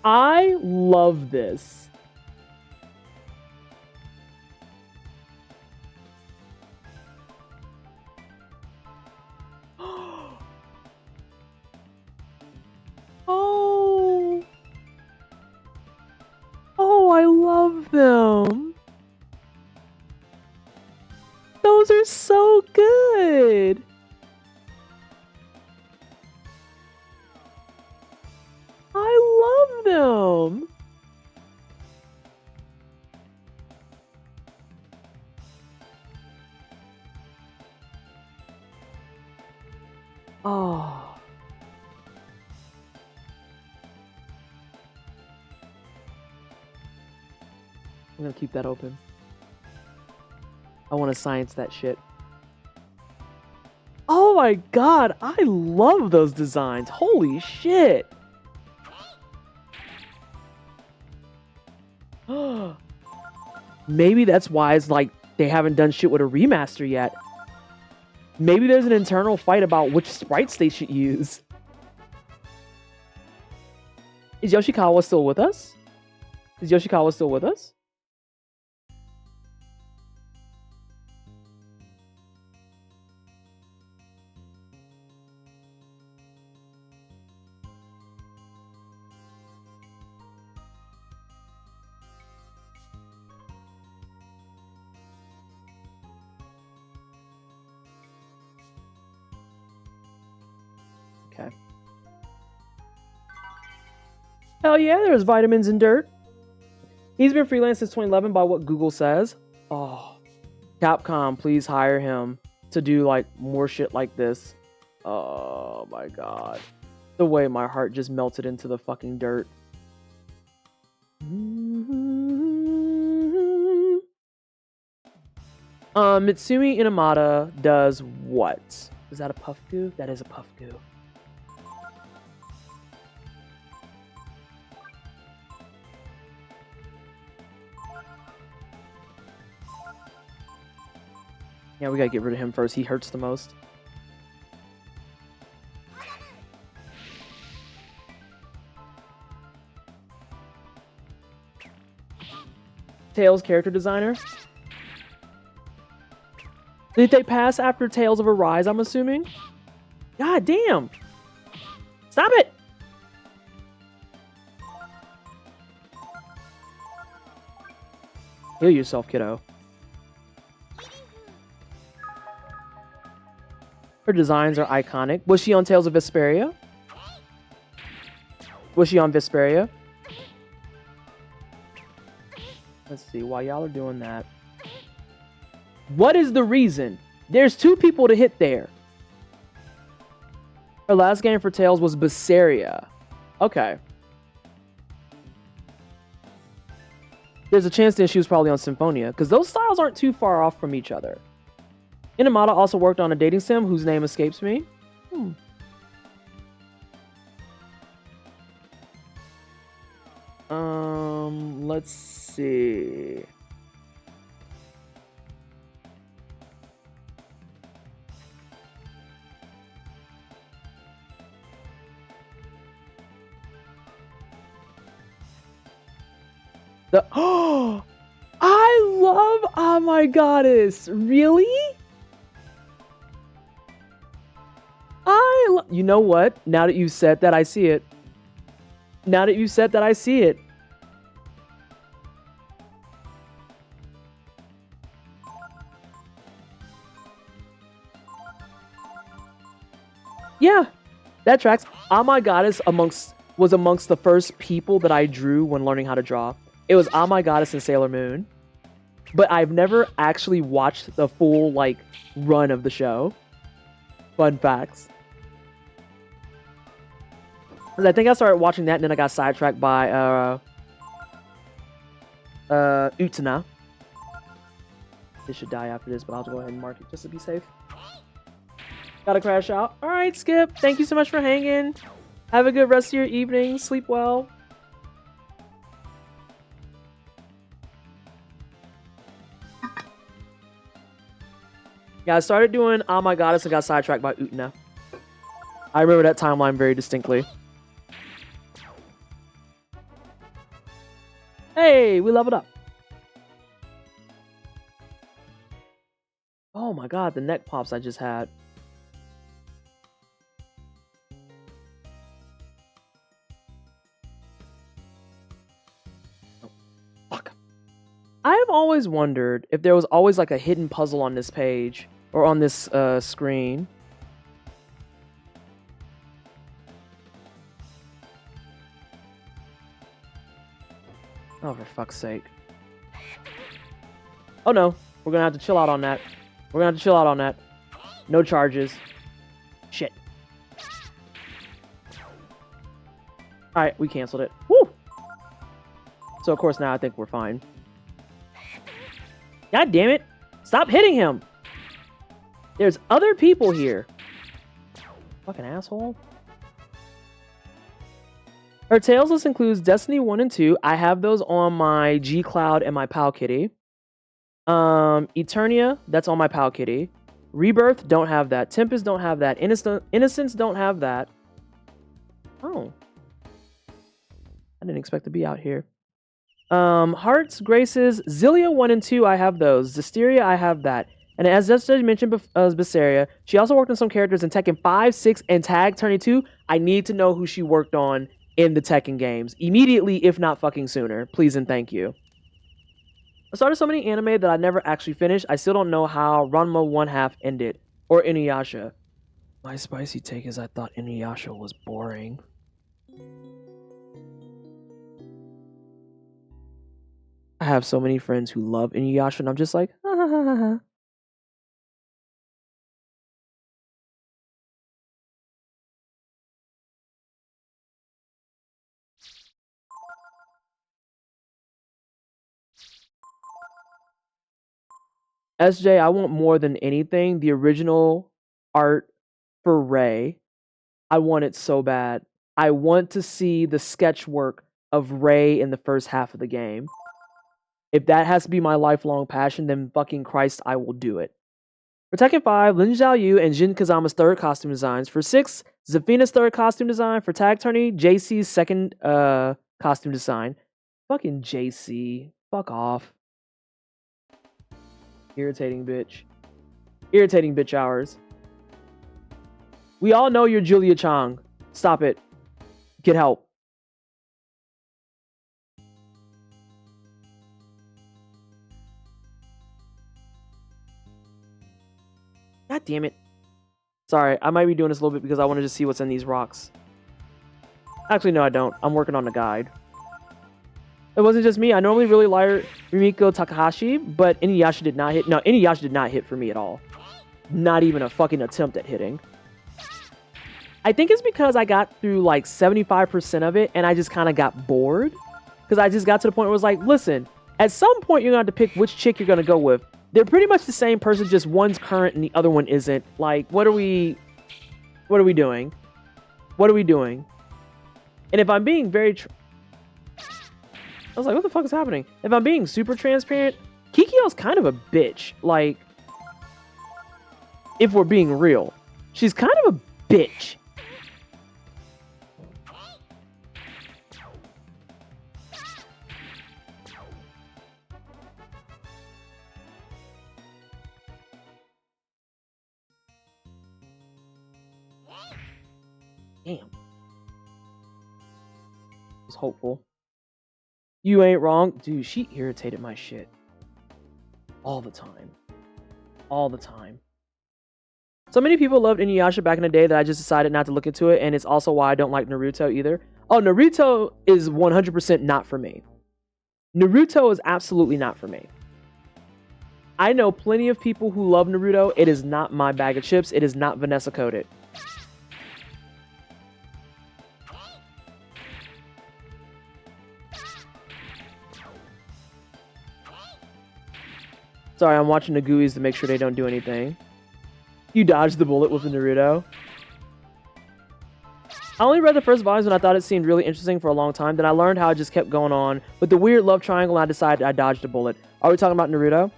I love this. Oh. Oh, I love them. Those are so good. I love them. Oh. I'm gonna keep that open. I want to science that shit. Oh my god, I love those designs. Holy shit. Maybe that's why it's like they haven't done shit with a remaster yet. Maybe there's an internal fight about which sprites they should use. Is Yoshikawa still with us? Is Yoshikawa still with us? Okay. Hell yeah, there's vitamins in dirt. He's been freelance since 2011 by what Google says. Oh, Capcom, please hire him to do like more shit like this. Oh my god. The way my heart just melted into the fucking dirt. Mitsumi Inamata does what? Is that a puff goo? That is a puff goo. Yeah, we gotta get rid of him first. He hurts the most. Tails character designer. Did they pass after Tales of Arise, I'm assuming? God damn! Stop it! Heal yourself, kiddo. Her designs are iconic. Was she on Tales of Vesperia? Was she on Vesperia? Let's see, while y'all are doing that. What is the reason? There's 2 people to hit there. Her last game for Tales was Vesperia. Okay. There's a chance then she was probably on Symphonia, because those styles aren't too far off from each other. Inamata also worked on a dating sim whose name escapes me. Let's see. I love Oh My Goddess. Really? You know what? Now that you said that, I see it. Now that you said that, I see it. Yeah, that tracks. Oh My Goddess was amongst the first people that I drew when learning how to draw. It was Oh My Goddess and Sailor Moon. But I've never actually watched the full, like, run of the show. Fun facts. Because I think I started watching that and then I got sidetracked by, Utena. This should die after this, but I'll go ahead and mark it just to be safe. Gotta crash out. Alright, Skip. Thank you so much for hanging. Have a good rest of your evening. Sleep well. Yeah, I started doing Oh My Goddess and got sidetracked by Utena. I remember that timeline very distinctly. Hey, we leveled up. Oh my god, the neck pops I just had. Oh, fuck. I have always wondered if there was always like a hidden puzzle on this page or on this screen. Oh, for fuck's sake. Oh no, we're gonna have to chill out on that. We're gonna have to chill out on that. No charges. Shit. Alright, we canceled it. Woo! So of course now I think we're fine. God damn it! Stop hitting him! There's other people here. Fucking asshole. Her Tales list includes Destiny 1 and 2. I have those on my G Cloud and my Pal Kitty. Eternia, that's on my Pal Kitty. Rebirth, don't have that. Tempest, don't have that. Innocence, don't have that. Oh. I didn't expect to be out here. Hearts, Graces, Zillia 1 and 2, I have those. Zisteria, I have that. And as just mentioned, Bisseria, she also worked on some characters in Tekken 5, 6, and Tag Tourney 2. I need to know who she worked on in the Tekken games. Immediately, if not fucking sooner. Please and thank you. I started so many anime that I never actually finished. I still don't know how Ranma 1/2 ended. Or Inuyasha. My spicy take is I thought Inuyasha was boring. I have so many friends who love Inuyasha, and I'm just like, ha ha ha ha ha. SJ, I want more than anything the original art for Rei. I want it so bad. I want to see the sketch work of Rei in the first half of the game. If that has to be my lifelong passion, then fucking Christ, I will do it. For Tekken 5, Lin Xiaoyu and Jin Kazama's third costume designs. For 6, Zafina's third costume design. For Tag Tourney, JC's second costume design. Fucking JC. Fuck off. Irritating bitch. Irritating bitch hours. We all know you're Julia Chang. Stop it. Get help. God damn it. Sorry, I might be doing this a little bit because I wanted to see what's in these rocks. Actually, no, I don't. I'm working on the guide. It wasn't just me. I normally really like Rumiko Takahashi, but Inuyasha did not hit. No, Inuyasha did not hit for me at all. Not even a fucking attempt at hitting. I think it's because I got through like 75% of it and I just kind of got bored. Because I just got to the point where it was like, listen, at some point you're going to have to pick which chick you're going to go with. They're pretty much the same person, just one's current and the other one isn't. Like, what are we doing? What are we doing? And if I'm being very... I was like, what the fuck is happening? If I'm being super transparent, Kikyo's kind of a bitch. Like, if we're being real. She's kind of a bitch. Damn. I was hopeful. You ain't wrong. Dude, she irritated my shit. All the time. All the time. So many people loved Inuyasha back in the day that I just decided not to look into it, and it's also why I don't like Naruto either. Oh, Naruto is 100% not for me. Naruto is absolutely not for me. I know plenty of people who love Naruto. It is not my bag of chips. It is not Vanessa coded. Sorry, I'm watching the GUIs to make sure they don't do anything. You dodged the bullet with the Naruto. I only read the first volumes when I thought it seemed really interesting for a long time. Then I learned how it just kept going on with the weird love triangle, and I decided I dodged a bullet. Are we talking about Naruto?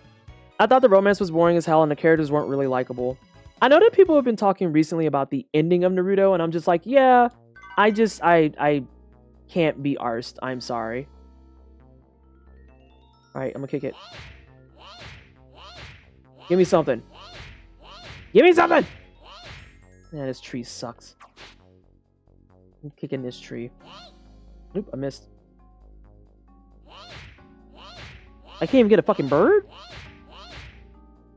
I thought the romance was boring as hell and the characters weren't really likable. I know that people have been talking recently about the ending of Naruto, and I'm just like, yeah, I can't be arsed. I'm sorry. Alright, I'm gonna kick it. Give me something. Give me something! Man, this tree sucks. I'm kicking this tree. Nope, I missed. I can't even get a fucking bird?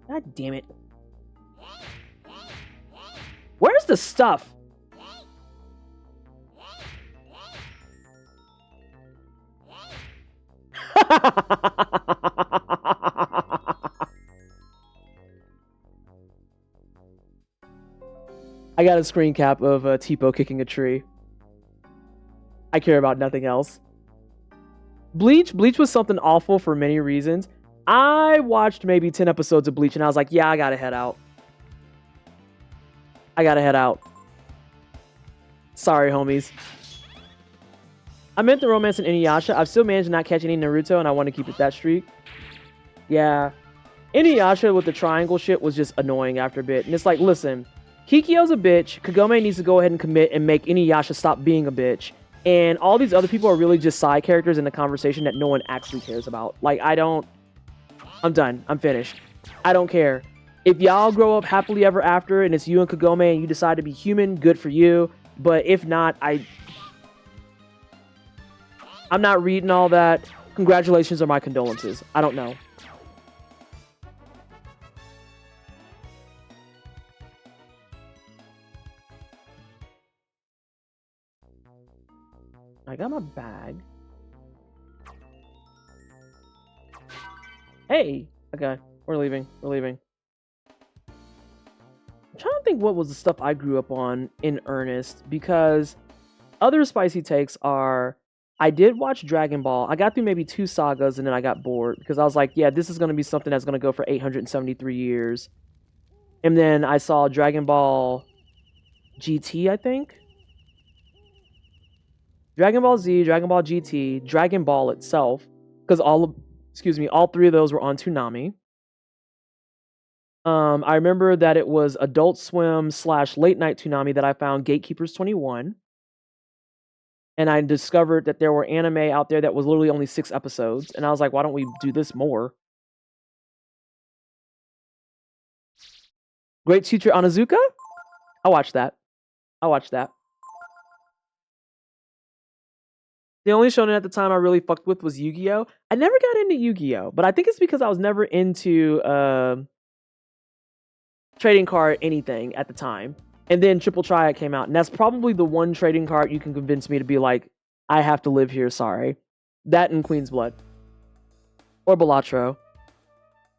God damn it. Where's the stuff? I got a screen cap of Tipo kicking a tree. I care about nothing else. Bleach was something awful for many reasons. I watched maybe 10 episodes of Bleach and I was like, yeah, I gotta head out. I gotta head out. Sorry, homies. I meant the romance in Inuyasha. I've still managed to not catch any Naruto, and I want to keep it that streak. Yeah. Inuyasha with the triangle shit was just annoying after a bit. And it's like, listen, Kikyo's a bitch. Kagome needs to go ahead and commit and make Inuyasha stop being a bitch. And all these other people are really just side characters in the conversation that no one actually cares about. Like, I'm done. I'm finished. I don't care. If y'all grow up happily ever after and it's you and Kagome and you decide to be human, good for you. But if not, I'm not reading all that. Congratulations or my condolences. I don't know. I got my bag. Hey! Okay, we're leaving. We're leaving. I'm trying to think what was the stuff I grew up on in earnest, because other spicy takes are, I did watch Dragon Ball. I got through maybe 2 sagas and then I got bored because I was like, yeah, this is going to be something that's going to go for 873 years. And then I saw Dragon Ball GT, I think. Dragon Ball Z, Dragon Ball GT, Dragon Ball itself, because all 3 of those were on Toonami. I remember that it was Adult Swim / late night Toonami that I found Gatekeepers 21. And I discovered that there were anime out there that was literally only 6 episodes. And I was like, why don't we do this more? Great Teacher Onizuka? I watched that. The only shonen at the time I really fucked with was Yu-Gi-Oh! I never got into Yu-Gi-Oh! But I think it's because I was never into trading card anything at the time. And then Triple Triad came out. And that's probably the one trading card you can convince me to be like, I have to live here, sorry. That and Queen's Blood. Or Balatro.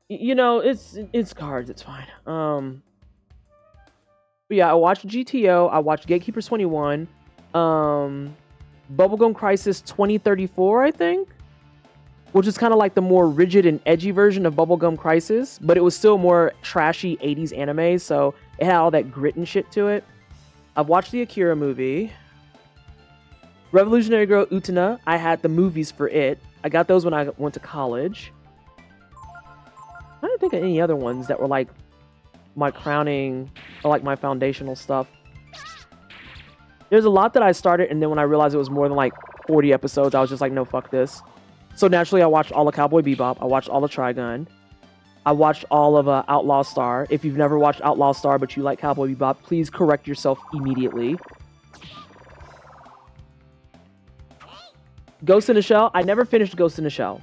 You know, it's cards, it's fine. But yeah, I watched GTO, I watched Gatekeepers 21, Bubblegum Crisis 2034, I think, which is kind of like the more rigid and edgy version of Bubblegum Crisis, but it was still more trashy 80s anime, so it had all that grit and shit to it. I've watched the Akira movie. Revolutionary Girl Utena, I had the movies for it. I got those when I went to college. I don't think of any other ones that were like my crowning or like my foundational stuff. There's a lot that I started, and then when I realized it was more than like 40 episodes, I was just like, no, fuck this. So naturally, I watched all of Cowboy Bebop. I watched all of Trigun. I watched all of Outlaw Star. If you've never watched Outlaw Star, but you like Cowboy Bebop, please correct yourself immediately. Ghost in the Shell. I never finished Ghost in the Shell.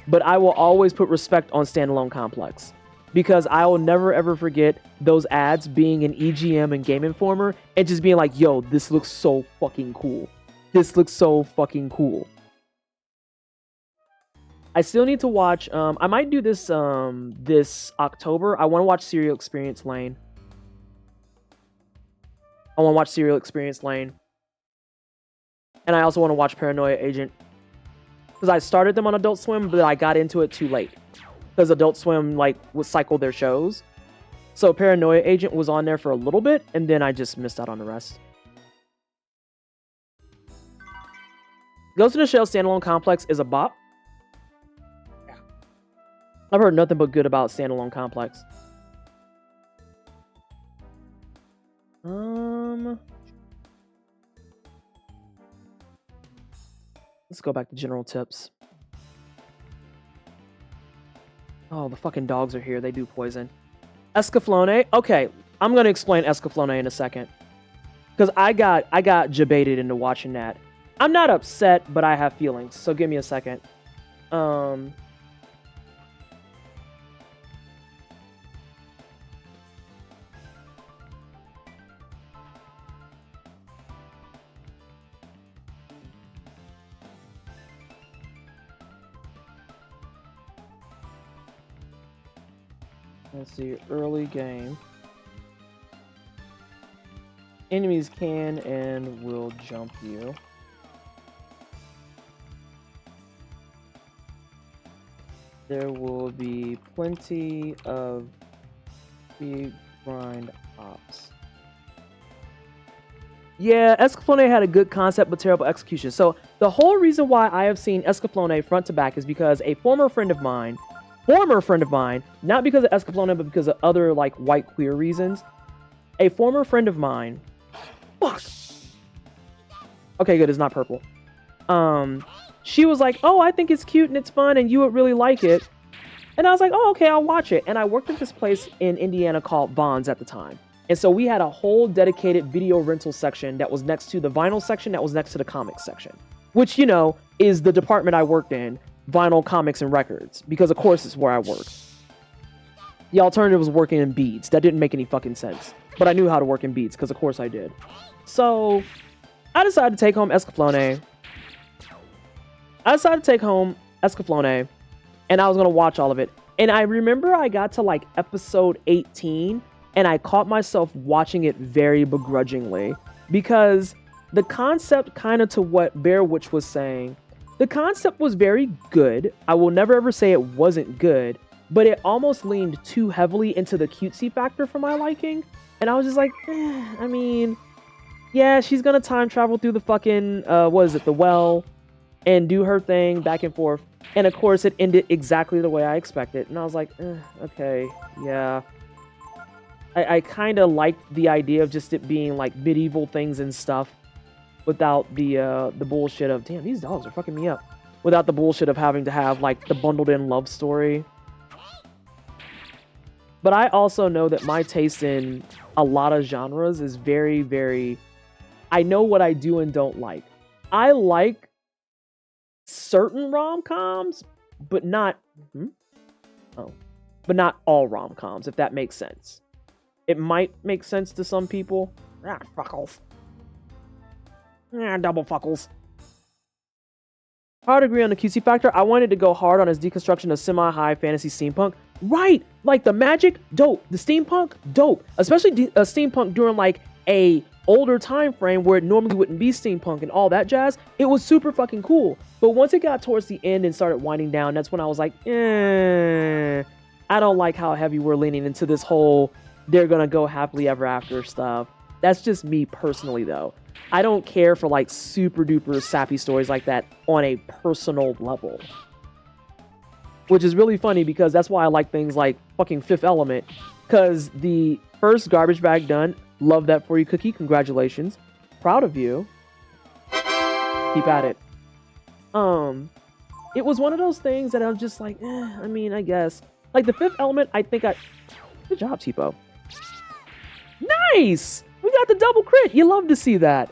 But I will always put respect on Standalone Complex, because I will never ever forget those ads being in EGM and Game Informer and just being like, yo, this looks so fucking cool. I still need to watch, I might do this this October. I want to watch Serial Experience Lane. And I also want to watch Paranoia Agent. Because I started them on Adult Swim, but I got into it too late. Because Adult Swim, like, would cycle their shows. So Paranoia Agent was on there for a little bit, and then I just missed out on the rest. Ghost in the Shell Standalone Complex is a bop. Yeah. I've heard nothing but good about Standalone Complex. Let's go back to general tips. Oh, the fucking dogs are here. They do poison. Escaflowne. Okay, I'm gonna explain Escaflowne in a second, because I got jebaited into watching that. I'm not upset, but I have feelings. So give me a second. Let's see, early game. Enemies can and will jump you. There will be plenty of speed grind ops. Yeah, Escaflowne had a good concept but terrible execution. So the whole reason why I have seen Escaflowne front to back is because a former friend of mine, not because of Escaflowne, but because of other like white queer reasons, a former friend of mine, fuck. Okay, good, it's not purple. She was like, oh, I think it's cute and it's fun and you would really like it. And I was like, oh, okay, I'll watch it. And I worked at this place in Indiana called Vods at the time. And so we had a whole dedicated video rental section that was next to the vinyl section that was next to the comics section, which, you know, is the department I worked in, vinyl, comics, and records, because of course it's where I work. The alternative was working in beads. That didn't make any fucking sense. But I knew how to work in beads, because of course I did. So I decided to take home Escaflowne. And I was going to watch all of it. And I remember I got to like episode 18 and I caught myself watching it very begrudgingly because the concept, kind of to what Bear Witch was saying, the concept was very good. I will never ever say it wasn't good, but it almost leaned too heavily into the cutesy factor for my liking. And I was just like, I mean, yeah, she's going to time travel through the fucking, the well, and do her thing back and forth. And of course, it ended exactly the way I expected. And I was like, okay, yeah. I kind of liked the idea of just it being like medieval things and stuff without the bullshit of, damn, these dogs are fucking me up. Without the bullshit of having to have like the bundled in love story. But I also know that my taste in a lot of genres is very, very, I know what I do and don't like. I like certain rom-coms, but not all rom-coms, if that makes sense. It might make sense to some people. Fuckles. Double fuckles. Hard agree on the cutesy factor. I wanted to go hard on his deconstruction of semi-high fantasy steampunk. Right! Like the magic, dope. The steampunk, dope. Especially steampunk during like a older time frame where it normally wouldn't be steampunk and all that jazz. It was super fucking cool. But once it got towards the end and started winding down, that's when I was like, I don't like how heavy we're leaning into this whole they're gonna go happily ever after stuff. That's just me personally though. I don't care for like super duper sappy stories like that on a personal level. Which is really funny because that's why I like things like fucking Fifth Element. Because the first Garbage Bag done, love that for you, Cookie. Congratulations. Proud of you. Keep at it. It was one of those things that I was just like, I mean, I guess. Like the Fifth Element, I think good job, Tipo. Nice! We got the double crit. You love to see that.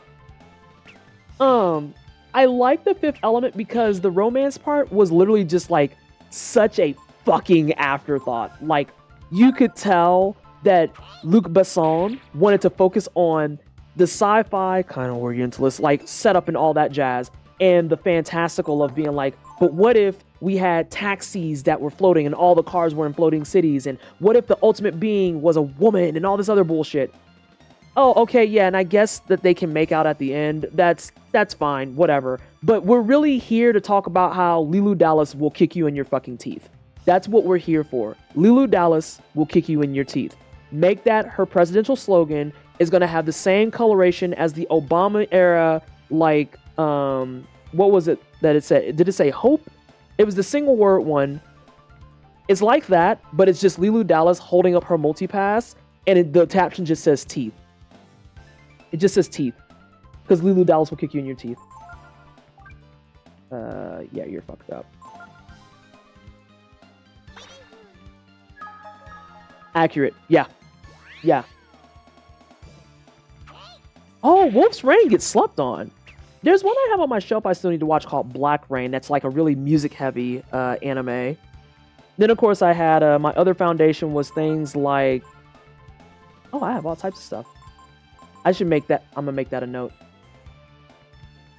I like the Fifth Element because the romance part was literally just like such a fucking afterthought. Like, you could tell that Luc Besson wanted to focus on the sci-fi kind of orientalist, like setup and all that jazz, and the fantastical of being like, but what if we had taxis that were floating and all the cars were in floating cities, and what if the ultimate being was a woman and all this other bullshit? Oh, okay, yeah, and I guess that they can make out at the end. That's fine, whatever. But we're really here to talk about how Leeloo Dallas will kick you in your fucking teeth. That's what we're here for. Leeloo Dallas will kick you in your teeth. Make that her presidential slogan. Is going to have the same coloration as the Obama era, like, what was it that it said? Did it say hope? It was the single word one. It's like that, but it's just Leeloo Dallas holding up her multipass, and the caption just says teeth. It just says teeth. Because Leeloo Dallas will kick you in your teeth. Yeah, you're fucked up. Accurate. Yeah. Yeah. Oh, Wolf's Rain gets slept on. There's one I have on my shelf I still need to watch called Black Rain. That's like a really music-heavy anime. Then, of course, I had my other foundation was things like... Oh, I have all types of stuff. I should make that... I'm going to make that a note.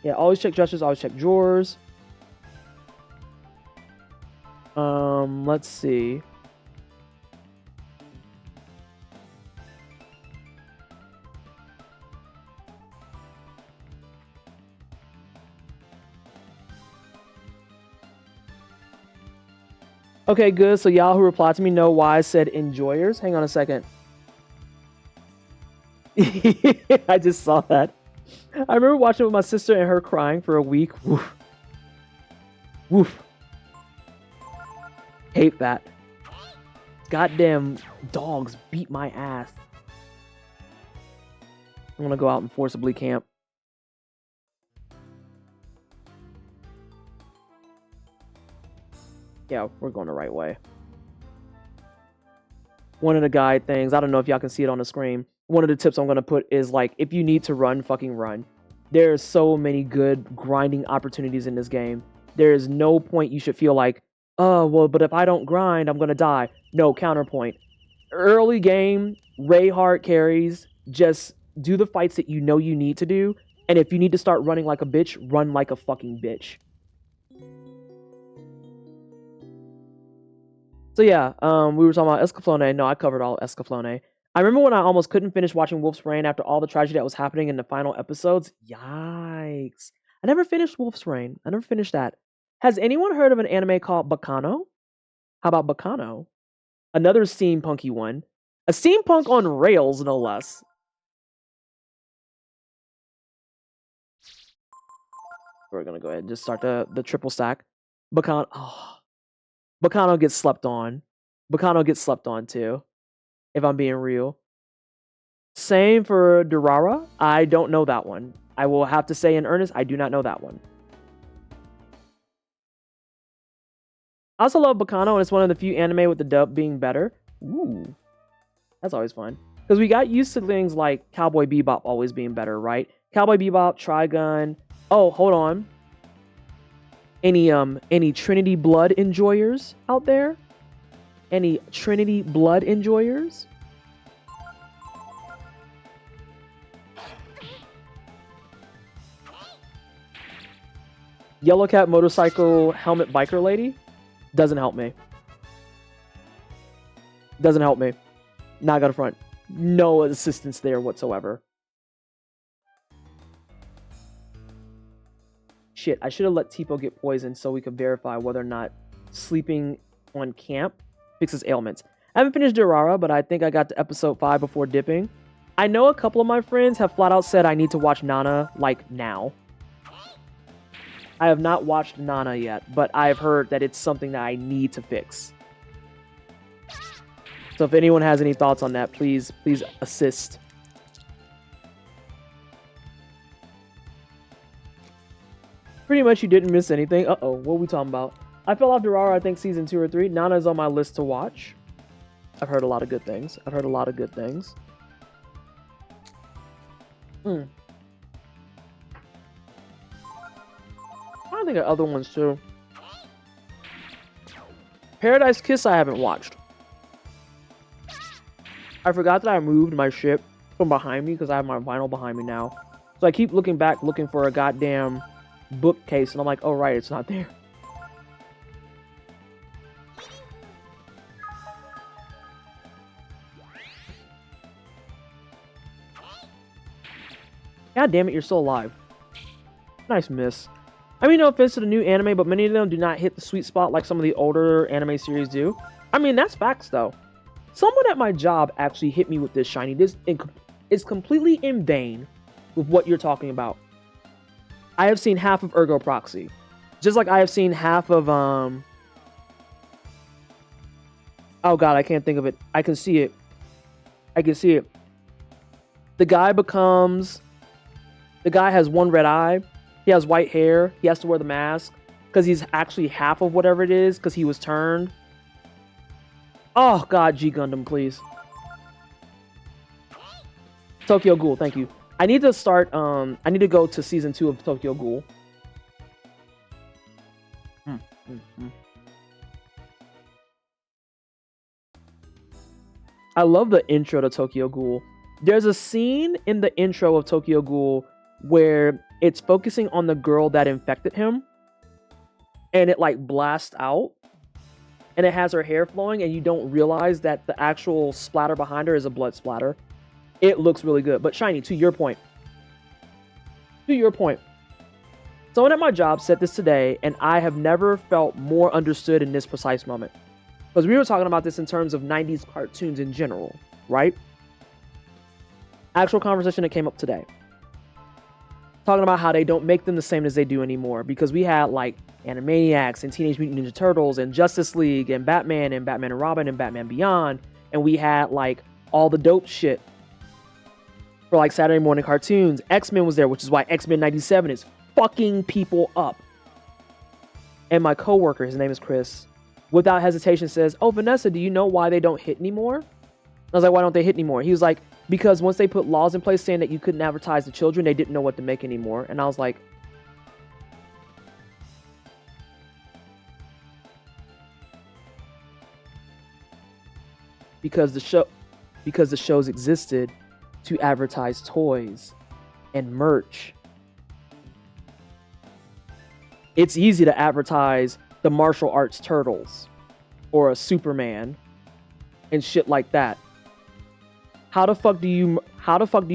Yeah, always check dressers, always check drawers. Let's see. Okay, good. So y'all who replied to me know why I said enjoyers. Hang on a second. I just saw that. I remember watching it with my sister and her crying for a week. Woof. Woof. Hate that. Goddamn dogs beat my ass. I'm gonna go out and forcibly camp. Yeah, we're going the right way. One of the guide things, I don't know if y'all can see it on the screen. One of the tips I'm going to put is like, if you need to run, fucking run. There's so many good grinding opportunities in this game. There is no point you should feel like, oh, well, but if I don't grind, I'm going to die. No, counterpoint. Early game, Ray hard carries, just do the fights that you know you need to do. And if you need to start running like a bitch, run like a fucking bitch. So yeah, we were talking about Escaflowne. No, I covered all Escaflowne. I remember when I almost couldn't finish watching Wolf's Rain after all the tragedy that was happening in the final episodes. Yikes. I never finished Wolf's Rain. I never finished that. Has anyone heard of an anime called Bacano? How about Bacano? Another steampunky one. A steampunk on rails, no less. We're gonna go ahead and just start the triple stack. Bacano. Oh. Bacano gets slept on. Bacano gets slept on too, if I'm being real. Same for Durara. I don't know that one. I will have to say in earnest, I do not know that one. I also love Bacano, and it's one of the few anime with the dub being better. Ooh, that's always fun. Because we got used to things like Cowboy Bebop always being better, right? Cowboy Bebop, Trigun. Oh, hold on. Any Trinity Blood enjoyers out there? Any Trinity Blood enjoyers? Yellow Cat Motorcycle Helmet Biker Lady? Doesn't help me. Doesn't help me. Not gonna front. No assistance there whatsoever. Shit, I should have let Tipo get poisoned so we could verify whether or not sleeping on camp fixes ailments. I haven't finished Durara, but I think I got to episode 5 before dipping. I know a couple of my friends have flat out said I need to watch Nana, like, now. I have not watched Nana yet, but I've heard that it's something that I need to fix. So if anyone has any thoughts on that, please assist. Pretty much you didn't miss anything. Uh-oh, what are we talking about? I fell off Durara, I think season 2 or 3. Nana is on my list to watch. I've heard a lot of good things. I think of other ones too. Paradise Kiss I haven't watched. I forgot that I moved my ship from behind me because I have my vinyl behind me now. So I keep looking back looking for a goddamn bookcase and I'm like, oh right, it's not there. God damn it, you're still alive. Nice miss. I mean, no offense to the new anime, but many of them do not hit the sweet spot like some of the older anime series do. I mean, that's facts though. Someone at my job actually hit me with this, Shiny. This is completely in vain with what you're talking about. I have seen half of Ergo Proxy. Just like I have seen half of, oh god, I can't think of it. I can see it. The guy has one red eye. He has white hair. He has to wear the mask. Because he's actually half of whatever it is. Because he was turned. Oh god, G Gundam, please. Tokyo Ghoul, thank you. I need to start, I need to go to season 2 of Tokyo Ghoul. I love the intro to Tokyo Ghoul. There's a scene in the intro of Tokyo Ghoul where it's focusing on the girl that infected him. And it like blasts out. And it has her hair flowing and you don't realize that the actual splatter behind her is a blood splatter. It looks really good. But Shiny, to your point. Someone at my job said this today, and I have never felt more understood in this precise moment. Because we were talking about this in terms of 90s cartoons in general, right? Actual conversation that came up today. talking about how they don't make them the same as they do anymore, because we had like Animaniacs and Teenage Mutant Ninja Turtles and Justice League and Batman and Robin and Batman Beyond, and we had like all the dope shit for like Saturday morning cartoons. X-Men was there, which is why X-Men 97 is fucking people up. And my coworker, his name is Chris, without hesitation says, "Oh, Vanessa, do you know why they don't hit anymore?" I was like, "Why don't they hit anymore?" He was like, "Because once they put laws in place saying that you couldn't advertise to children, they didn't know what to make anymore." And I was like, because the shows existed to advertise toys and merch. It's easy to advertise the martial arts turtles or a Superman and shit like that. How the fuck do you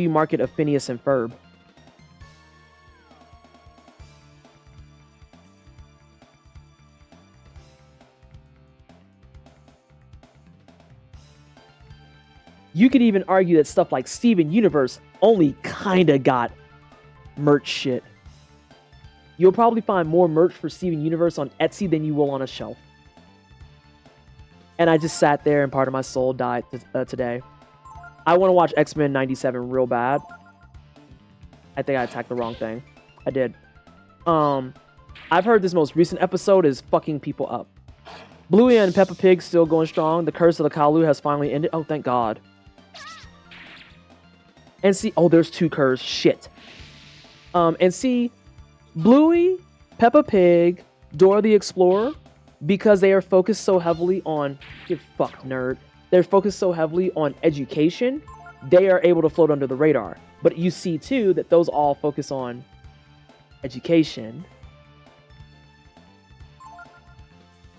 market a Phineas and Ferb? You could even argue that stuff like Steven Universe only kinda got merch shit. You'll probably find more merch for Steven Universe on Etsy than you will on a shelf. And I just sat there and part of my soul died today. I want to watch X-Men 97 real bad. I think I attacked the wrong thing. I did. I've heard this most recent episode is fucking people up. Bluey and Peppa Pig still going strong. The Curse of the Kalu has finally ended. Oh, thank God. And see, oh, there's 2 curs. Shit. And see, Bluey, Peppa Pig, Dora the Explorer, because they are focused so heavily on, get fucked, nerd. They're focused so heavily on education, they are able to float under the radar. But you see too that those all focus on education.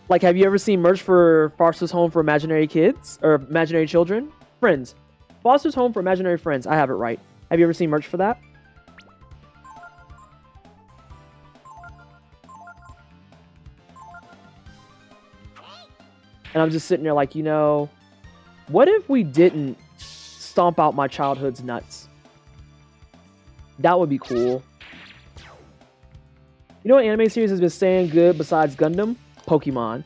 Like, have you ever seen merch for Foster's Home for Imaginary Kids or Imaginary Children? Friends. Foster's Home for Imaginary Friends. I have it right. Have you ever seen merch for that? And I'm just sitting there like, you know, what if we didn't stomp out my childhood's nuts? That would be cool. You know what anime series has been staying good besides Gundam? Pokemon.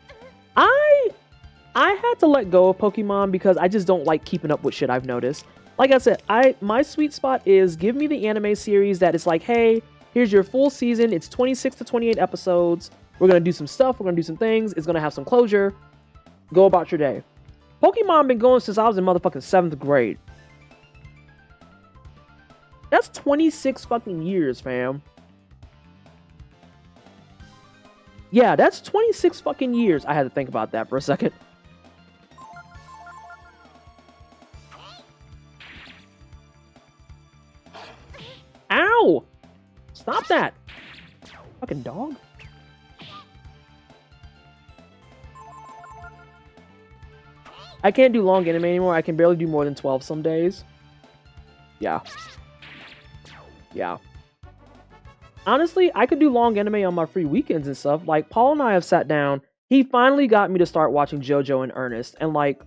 I had to let go of Pokemon because I just don't like keeping up with shit, I've noticed. Like I said, my sweet spot is give me the anime series that is like, hey, here's your full season. It's 26 to 28 episodes. We're going to do some stuff. We're going to do some things. It's going to have some closure. Go about your day. Pokemon been going since I was in motherfucking 7th grade. That's 26 fucking years, fam. Yeah, that's 26 fucking years. I had to think about that for a second. Ow! Stop that! Fucking dog. I can't do long anime anymore. I can barely do more than 12 some days. Yeah. Yeah. Honestly, I could do long anime on my free weekends and stuff. Like, Paul and I have sat down. He finally got me to start watching JoJo in earnest. And, like,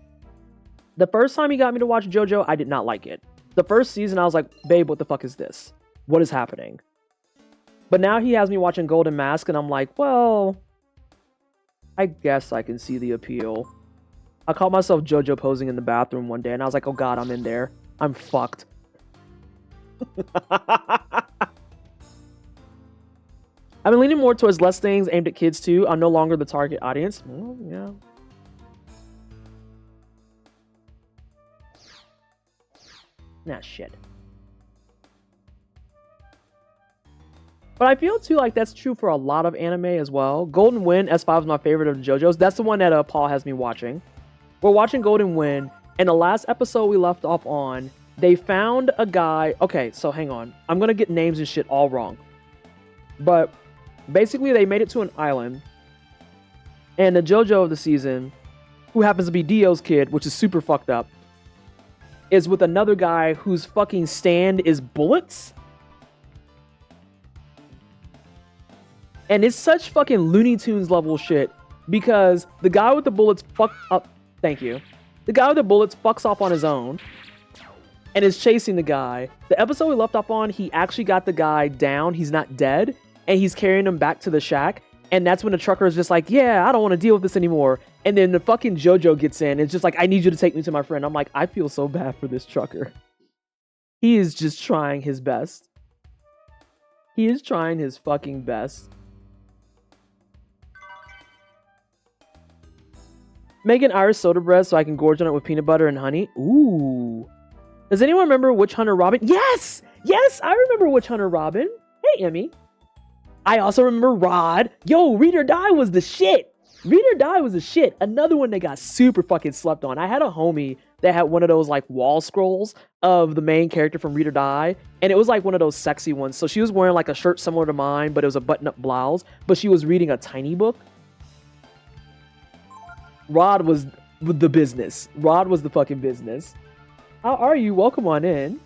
the first time he got me to watch JoJo, I did not like it. The first season, I was like, babe, what the fuck is this? What is happening? But now he has me watching Golden Mask, and I'm like, well, I guess I can see the appeal. I caught myself JoJo posing in the bathroom one day, and I was like, oh god, I'm in there. I'm fucked. I've been leaning more towards less things aimed at kids too. I'm no longer the target audience. Well, yeah. Nah, shit. But I feel too like that's true for a lot of anime as well. Golden Wind S5 is my favorite of the JoJo's. That's the one that Paul has me watching. We're watching Golden Wind, and the last episode we left off on, they found a guy. Okay, so hang on. I'm gonna get names and shit all wrong. But basically, they made it to an island, and the JoJo of the season, who happens to be Dio's kid, which is super fucked up, is with another guy whose fucking stand is bullets. And it's such fucking Looney Tunes level shit, because the guy with the bullets fucked up. Thank you. The guy with the bullets fucks off on his own. and is chasing the guy. The episode we left off on, he actually got the guy down. He's not dead, and he's carrying him back to the shack. And that's when the trucker is just like, yeah, I don't want to deal with this anymore. And then the fucking JoJo gets in. And it's just like, I need you to take me to my friend. I'm like, I feel so bad for this trucker. He is just trying his best. He is trying his fucking best. Make an Irish soda bread so I can gorge on it with peanut butter and honey. Ooh. Does anyone remember Witch Hunter Robin? Yes! Yes, I remember Witch Hunter Robin. Hey, Emmy. I also remember Rod. Yo, Read or Die was the shit. Read or Die was the shit. Another one that got super fucking slept on. I had a homie that had one of those like wall scrolls of the main character from Read or Die. And it was like one of those sexy ones. So she was wearing like a shirt similar to mine, but it was a button-up blouse. But she was reading a tiny book. Rod was the business. Rod was the fucking business. How are you? Welcome on in.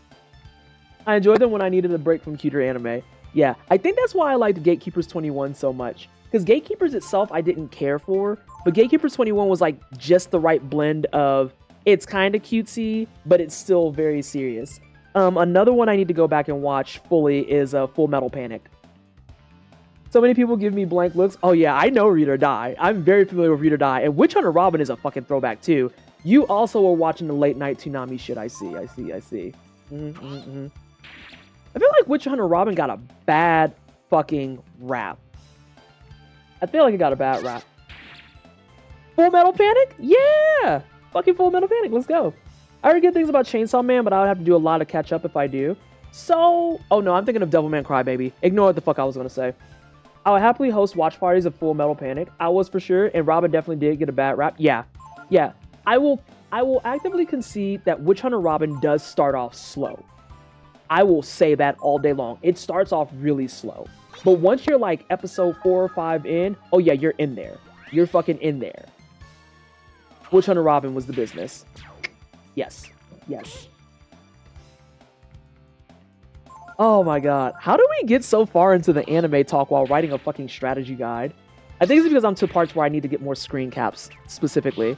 I enjoyed them when I needed a break from cuter anime. Yeah, I think that's why I liked Gatekeepers 21 so much. Because Gatekeepers itself I didn't care for, but Gatekeepers 21 was like just the right blend of it's kind of cutesy, but it's still very serious. Another one I need to go back and watch fully is Full Metal Panic. So many people give me blank looks. Oh yeah, I know Read or Die. I'm very familiar with Read or Die, and Witch Hunter Robin is a fucking throwback too. You also were watching the late night Toonami shit. I see. I feel like Witch Hunter Robin got a bad fucking rap. I feel like it got a bad rap. Full Metal Panic? Yeah! Fucking Full Metal Panic, let's go. I heard good things about Chainsaw Man, but I would have to do a lot of catch up if I do. So, oh no, I'm thinking of Devilman Crybaby. Ignore what the fuck I was gonna say. I would happily host watch parties of Full Metal Panic. I was for sure, and Robin definitely did get a bad rap. Yeah. I will actively concede that Witch Hunter Robin does start off slow. I will say that all day long. It starts off really slow. But once you're like episode 4 or 5 in, oh yeah, you're in there. You're fucking in there. Witch Hunter Robin was the business. Yes. Oh my god. How do we get so far into the anime talk while writing a fucking strategy guide? I think it's because I'm to parts where I need to get more screen caps, specifically.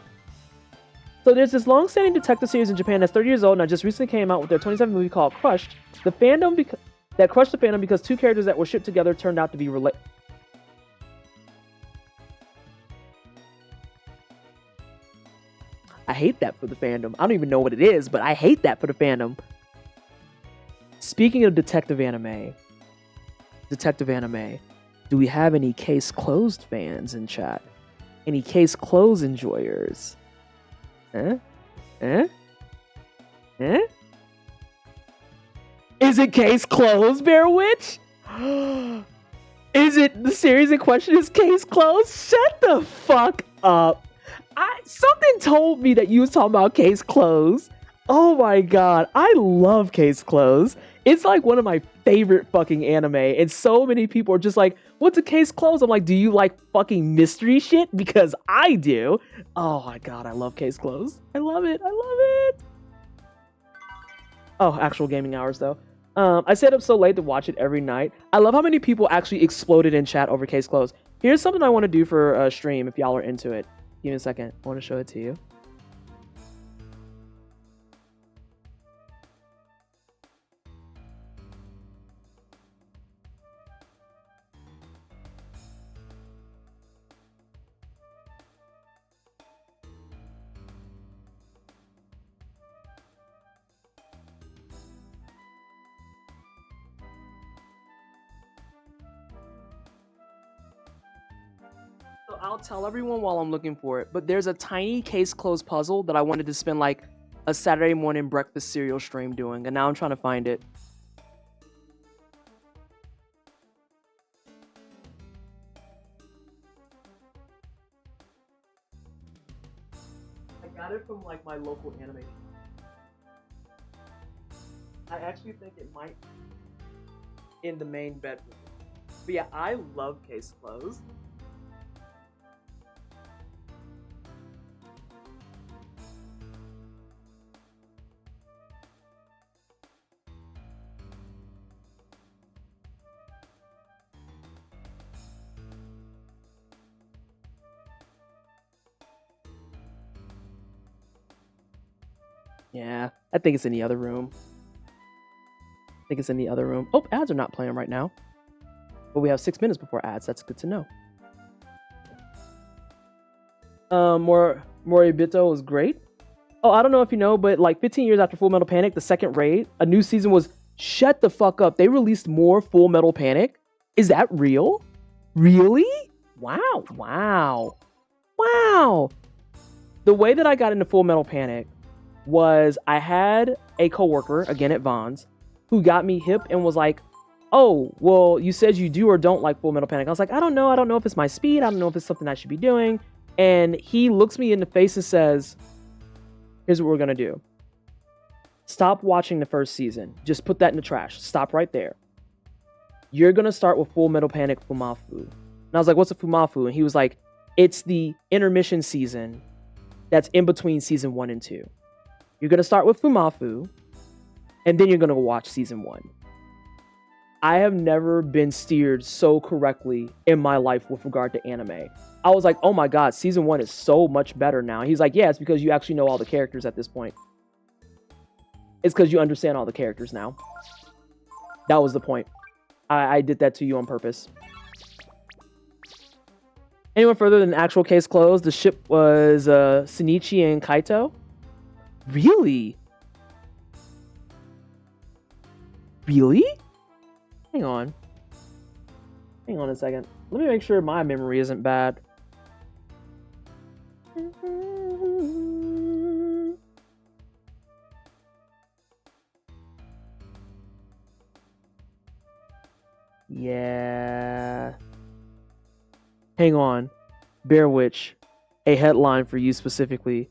So there's this long-standing detective series in Japan that's 30 years old and that just recently came out with their 27th movie called Crushed. The fandom that crushed the fandom because two characters that were shipped together turned out to be related. I hate that for the fandom. I don't even know what it is, but I hate that for the fandom. Speaking of detective anime, do we have any Case Closed fans in chat? Any Case Closed enjoyers? Is it Case Closed, Bear Witch? Is it the series in question is Case Closed? Shut the fuck up. Something told me that you was talking about Case Closed. Oh my god, I love Case Closed. It's like one of my favorite fucking anime, and so many people are just like, what's a Case Closed? I'm like, do you like fucking mystery shit? Because I do. Oh my god, I love Case Closed. I love it. Oh, actual gaming hours though. I stayed up so late to watch it every night. I love how many people actually exploded in chat over Case Closed. Here's something I want to do for a stream if y'all are into it. Give me a second. I want to show it to you. So I'll tell everyone while I'm looking for it, but there's a tiny Case Closed puzzle that I wanted to spend like a Saturday morning breakfast cereal stream doing, and now I'm trying to find it. I got it from like my local anime. I actually think it might be in the main bedroom. But yeah, I love Case Closed. Yeah, I think it's in the other room. Oh, ads are not playing right now. But we have 6 minutes before ads. That's good to know. Moribito was great. Oh, I don't know if you know, but like 15 years after Full Metal Panic, the second raid, a new season was... Shut the fuck up. They released more Full Metal Panic? Is that real? Really? Wow. The way that I got into Full Metal Panic was I had a coworker, again at Vons, who got me hip and was like, oh, well, you said you do or don't like Full Metal Panic. I was like, I don't know if it's my speed. I don't know if it's something I should be doing. And he looks me in the face and says, here's what we're going to do. Stop watching the first season. Just put that in the trash. Stop right there. You're going to start with Full Metal Panic Fumafu. And I was like, what's a Fumafu? And he was like, it's the intermission season that's in between season 1 and 2. You're going to start with Fumafu, and then you're going to watch season 1. I have never been steered so correctly in my life with regard to anime. I was like, oh my god, season 1 is so much better now. He's like, yeah, it's because you actually know all the characters at this point. It's because you understand all the characters now. That was the point. I did that to you on purpose. Anyone further than actual case closed? The ship was Shinichi and Kaito. Really? Hang on a second. Let me make sure my memory isn't bad. Yeah. Hang on. Bear Witch. A headline for you specifically.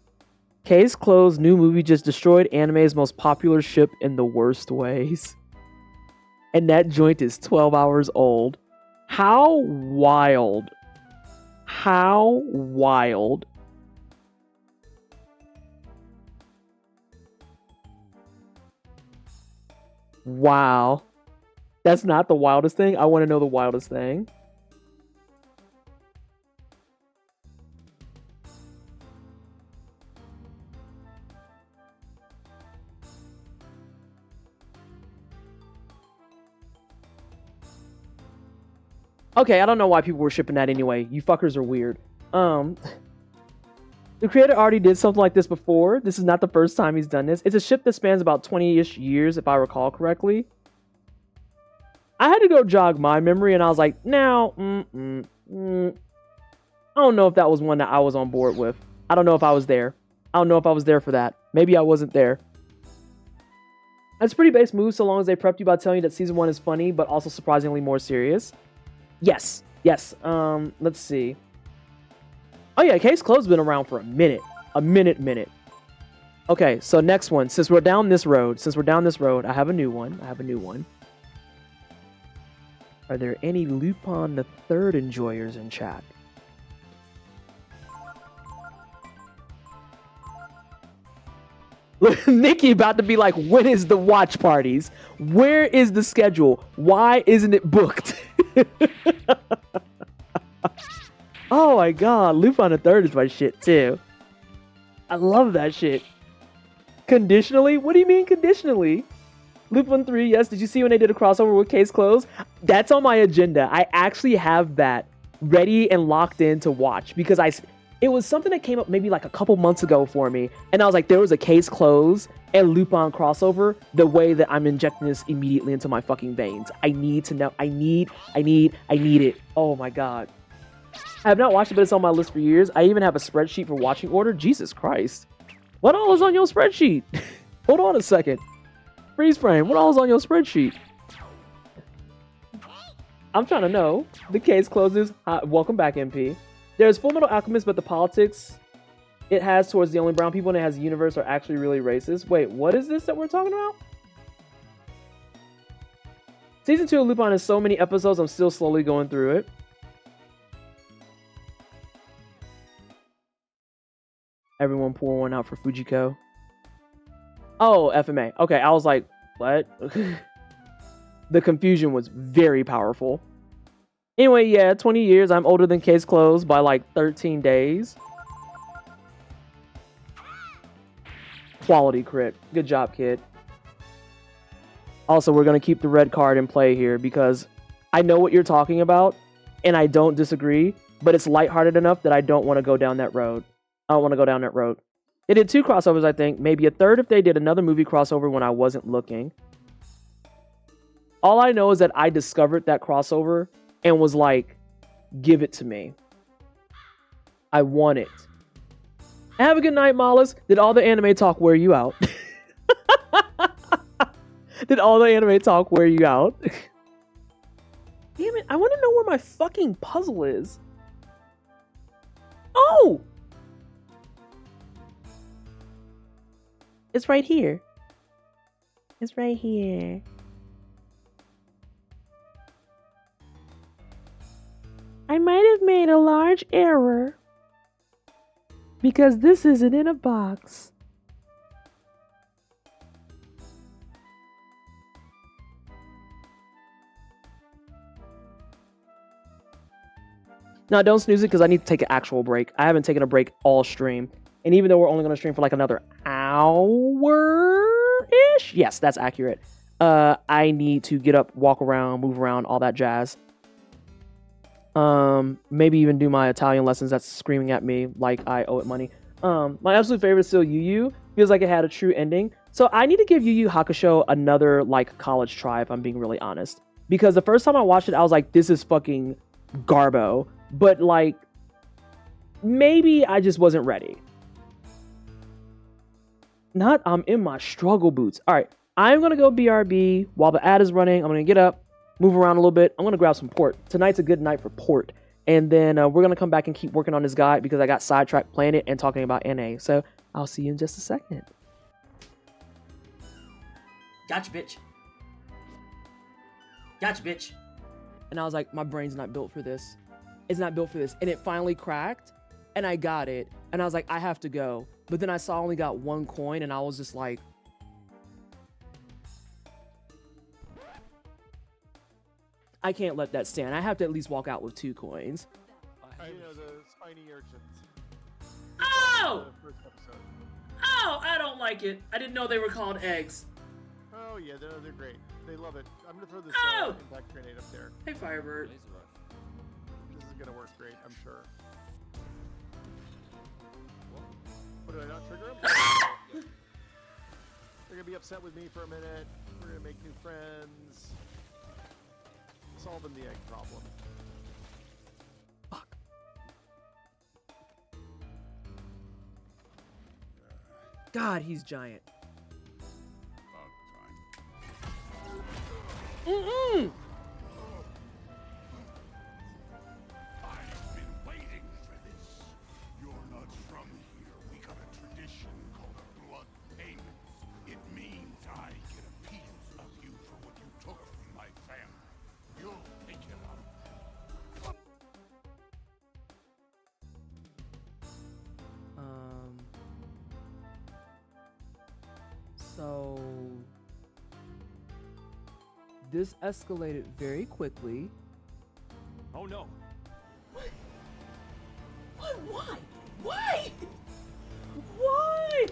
Case closed, new movie just destroyed anime's most popular ship in the worst ways. And that joint is 12 hours old. How wild. Wow. That's not the wildest thing. I want to know the wildest thing. Okay, I don't know why people were shipping that anyway. You fuckers are weird. The creator already did something like this before. This is not the first time he's done this. It's a ship that spans about 20-ish years, if I recall correctly. I had to go jog my memory, and I was like, now, I don't know if that was one that I was on board with. I don't know if I was there. I don't know if I was there for that. Maybe I wasn't there. It's a pretty base move so long as they prepped you by telling you that season 1 is funny, but also surprisingly more serious. Yes. Let's see. Oh yeah, Case Closed has been around for a minute. Okay, so next one. Since we're down this road, I have a new one. Are there any Lupin the Third enjoyers in chat? Look, Nikki about to be like, when is the watch parties? Where is the schedule? Why isn't it booked? Oh my god, Lupin the Third is my shit too. I love that shit. Conditionally? What do you mean conditionally? Lupin 3, yes. Did you see when they did a crossover with Case Closed? That's on my agenda. I actually have that ready and locked in to watch because it was something that came up maybe like a couple months ago for me. And I was like, there was a Case Closed and Lupin crossover. The way that I'm injecting this immediately into my fucking veins. I need to know. I need it. Oh my god. I have not watched it, but it's on my list for years. I even have a spreadsheet for watching order. Jesus Christ. What all is on your spreadsheet? Hold on a second. Freeze frame. What all is on your spreadsheet? I'm trying to know. The Case closes. Welcome back, MP. There's Full Metal Alchemist, but the politics it has towards the only brown people and it has a universe are actually really racist. Wait, what is this that we're talking about? Season 2 of Lupin has so many episodes, I'm still slowly going through it. Everyone pour one out for Fujiko. Oh, FMA. Okay, I was like, what? The confusion was very powerful. Anyway, yeah, 20 years. I'm older than Case Closed by like 13 days. Quality crit. Good job, kid. Also, we're going to keep the red card in play here because I know what you're talking about, and I don't disagree, but it's lighthearted enough that I don't want to go down that road. I don't want to go down that road. They did 2 crossovers, I think. Maybe a third if they did another movie crossover when I wasn't looking. All I know is that I discovered that crossover and was like, give it to me. I want it. Have a good night, Mollis. Did all the anime talk wear you out? Did all the anime talk wear you out? Damn it, I want to know where my fucking puzzle is. Oh! It's right here. It's right here. I might have made a large error because this isn't in a box. No, don't snooze it because I need to take an actual break. I haven't taken a break all stream. And even though we're only going to stream for like another hour-ish. Yes, that's accurate. I need to get up, walk around, move around, all that jazz. Maybe even do my Italian lessons that's screaming at me like I owe it money. My absolute favorite is still Yu Yu. Feels like it had a true ending. So I need to give Yu Yu Hakusho another like college try if I'm being really honest. Because the first time I watched it, I was like, this is fucking garbo. But like, maybe I just wasn't ready. I'm in my struggle boots. All right, I'm going to go BRB while the ad is running. I'm going to get up, move around a little bit. I'm going to grab some port. Tonight's a good night for port. And then we're going to come back and keep working on this guide because I got sidetracked playing it and talking about NA. So I'll see you in just a second. Gotcha, bitch. Gotcha, bitch. And I was like, my brain's not built for this. It's not built for this. And it finally cracked and I got it. And I was like, I have to go. But then I saw I only got 1 coin and I was just like, I can't let that stand. I have to at least walk out with 2 coins. You know, the spiny urchins. Oh! Oh, I don't like it. I didn't know they were called eggs. Oh yeah, they're great. They love it. I'm gonna throw this impact grenade up there. Hey, Firebird. This is gonna work great, I'm sure. What, did I not trigger them? They're gonna be upset with me for a minute. We're gonna make new friends. Solving the egg problem. Fuck. God, he's giant. Mm-mm. I've been waiting for this. You're not from here. We got a tradition called a blood payment. It means I get a piece of you for what you took from my family. You'll pick it up. So this escalated very quickly. Oh no. What? Why? Why? Why?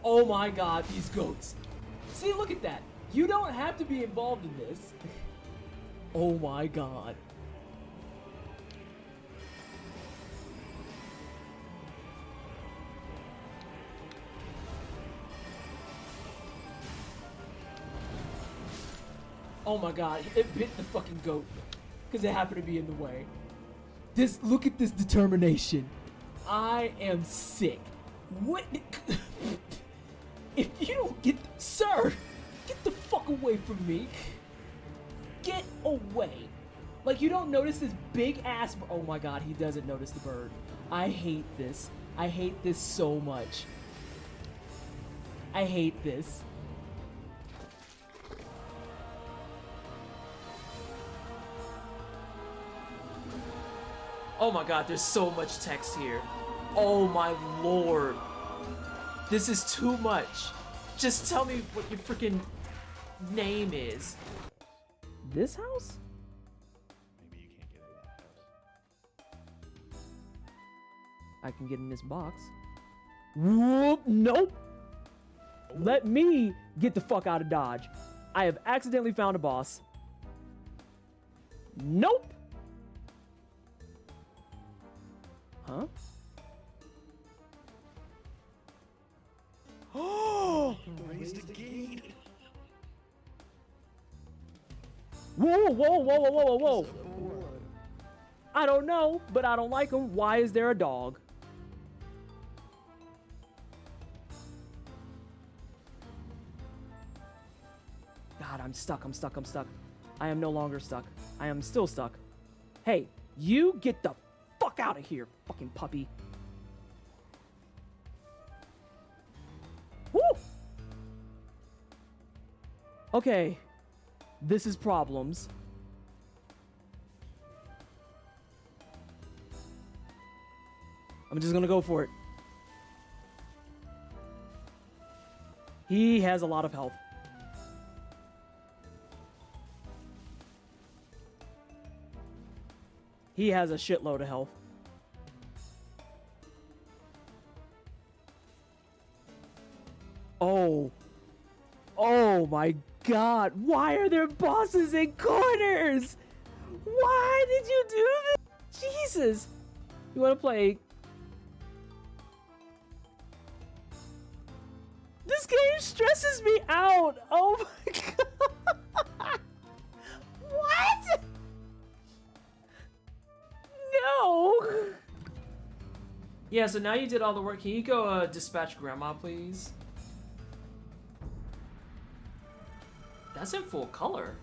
Oh my god, these goats. See, look at that. You don't have to be involved in this. Oh my god. Oh my god, it bit the fucking goat because it happened to be in the way. Look at this determination. I am sick. What? If you don't sir, get the fuck away from me. Get away. Like, you don't notice this big ass, oh my god, he doesn't notice the bird. I hate this. I hate this so much. I hate this. Oh my god, there's so much text here. Oh my lord. This is too much. Just tell me what your freaking name is. This house? Maybe you can't get in that house. I can get in this box. Whoop, nope. Let me get the fuck out of Dodge. I have accidentally found a boss. Nope. Huh? Oh! Raise the gate. Whoa, whoa, whoa, whoa, whoa, whoa, whoa. I don't know, but I don't like him. Why is there a dog? God, I'm stuck, I'm stuck, I'm stuck. I am no longer stuck. I am still stuck. Hey, you get the fuck out of here, fucking puppy. Woo! Okay, this is problems. I'm just gonna go for it. He has a lot of health. He has a shitload of health. Oh. Oh my god. Why are there bosses in corners? Why did you do this? Jesus. You want to play? This game stresses me out. Oh my god. What? No. Yeah, so now you did all the work. Can you go dispatch grandma, please? That's in full color.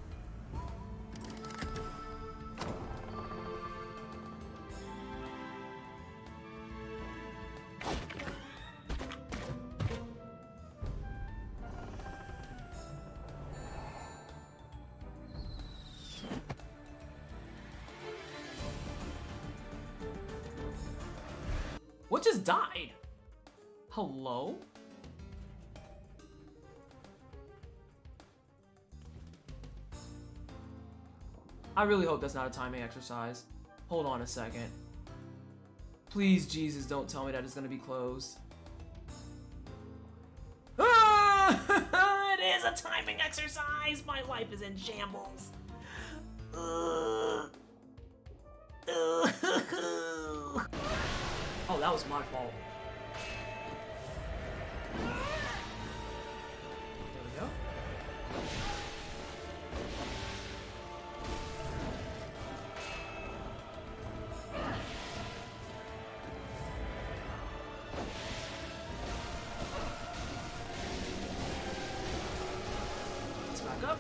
What just died? Hello? I really hope that's not a timing exercise. Hold on a second. Please, Jesus, don't tell me that it's gonna be closed. Ah! It is a timing exercise! My life is in shambles. Oh, that was my fault. There we go. Let's back up.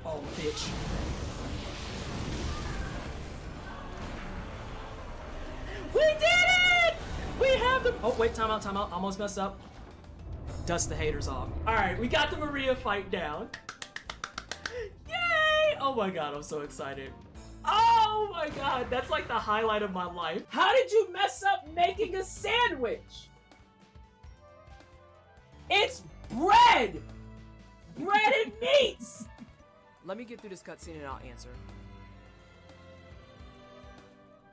Oh, bitch. We did it! We have the... Oh, wait, time out, time out. Almost messed up. Dust the haters off. Alright, we got the Maria fight down. Yay! Oh my god, I'm so excited. Oh my god, that's like the highlight of my life. How did you mess up making a sandwich? It's bread! Bread and meats! Let me get through this cutscene and I'll answer.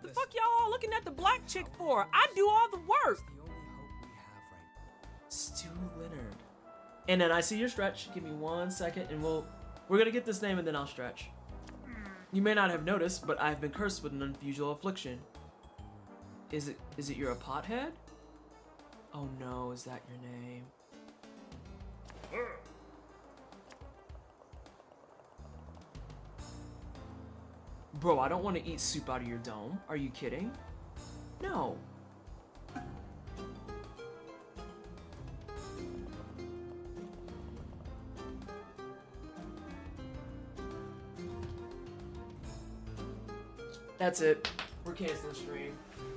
The fuck y'all all looking at the black chick for? I do all the work! The only hope we have right now. Stu Leonard. And then I see your stretch. Give me 1 second and we're gonna get this name and then I'll stretch. You may not have noticed, but I've been cursed with an unusual affliction. Is it you're a pothead? Oh no, is that your name? Bro, I don't want to eat soup out of your dome. Are you kidding? No. That's it. We're canceling stream.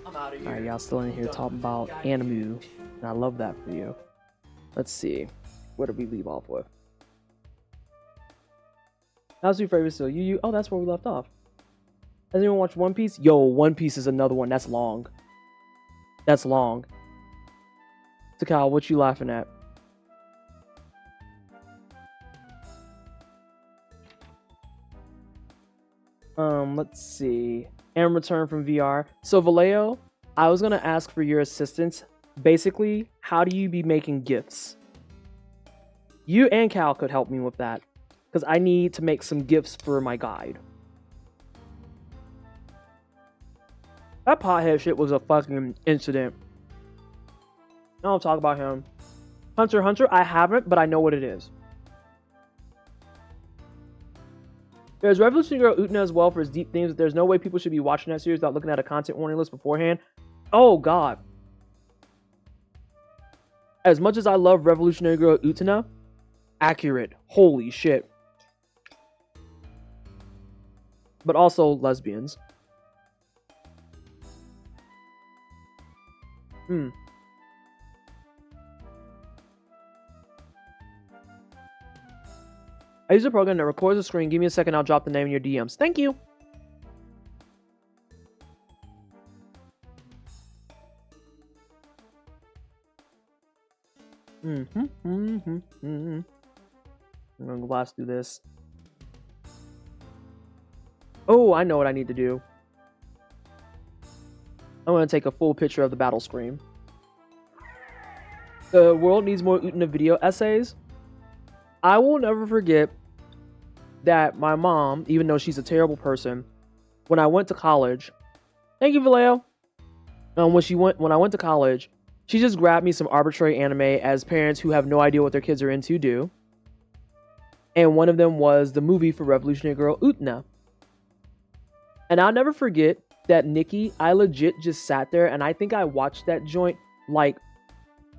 I'm out of here. Alright, y'all still in here Done. talking about Animu, and I love that for you. Let's see. Where did we leave off with? How's your favorite still? You oh, that's where we left off. Has anyone watched One Piece? Yo, One Piece is another one. That's long. That's long. Takal, what you laughing at? Let's see. And return from VR. So Vallejo, I was gonna ask for your assistance. Basically, how do you be making GIFs? You and Cal could help me with that, because I need to make some GIFs for my guide. That pothead shit was a fucking incident. I don't talk about him. Hunter x Hunter, I haven't, but I know what it is. There's Revolutionary Girl Utena as well for its deep themes. There's no way people should be watching that series without looking at a content warning list beforehand. Oh, God. As much as I love Revolutionary Girl Utena, accurate. Holy shit. But also lesbians. I use a program that records the screen. Give me a second, I'll drop the name in your DMs. Thank you. I'm gonna blast through this. Oh, I know what I need to do. I'm gonna take a full picture of the battle screen. The world needs more Utena video essays. I will never forget that my mom, even though she's a terrible person, when I went to college, thank you, Vallejo. When I went to college, she just grabbed me some arbitrary anime as parents who have no idea what their kids are into do. And one of them was the movie for Revolutionary Girl Utena. And I'll never forget that Nikki, I legit just sat there and I think I watched that joint like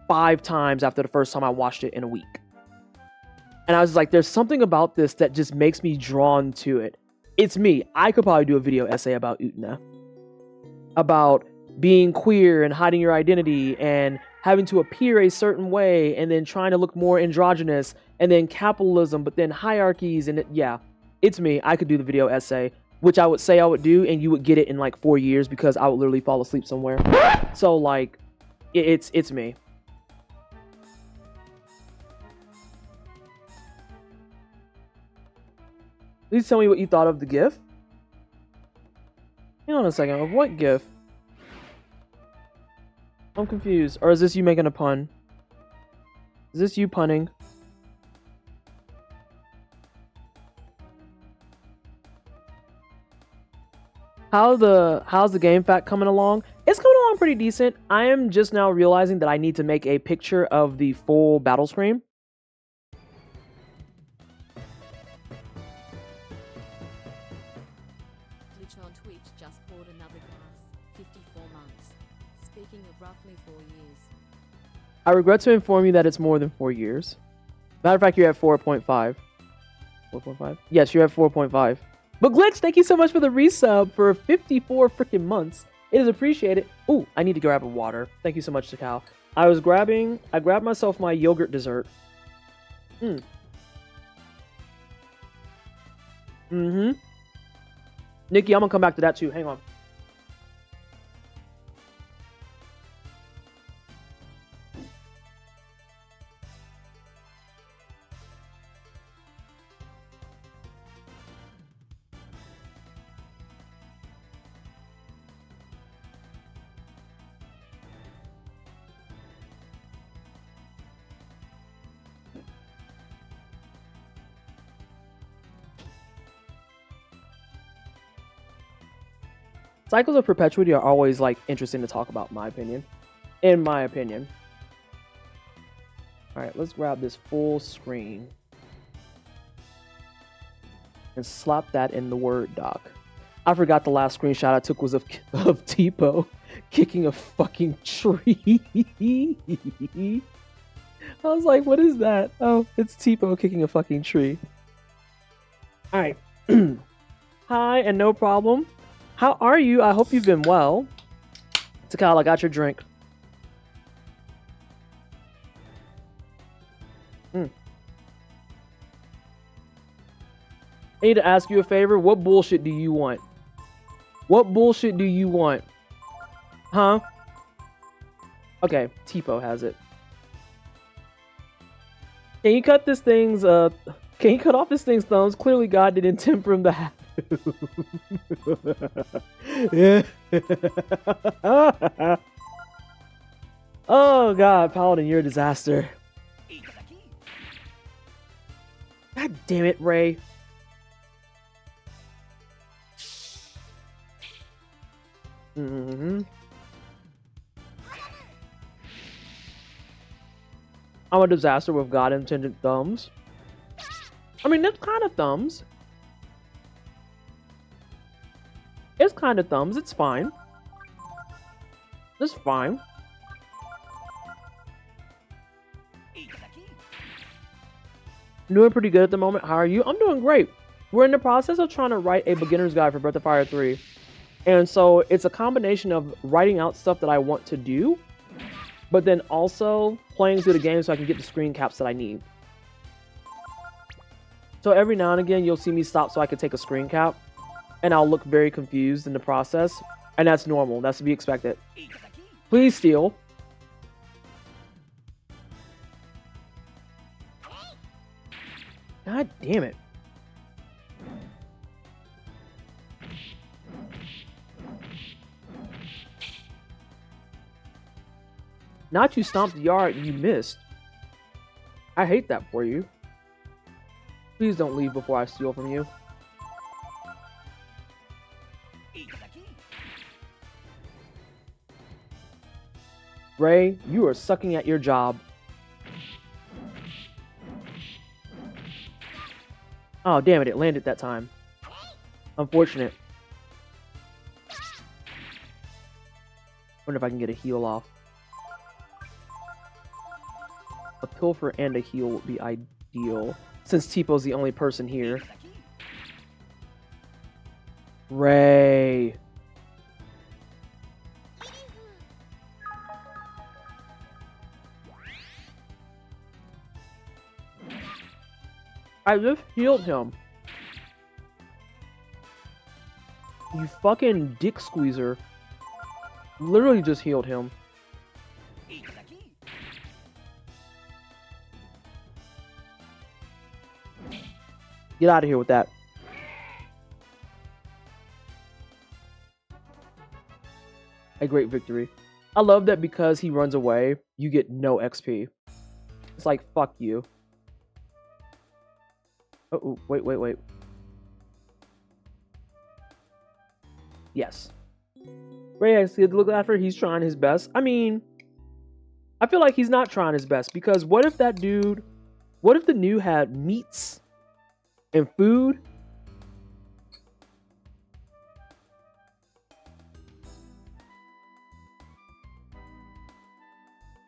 5 times after the first time I watched it in a week. And I was like, there's something about this that just makes me drawn to it. It's me. I could probably do a video essay about Utena. About being queer and hiding your identity and having to appear a certain way and then trying to look more androgynous and then capitalism, but then hierarchies and yeah, it's me. I could do the video essay, which I would say I would do and you would get it in like 4 years because I would literally fall asleep somewhere. So like, it's me. Please tell me what you thought of the GIF. Hang on a second, of what GIF? I'm confused. Or is this you making a pun? Is this you punning? How's the game fact coming along? It's coming along pretty decent. I am just now realizing that I need to make a picture of the full battle screen. On Twitch just bought another class, 54 months. Speaking of roughly 4 years. I regret to inform you that it's more than 4 years. Matter of fact, you're at 4.5. 4.5? Yes, you're at 4.5. But Glitch, thank you so much for the resub for 54 freaking months. It is appreciated. Ooh, I need to grab a water. Thank you so much, Takal. I grabbed myself my yogurt dessert. Nikki, I'm gonna come back to that too. Hang on. Cycles of perpetuity are always like interesting to talk about, in my opinion. All right, let's grab this full screen and slap that in the Word doc. I forgot the last screenshot I took was of Tipo kicking a fucking tree. I was like, what is that? Oh, it's Tipo kicking a fucking tree. All right. Hi, and no problem. How are you? I hope you've been well. Takal, I got your drink. I need to ask you a favor. What bullshit do you want? What bullshit do you want? Huh? Okay, Tipo has it. Can you cut this thing's can you cut off this thing's thumbs? Clearly God didn't intend for him to have to. Oh god, Paladin, you're a disaster. God damn it, Ray. I'm a disaster with God intended thumbs. I mean, that's kind of thumbs. It's kind of thumbs. It's fine. It's fine. Doing pretty good at the moment. How are you? I'm doing great. We're in the process of trying to write a beginner's guide for Breath of Fire 3. And so it's a combination of writing out stuff that I want to do, but then also playing through the game so I can get the screen caps that I need. So every now and again, you'll see me stop so I can take a screen cap, and I'll look very confused in the process. And that's normal. That's to be expected. Please steal. God damn it. Not you stomped the yard and you missed. I hate that for you. Please don't leave before I steal from you. Ray, you are sucking at your job. Oh, damn it, it landed that time. Unfortunate. Wonder if I can get a heal off. A pilfer and a heal would be ideal, since Tipo's the only person here. Ray. I just healed him. You fucking dick squeezer. Literally just healed him. Get out of here with that. A great victory. I love that because he runs away, you get no XP. It's like, fuck you. Oh, wait. Yes. Ray actually look after he's trying his best. I mean, I feel like he's not trying his best because what if that dude, what if the new had meats and food?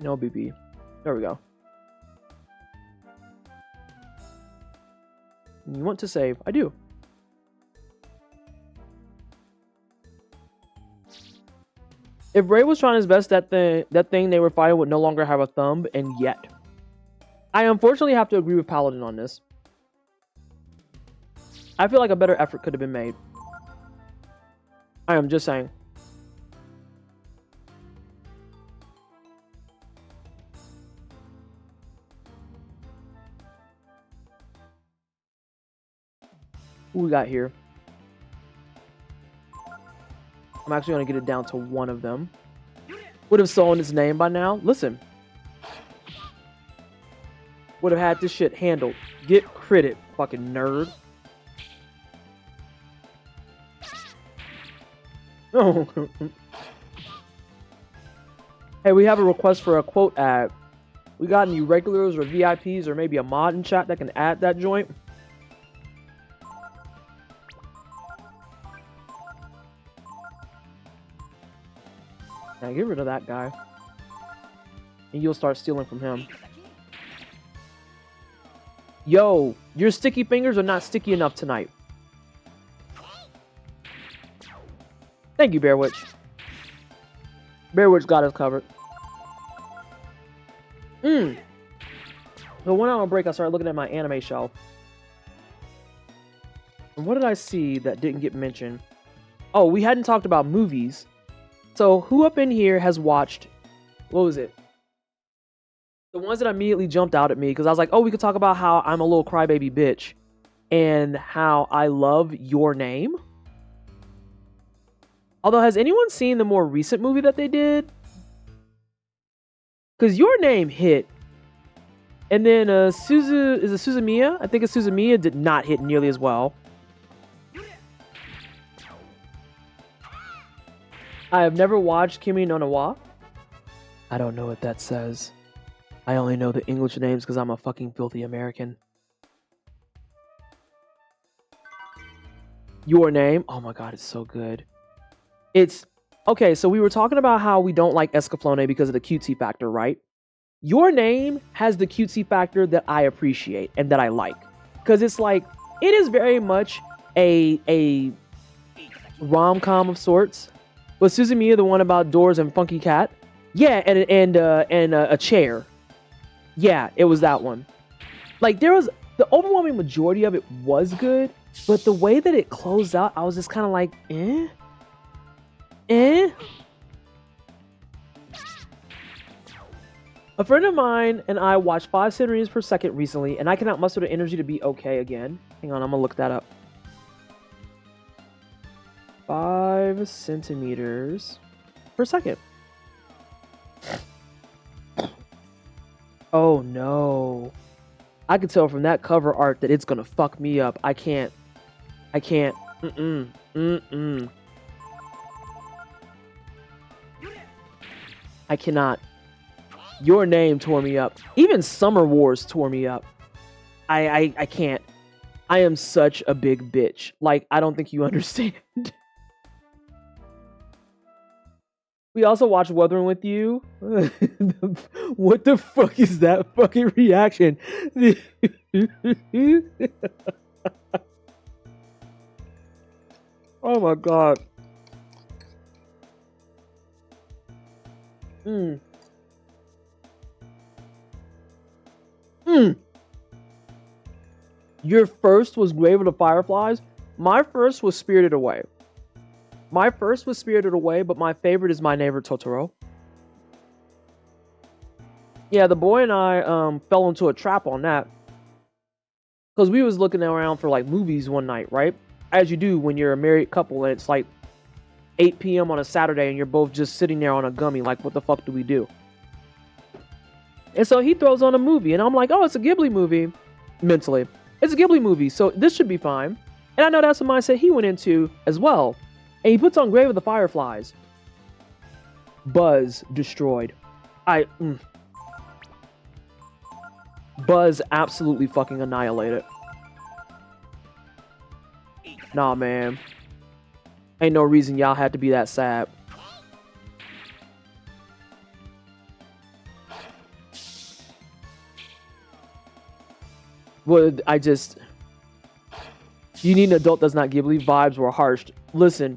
No, BB. There we go. You want to save? I do. If Ray was trying his best, that thing they were fighting would no longer have a thumb, and yet. I unfortunately have to agree with Paladin on this. I feel like a better effort could have been made. I am just saying. Who we got here? I'm actually going to get it down to one of them. Would have stolen his name by now. Listen. Would have had this shit handled. Get credit, fucking nerd. Oh. Hey, we have a request for a quote ad. We got any regulars or VIPs or maybe a mod in chat that can add that joint? Now get rid of that guy. And you'll start stealing from him. Yo, your sticky fingers are not sticky enough tonight. Thank you, Bear Witch. Bear Witch got us covered. So 1 hour break, I started looking at my anime shelf. And what did I see that didn't get mentioned? Oh, we hadn't talked about movies. So who up in here has watched, what was it? The ones that immediately jumped out at me because I was like, oh, we could talk about how I'm a little crybaby bitch and how I love Your Name. Although, has anyone seen the more recent movie that they did? Because Your Name hit. And then Suzumiya? I think Suzumiya did not hit nearly as well. I have never watched Kimi no Na wa. I don't know what that says. I only know the English names because I'm a fucking filthy American. Your Name? Oh my god, it's so good. It's... Okay, so we were talking about how we don't like Escaflowne because of the cutesy factor, right? Your Name has the cutesy factor that I appreciate and that I like. Because it's like, it is very much a rom-com of sorts. Was Suzumiya the one about doors and funky cat? Yeah, and a chair. Yeah, it was that one. Like, there was... The overwhelming majority of it was good, but the way that it closed out, I was just kind of like, eh? Eh? A friend of mine and I watched 5 centimeters per second recently, and I cannot muster the energy to be okay again. Hang on, I'm gonna look that up. 5 centimeters per second. Oh no. I can tell from that cover art that it's gonna fuck me up. I can't. I cannot. Your Name tore me up. Even Summer Wars tore me up. I can't. I am such a big bitch. Like, I don't think you understand. We also watched Wuthering With You. What the fuck is that fucking reaction? Oh my god. Your first was Grave of the Fireflies. My first was Spirited Away. But my favorite is My Neighbor Totoro. Yeah, the boy and I fell into a trap on that. Because we was looking around for like movies one night, right? As you do when you're a married couple and it's like 8 p.m. on a Saturday and you're both just sitting there on a gummy like, what the fuck do we do? And so he throws on a movie and I'm like, oh, it's a Ghibli movie. Mentally. It's a Ghibli movie, so this should be fine. And I know that's the mindset he went into as well. And he puts on Grave of the Fireflies. Buzz destroyed. Buzz absolutely fucking annihilated. Nah, man. Ain't no reason y'all had to be that sad. Well, You Need an Adult Does Not Ghibli vibes were harsh. Listen,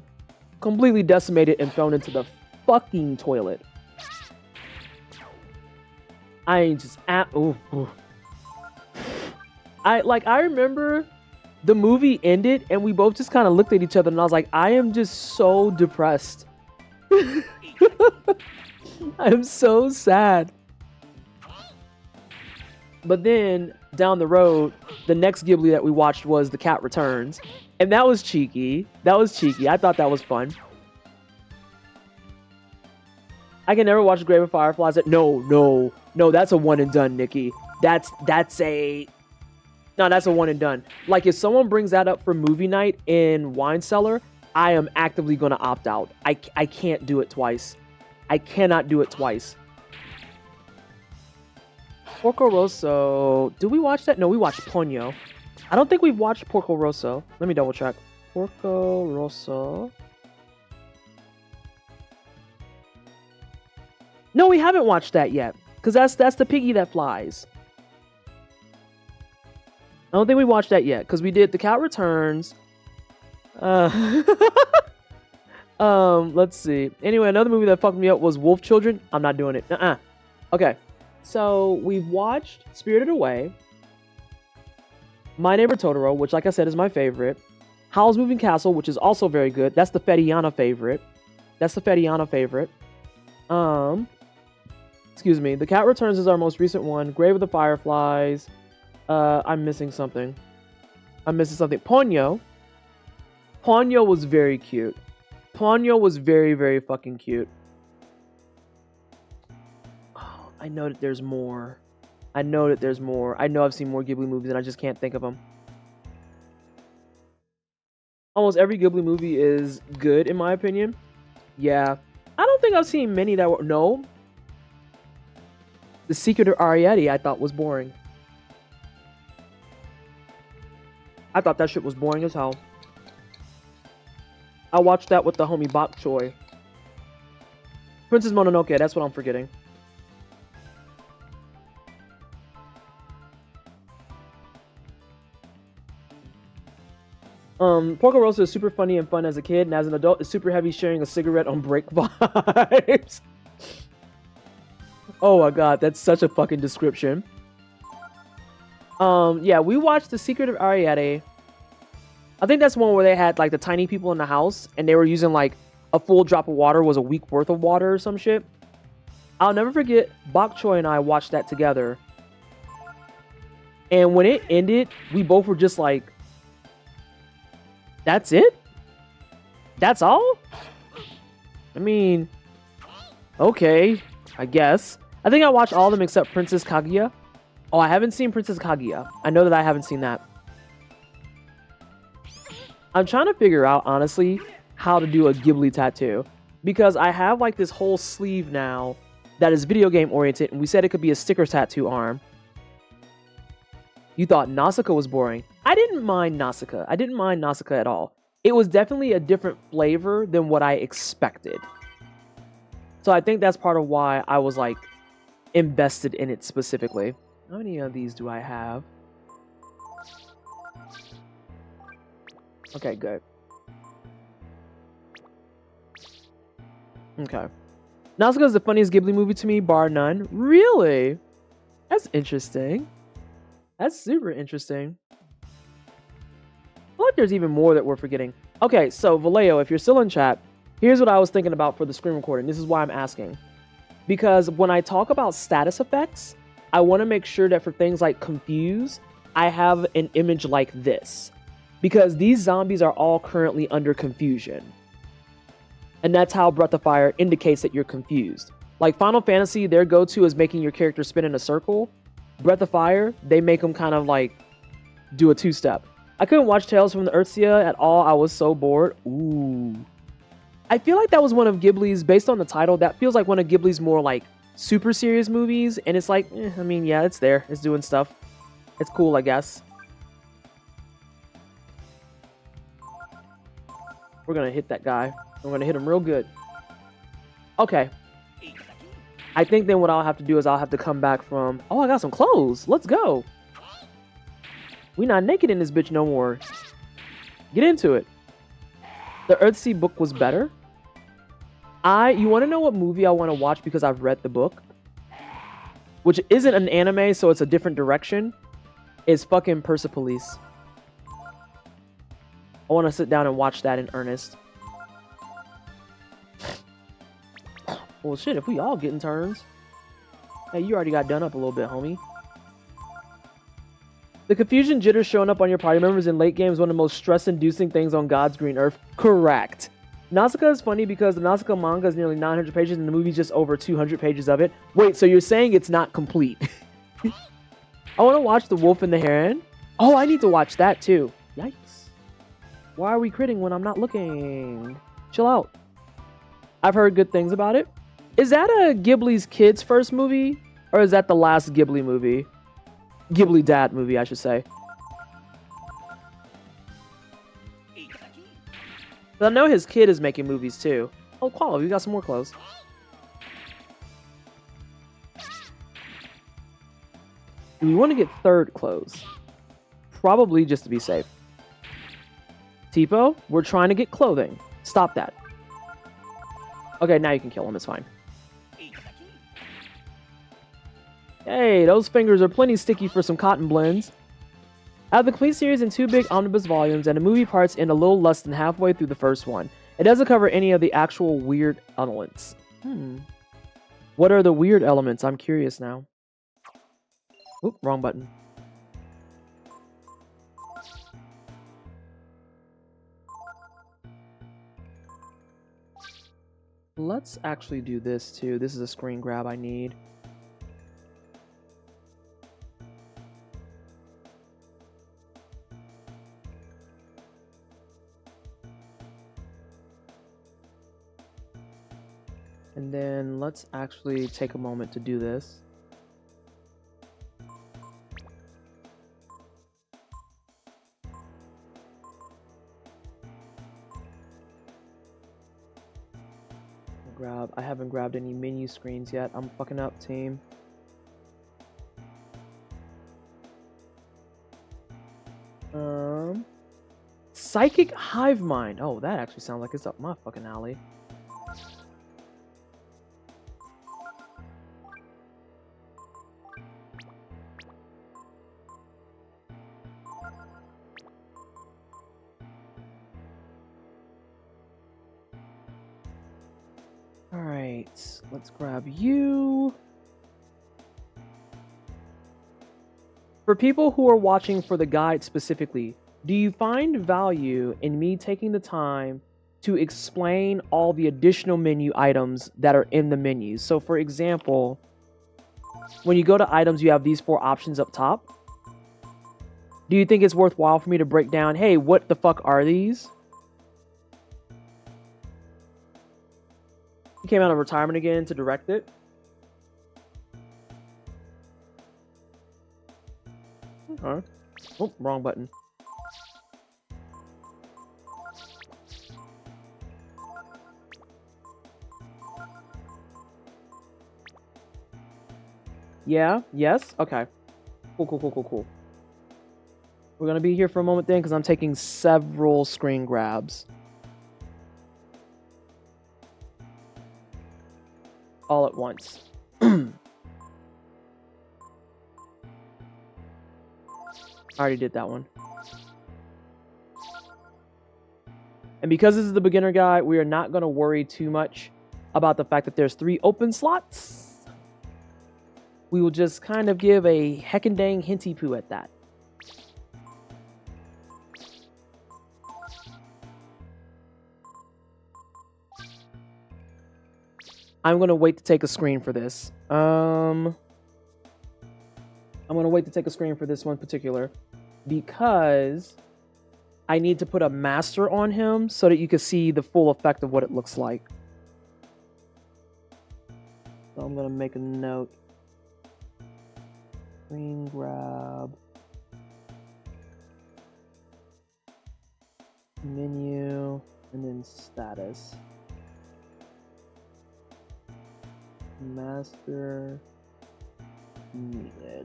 completely decimated and thrown into the fucking toilet. I ain't just I remember the movie ended and we both just kind of looked at each other and I was like, I am just so depressed. I am so sad. But then down the road, the next Ghibli that we watched was The Cat Returns. And that was cheeky. I thought that was fun. I can never watch Grave of Fireflies. No, that's a one and done, Nikki. That's a one and done. Like, if someone brings that up for movie night in Wine Cellar, I am actively going to opt out. I can't do it twice. I cannot do it twice. Porco Rosso. Did we watch that? No, we watched Ponyo. I don't think we've watched Porco Rosso. Let me double check. Porco Rosso. No, we haven't watched that yet. Because that's the piggy that flies. I don't think we watched that yet. Because we did The Cat Returns. Let's see. Anyway, another movie that fucked me up was Wolf Children. I'm not doing it. Okay. So, we've watched Spirited Away, My Neighbor Totoro, which, like I said, is my favorite, Howl's Moving Castle, which is also very good. That's the Fettiana favorite. Excuse me. The Cat Returns is our most recent one. Grave of the Fireflies. I'm missing something. Ponyo. Ponyo was very cute. Ponyo was very, very fucking cute. Oh, I know that there's more. I know I've seen more Ghibli movies and I just can't think of them. Almost every Ghibli movie is good in my opinion. Yeah. I don't think I've seen many that were... No. The Secret of Ariete I thought was boring. I thought that shit was boring as hell. I watched that with the homie Bok Choy. Princess Mononoke, that's what I'm forgetting. Porco Rosso is super funny and fun as a kid, and as an adult, is super heavy sharing a cigarette on break vibes. Oh my god, that's such a fucking description. Yeah, we watched The Secret of Ariete. I think that's one where they had like the tiny people in the house, and they were using like a full drop of water was a week worth of water or some shit. I'll never forget, Bok Choy and I watched that together. And when it ended, we both were just like, that's it? That's all? I mean, okay, I guess. I think I watched all of them except Princess Kaguya. Oh, I haven't seen Princess Kaguya. I know that I haven't seen that. I'm trying to figure out, honestly, how to do a Ghibli tattoo. Because I have like this whole sleeve now that is video game oriented, and we said it could be a sticker tattoo arm. You thought Nausicaa was boring. I didn't mind Nausicaa. I didn't mind Nausicaa at all. It was definitely a different flavor than what I expected. So I think that's part of why I was like invested in it specifically. How many of these do I have? Okay, good. Okay. Nausicaa is the funniest Ghibli movie to me, bar none. Really? That's interesting. That's super interesting. I feel like there's even more that we're forgetting. Okay, so Vallejo, if you're still in chat, here's what I was thinking about for the screen recording. This is why I'm asking. Because when I talk about status effects, I want to make sure that for things like confuse, I have an image like this. Because these zombies are all currently under confusion. And that's how Breath of Fire indicates that you're confused. Like Final Fantasy, their go-to is making your character spin in a circle. Breath of Fire, they make them kind of like do a two-step. I couldn't watch Tales from the Earthsea at all. I was so bored. Ooh. I feel like that was one of Ghibli's, based on the title, that feels like one of Ghibli's more like super serious movies. And it's like, I mean, yeah, it's there. It's doing stuff. It's cool, I guess. We're going to hit that guy. I'm going to hit him real good. Okay. I think then what I'll have to do is I'll have to come back from... Oh, I got some clothes. Let's go. We not naked in this bitch no more. Get into it. The Earthsea book was better. You want to know what movie I want to watch because I've read the book? Which isn't an anime, so it's a different direction. Is fucking Persepolis. I want to sit down and watch that in earnest. Well, shit, if we all getting turns. Hey, you already got done up a little bit, homie. The confusion jitter showing up on your party members in late game is one of the most stress-inducing things on God's green earth. Correct. Nausicaa is funny because the Nausicaa manga is nearly 900 pages and the movie's just over 200 pages of it. Wait, so you're saying it's not complete? I want to watch The Wolf and the Heron. Oh, I need to watch that too. Yikes. Why are we critting when I'm not looking? Chill out. I've heard good things about it. Is that a Ghibli's kids' first movie? Or is that the last Ghibli movie? Ghibli dad movie, I should say. But I know his kid is making movies too. Oh, quality, we got some more clothes. Do we want to get third clothes? Probably just to be safe. Tipo, we're trying to get clothing. Stop that. Okay, now you can kill him, it's fine. Hey, those fingers are plenty sticky for some cotton blends. I have the complete series in 2 big omnibus volumes, and the movie parts end a little less than halfway through the first one. It doesn't cover any of the actual weird elements. What are the weird elements? I'm curious now. Oop, wrong button. Let's actually do this too. This is a screen grab I need. And then let's actually take a moment to do this. I haven't grabbed any menu screens yet. I'm fucking up, team. Psychic Hive Mind. Oh, that actually sounds like it's up my fucking alley. Alright, let's grab you. For people who are watching for the guide specifically, do you find value in me taking the time to explain all the additional menu items that are in the menu? So for example, when you go to items, you have these 4 options up top. Do you think it's worthwhile for me to break down, hey, what the fuck are these? He came out of retirement again to direct it. Okay. Oh, wrong button. Yeah, yes, okay. Cool. We're gonna be here for a moment then, because I'm taking several screen grabs. All at once. I already did that one. And because this is the beginner guide, we are not going to worry too much about the fact that there's 3 open slots. We will just kind of give a heckin' dang hinty poo at that. I'm going to wait to take a screen for this. I'm going to wait to take a screen for this one particular because I need to put a master on him so that you can see the full effect of what it looks like. So I'm going to make a note. Screen grab. Menu. And then status. Master needed.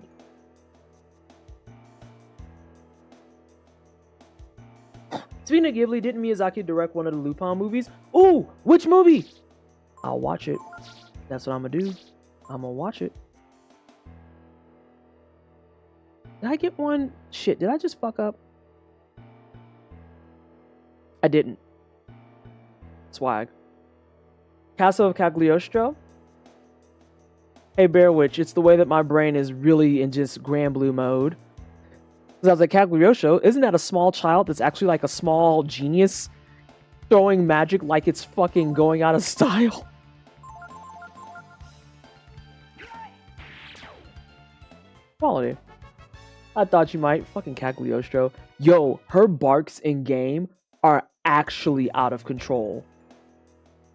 Speaking of Ghibli, didn't Miyazaki direct one of the Lupin movies? Ooh, which movie? I'll watch it. That's what I'm gonna do. I'm gonna watch it. Did I get one? Shit, did I just fuck up? I didn't. Swag. Castle of Cagliostro. Hey, Bear Witch, it's the way that my brain is really in just Grand Blue mode. Because I was like, Cagliostro, isn't that a small child that's actually like a small genius throwing magic like it's fucking going out of style? Quality. I thought you might. Fucking Cagliostro. Yo, her barks in game are actually out of control.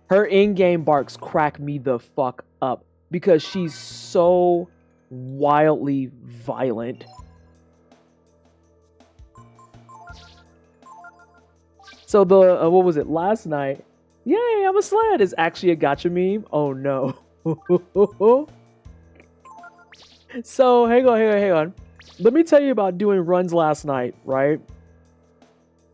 Her in-game barks crack me the fuck up because she's so wildly violent. So the, what was it, last night? Yay, I'm a sled is actually a gotcha meme. Oh no. So hang on. Let me tell you about doing runs last night, right?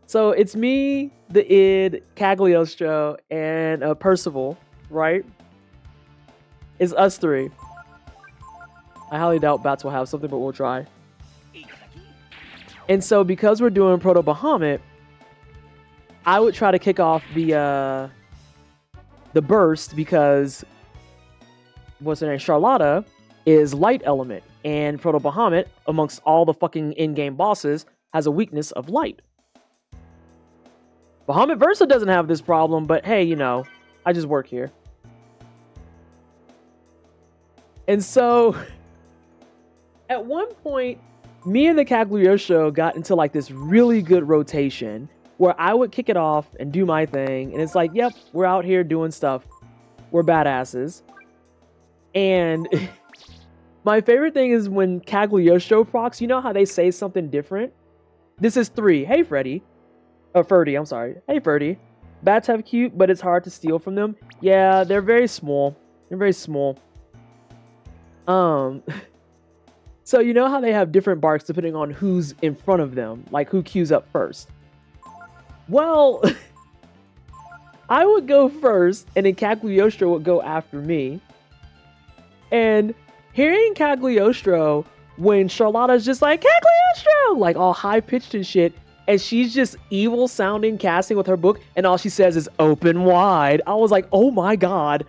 So it's me, the id, Cagliostro, and Percival, right? It's us 3. I highly doubt Bats will have something, but we'll try. And so because we're doing Proto Bahamut, I would try to kick off the burst because what's her name? Charlotta is light element, and Proto Bahamut, amongst all the fucking in-game bosses, has a weakness of light. Bahamut Versa doesn't have this problem, but hey, you know, I just work here. And so, at one point, me and the Cagliostro got into like this really good rotation where I would kick it off and do my thing, and it's like, yep, we're out here doing stuff. We're badasses. And my favorite thing is when Cagliostro procs, you know how they say something different? This is 3. Hey, Freddy. Ferdy, I'm sorry. Hey, Ferdy. Bats have cute, but it's hard to steal from them. Yeah, they're very small. They're very small. So you know how they have different barks depending on who's in front of them, like who queues up first. Well, I would go first, and then Cagliostro would go after me. And hearing Cagliostro when Charlotta's just like, Cagliostro! Like all high-pitched and shit, and she's just evil-sounding casting with her book, and all she says is, open wide. I was like, oh my god.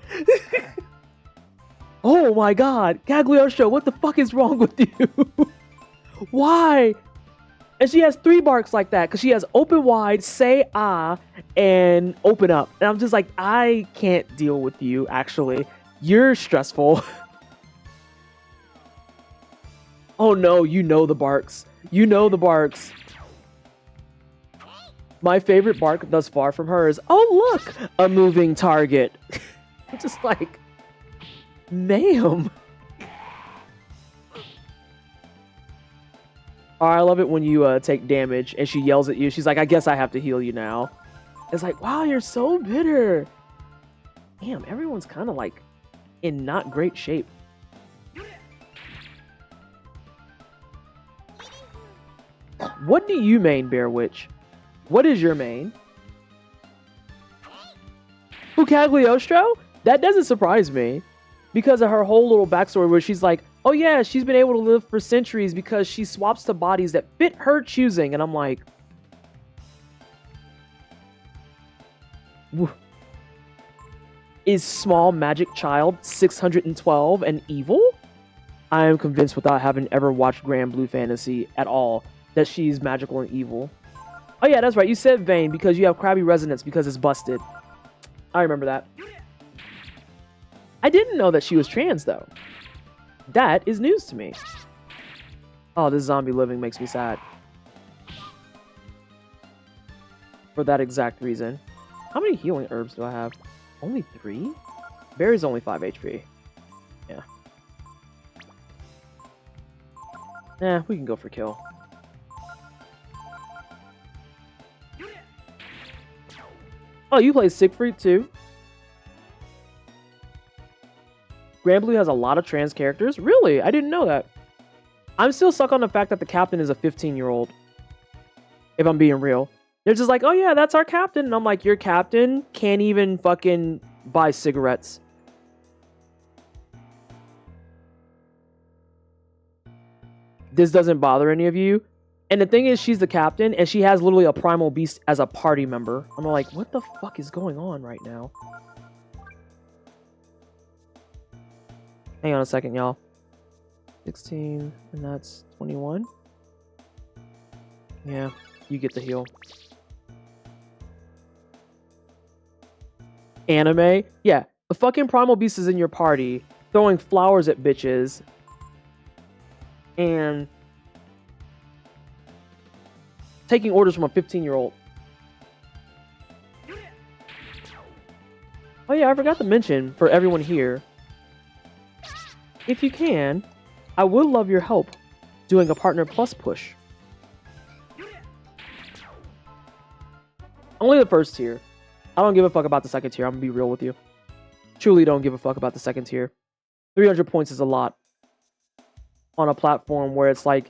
Oh my god. Cagliostro, what the fuck is wrong with you? Why? And she has 3 barks like that, because she has open wide, say ah, and open up. And I'm just like, I can't deal with you, actually. You're stressful. Oh no, you know the barks. You know the barks. My favorite bark thus far from her is, oh look, a moving target. It's just like, ma'am. Oh, I love it when you take damage and she yells at you. She's like, I guess I have to heal you now. It's like, wow, you're so bitter. Damn, everyone's kind of like in not great shape. What do you main, Bear Witch? What is your main? Who, Cagliostro? That doesn't surprise me. Because of her whole little backstory where she's like, oh yeah, she's been able to live for centuries because she swaps to bodies that fit her choosing. And I'm like, is small magic child 612 and evil? I am convinced without having ever watched Grand Blue Fantasy at all that she's magical and evil. Oh yeah, that's right. You said vain because you have crabby resonance because it's busted. I remember that. I didn't know that she was trans though. That is news to me. Oh, this zombie living makes me sad. For that exact reason. How many healing herbs do I have? Only 3? Barry's only 5 HP. Yeah. Nah, we can go for kill. Oh, you play Siegfried too? Grand Blue has a lot of trans characters? Really? I didn't know that. I'm still stuck on the fact that the captain is a 15-year-old. If I'm being real. They're just like, oh yeah, that's our captain. And I'm like, your captain can't even fucking buy cigarettes. This doesn't bother any of you? And the thing is, she's the captain, and she has literally a primal beast as a party member. I'm like, what the fuck is going on right now? Hang on a second, y'all. 16, and that's 21. Yeah, you get the heal. Anime? Yeah, the fucking primal beast is in your party, throwing flowers at bitches. And taking orders from a 15-year-old. Oh yeah, I forgot to mention for everyone here. If you can, I would love your help doing a Partner Plus push. Only the first tier. I don't give a fuck about the second tier. I'm gonna be real with you. Truly don't give a fuck about the second tier. 300 points is a lot on a platform where it's like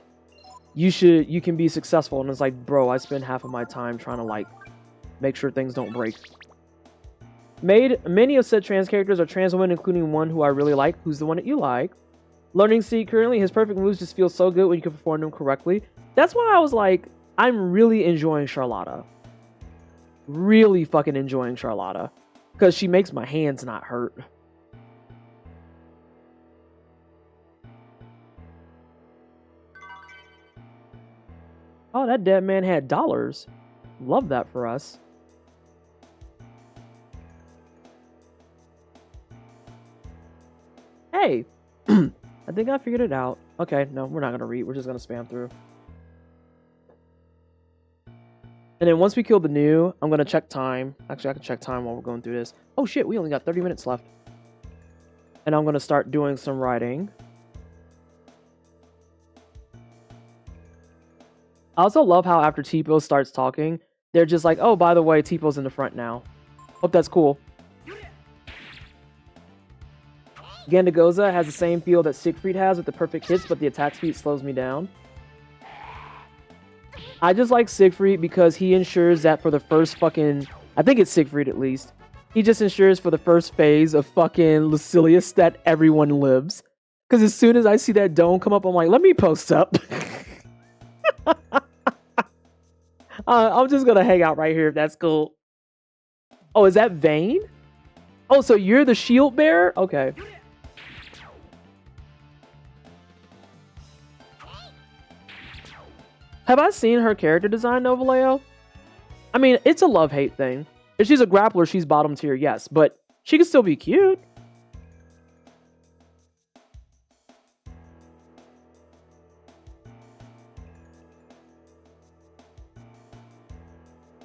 you can be successful, and it's like, bro, I spend half of my time trying to like make sure things don't break. Many of said trans characters are trans women, including one who I really like. Who's the one that you like? Learning C currently, his perfect moves just feel so good when you can perform them correctly. That's why I was like, I'm really enjoying Charlotta. Really fucking enjoying Charlotta. Because she makes my hands not hurt. Oh, that dead man had dollars. Love that for us. Hey, I think I figured it out. Okay, no, we're not gonna read. We're just gonna spam through. And then once we kill the new, I'm gonna check time. Actually, I can check time while we're going through this. Oh shit, we only got 30 minutes left. And I'm gonna start doing some writing. I also love how after Tipo starts talking, they're just like, oh, by the way, Tipo's in the front now. Hope that's cool. Gandagoza has the same feel that Siegfried has with the perfect hits, but the attack speed slows me down. I just like Siegfried because he ensures that for the first fucking... I think it's Siegfried at least. He just ensures for the first phase of fucking Lucilius that everyone lives. Because as soon as I see that dome come up, I'm like, let me post up. I'm just gonna hang out right here if that's cool. Oh, is that Vayne? Oh, so you're the shield bearer? Okay. Have I seen her character design, Novaleo? I mean, it's a love-hate thing. If she's a grappler, she's bottom tier, yes. But she can still be cute.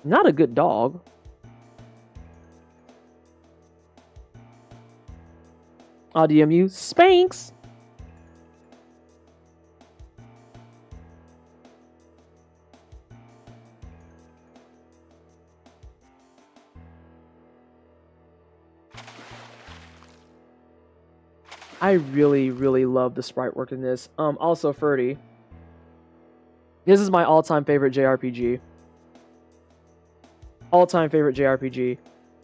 Not a good dog. I'll DM you. Spanx! I really, really love the sprite work in this. Also, Ferdy. This is my all-time favorite JRPG. All-time favorite JRPG.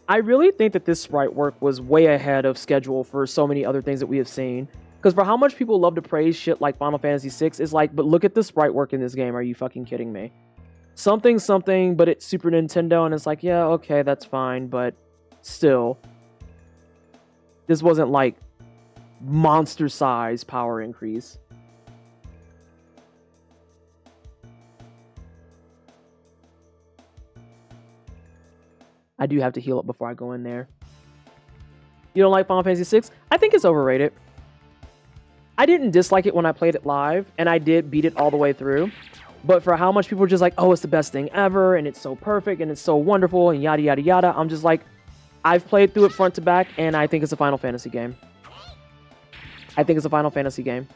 I really think that this sprite work was way ahead of schedule for so many other things that we have seen. Because for how much people love to praise shit like Final Fantasy VI, it's like, but look at the sprite work in this game. Are you fucking kidding me? Something, but it's Super Nintendo, and it's like, yeah, okay, that's fine, but still. This wasn't like monster size power increase. I do have to heal up before I go in there. You don't like Final Fantasy VI? I think it's overrated. I didn't dislike it when I played it live, and I did beat it all the way through. But for how much people are just like, oh, it's the best thing ever, and it's so perfect, and it's so wonderful, and yada, yada, yada, I'm just like, I've played through it front to back, and I think it's a Final Fantasy game. I think it's a Final Fantasy game.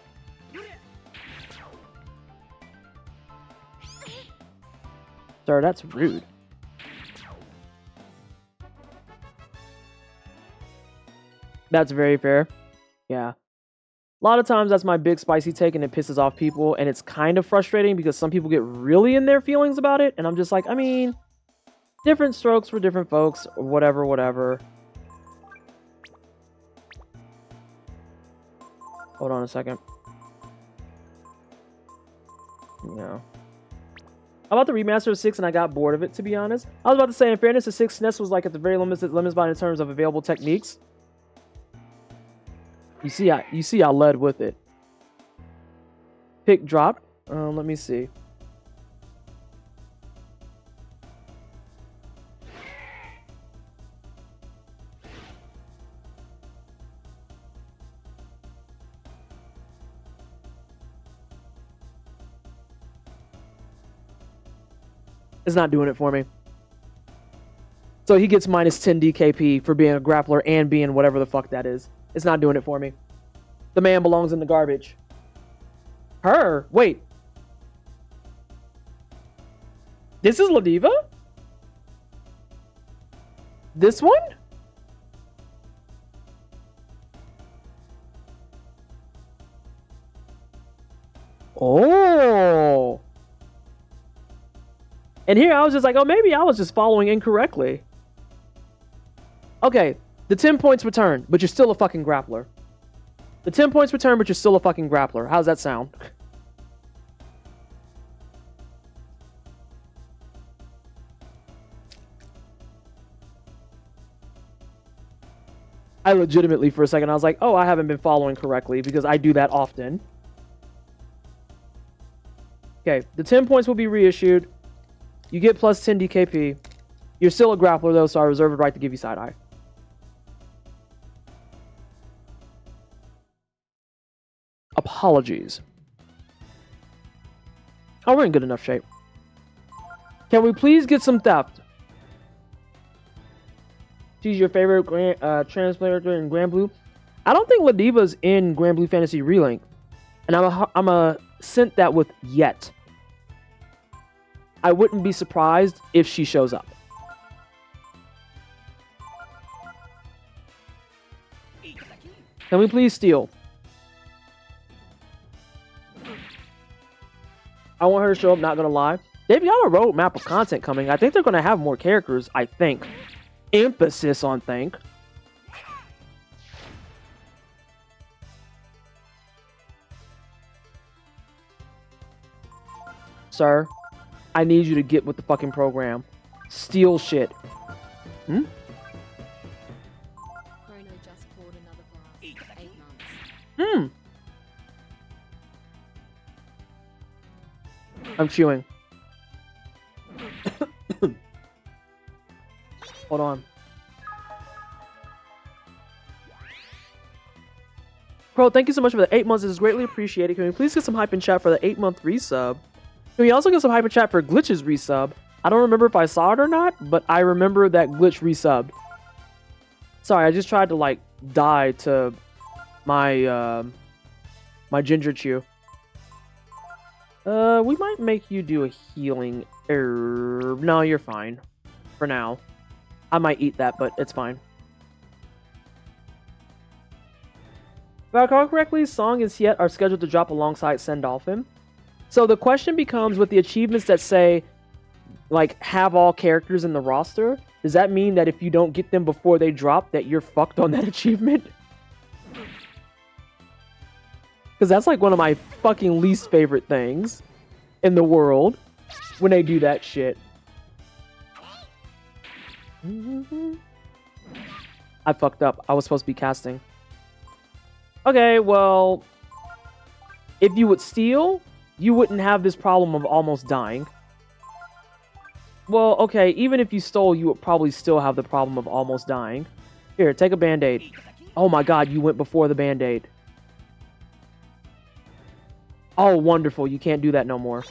Sir, that's rude. That's very fair. Yeah. A lot of times that's my big spicy take and it pisses off people and it's kind of frustrating because some people get really in their feelings about it and I'm just like, I mean, different strokes for different folks, whatever, whatever. Hold on a second. Yeah. I bought the remaster of 6 and I got bored of it, to be honest. I was about to say, in fairness, the 6 SNES was like at the very limits by in terms of available techniques. You see, I led with it. Pick drop. Let me see. It's not doing it for me. So he gets minus 10 DKP for being a grappler and being whatever the fuck that is. It's not doing it for me. The man belongs in the garbage. Her? Wait. This is Ladiva? This one? Oh. And here I was just like, oh, maybe I was just following incorrectly. Okay, the 10 points return, but you're still a fucking grappler. The 10 points return, but you're still a fucking grappler. How's that sound? I legitimately, for a second, I was like, oh, I haven't been following correctly because I do that often. Okay, the 10 points will be reissued. You get plus 10 DKP. You're still a grappler, though, so I reserve the right to give you side eye. Apologies. Oh, we're in good enough shape. Can we please get some theft? She's your favorite translator in Grand Blue. I don't think Ladiva's in Grand Blue Fantasy Relink. And I'm a sent that with yet. I wouldn't be surprised if she shows up. Can we please steal? I want her to show up, not gonna lie. They've got a roadmap of content coming. I think they're gonna have more characters, I think. Emphasis on think. Sir, I need you to get with the fucking program. Steal shit. Hmm? Chrono just poured another glass. 8 months. Hmm. I'm chewing. Hold on. Bro, thank you so much for the 8 months. This is greatly appreciated. Can we please get some hype in chat for the 8-month resub? Can we also get some hype in chat for Glitch's resub? I don't remember if I saw it or not, but I remember that Glitch resubbed. Sorry, I just tried to like die to my my ginger chew. We might make you do a healing herb. No, you're fine. For now. I might eat that, but it's fine. If I recall correctly, Song and Siet are scheduled to drop alongside Sendolphin. So the question becomes, with the achievements that say, like, have all characters in the roster, does that mean that if you don't get them before they drop, that you're fucked on that achievement? Because that's like one of my fucking least favorite things in the world when they do that shit. I fucked up. I was supposed to be casting. Okay, well, if you would steal, you wouldn't have this problem of almost dying. Well, okay, even if you stole, you would probably still have the problem of almost dying. Here, take a band-aid. Oh my god, you went before the band-aid. Oh, wonderful. You can't do that no more.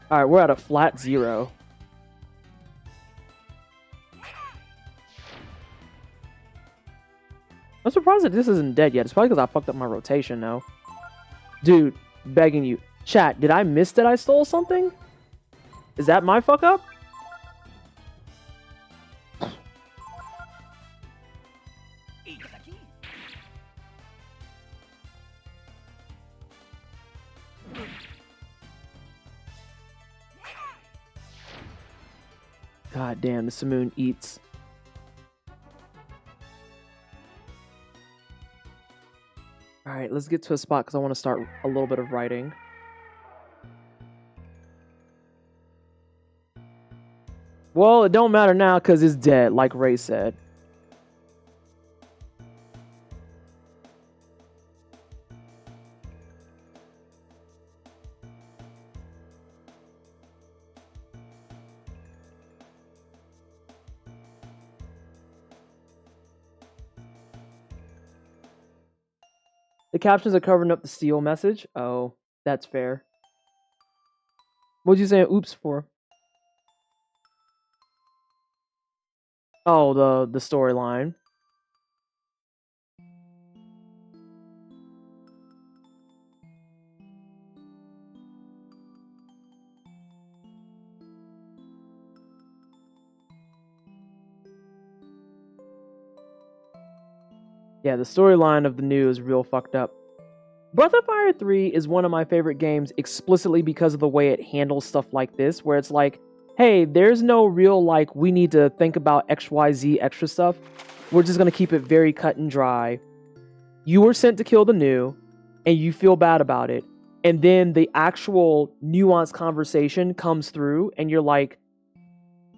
Alright, we're at a flat 0. I'm surprised that this isn't dead yet. It's probably because I fucked up my rotation now. Dude, begging you. Chat, did I miss that I stole something? Is that my fuck up? God damn, the Simoon eats. Alright, let's get to a spot because I want to start a little bit of writing. Well, it don't matter now because it's dead, like Ray said. The captions are covering up the steal message. Oh, that's fair. What'd you say oops for? Oh, the storyline. Yeah, the storyline of the new is real fucked up. Breath of Fire 3 is one of my favorite games explicitly because of the way it handles stuff like this, where it's like, hey, there's no real, like, we need to think about XYZ extra stuff. We're just going to keep it very cut and dry. You were sent to kill the new, and you feel bad about it. And then the actual nuanced conversation comes through, and you're like,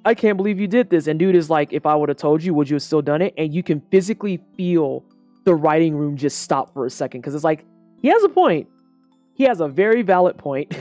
I can't believe you did this. And dude is like, if I would have told you, would you have still done it? And you can physically feel the writing room just stop for a second. Because it's like, he has a point. He has a very valid point.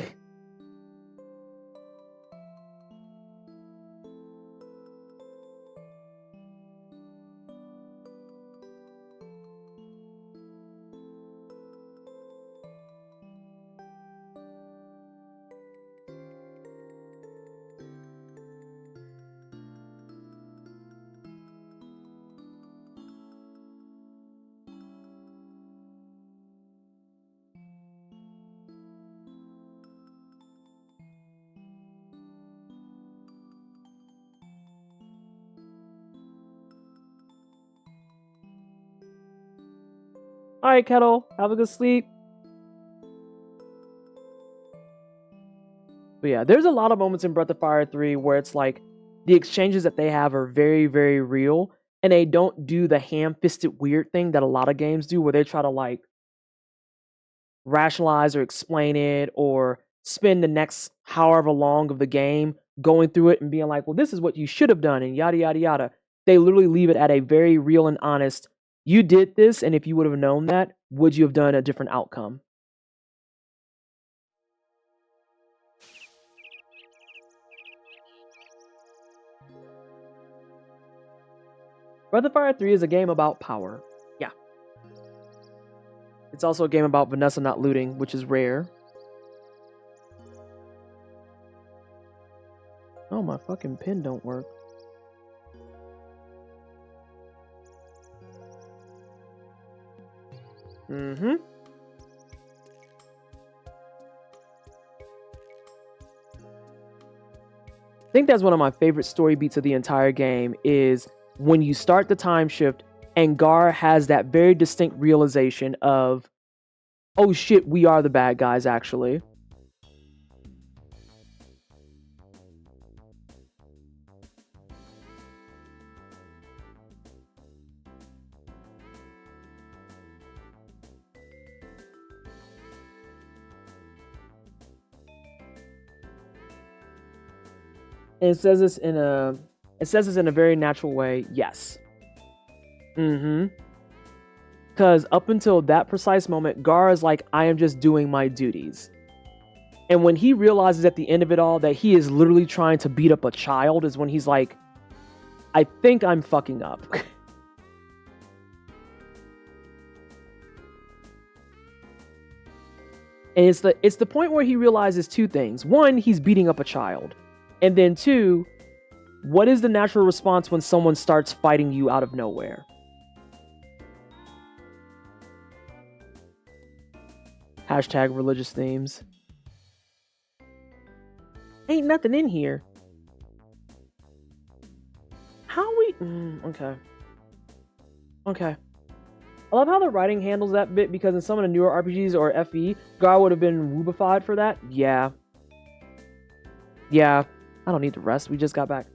All right, Kettle, have a good sleep. But yeah, there's a lot of moments in Breath of Fire 3 where it's like the exchanges that they have are very, very real, and they don't do the ham-fisted weird thing that a lot of games do where they try to like rationalize or explain it or spend the next however long of the game going through it and being like, well, this is what you should have done and yada, yada, yada. They literally leave it at a very real and honest, you did this, and if you would have known that, would you have done a different outcome? Breath of Fire 3 is a game about power. Yeah. It's also a game about Vanessa not looting, which is rare. Oh, my fucking pen don't work. Mm-hmm. I think that's one of my favorite story beats of the entire game is when you start the time shift and Gar has that very distinct realization of, oh shit, we are the bad guys actually. And it says this in a very natural way. Yes. Because up until that precise moment, Gar is like, I am just doing my duties. And when he realizes at the end of it all that he is literally trying to beat up a child is when he's like, I think I'm fucking up. And it's the point where he realizes two things. One, he's beating up a child. And then two, what is the natural response when someone starts fighting you out of nowhere? Hashtag religious themes. Ain't nothing in here. How we... okay. Okay. I love how the writing handles that bit because in some of the newer RPGs or FE, Gar would have been woobified for that. Yeah. Yeah. I don't need to rest. We just got back.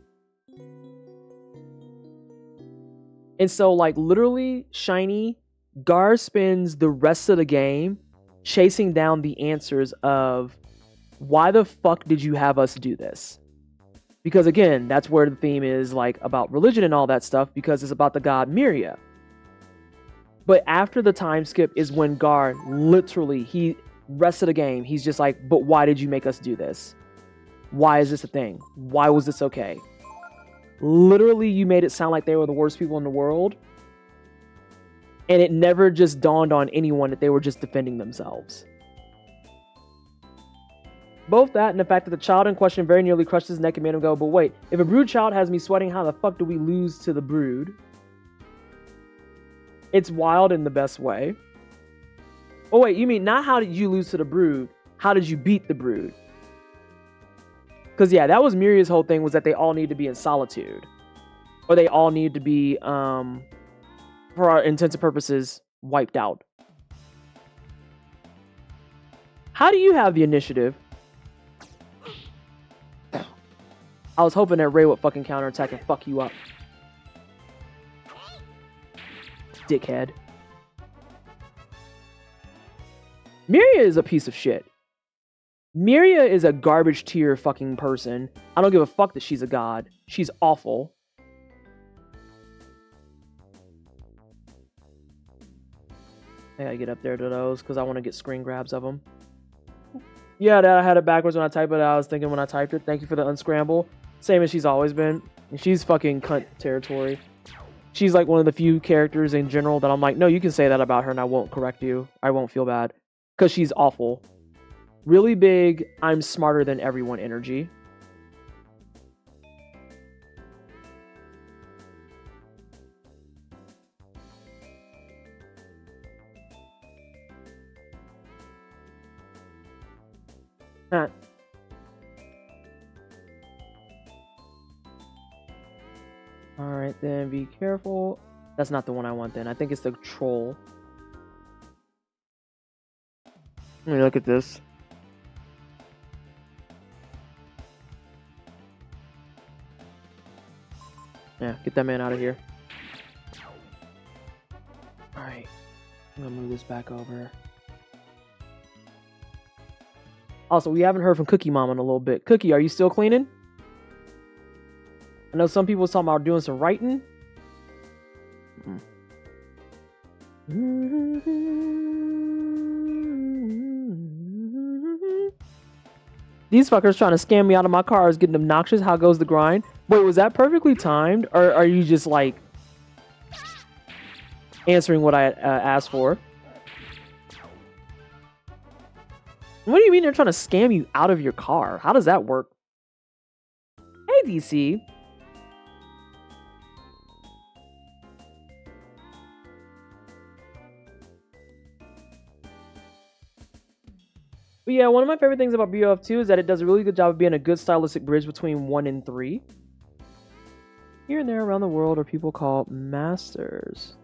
And so, like, literally, Shiny, Gar spends the rest of the game chasing down the answers of why the fuck did you have us do this? Because, again, that's where the theme is, like, about religion and all that stuff, because it's about the god Miria. But after the time skip is when Gar literally, rest of the game, he's just like, but why did you make us do this? Why is this a thing? Why was this okay? Literally, you made it sound like they were the worst people in the world. And it never just dawned on anyone that they were just defending themselves. Both that and the fact that the child in question very nearly crushed his neck and made him go, but wait, if a brood child has me sweating, how the fuck do we lose to the brood? It's wild in the best way. Oh wait, you mean not how did you lose to the brood? How did you beat the brood? Because yeah, that was Miria's whole thing, was that they all need to be in solitude. Or they all need to be, for our intents and purposes, wiped out. How do you have the initiative? I was hoping that Ray would fucking counterattack and fuck you up. Dickhead. Miria is a piece of shit. Miria is a garbage tier fucking person. I don't give a fuck that she's a god. She's awful. I gotta get up there to those because I want to get screen grabs of them. Yeah, that I had it backwards when I typed it. I was thinking when I typed it. Thank you for the unscramble. Same as she's always been. She's fucking cunt territory. She's like one of the few characters in general that I'm like, no, you can say that about her and I won't correct you. I won't feel bad. Because she's awful. Really big, I'm smarter than everyone energy. Huh. Alright then, be careful. That's not the one I want then. I think it's the troll. Let me look at this. Yeah, get that man out of here. Alright. I'm gonna move this back over. Also, we haven't heard from Cookie Mama in a little bit. Cookie, are you still cleaning? I know some people was talking about doing some writing. These fuckers trying to scam me out of my car is getting obnoxious. How goes the grind? Wait, was that perfectly timed? Or are you just like answering what I asked for? What do you mean they're trying to scam you out of your car? How does that work? Hey, DC. But yeah, one of my favorite things about BOF2 is that it does a really good job of being a good stylistic bridge between 1 and 3. Here and there around the world are people called masters.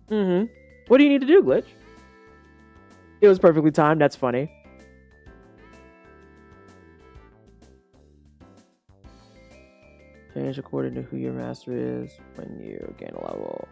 What do you need to do, Glitch? It was perfectly timed. That's funny. Change according to who your master is when you gain a level.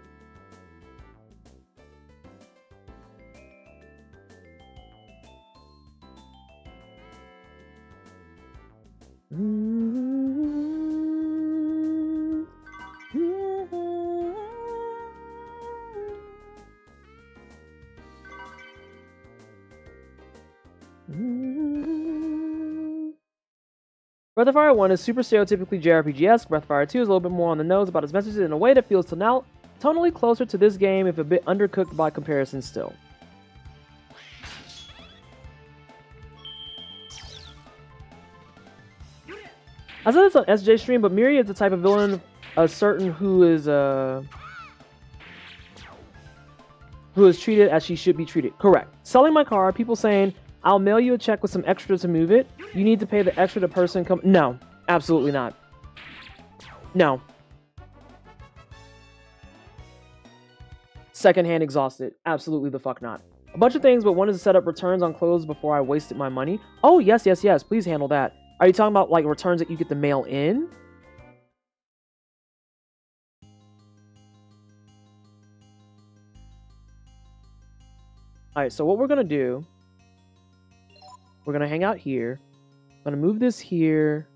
Breath of Fire 1 is super stereotypically JRPG-esque. Breath of Fire 2 is a little bit more on the nose about its messages in a way that feels tonally closer to this game, if a bit undercooked by comparison still. I said this on SJ stream, but Miri is the type of villain who is treated as she should be treated. Correct. Selling my car, people saying, I'll mail you a check with some extra to move it. You need to pay the extra to person come. No, absolutely not. No. Secondhand exhausted. Absolutely the fuck not. A bunch of things, but one is to set up returns on clothes before I wasted my money. Oh, yes. Please handle that. Are you talking about like returns that you get to mail in? Alright, so what we're going to do, we're going to hang out here. I'm going to move this here.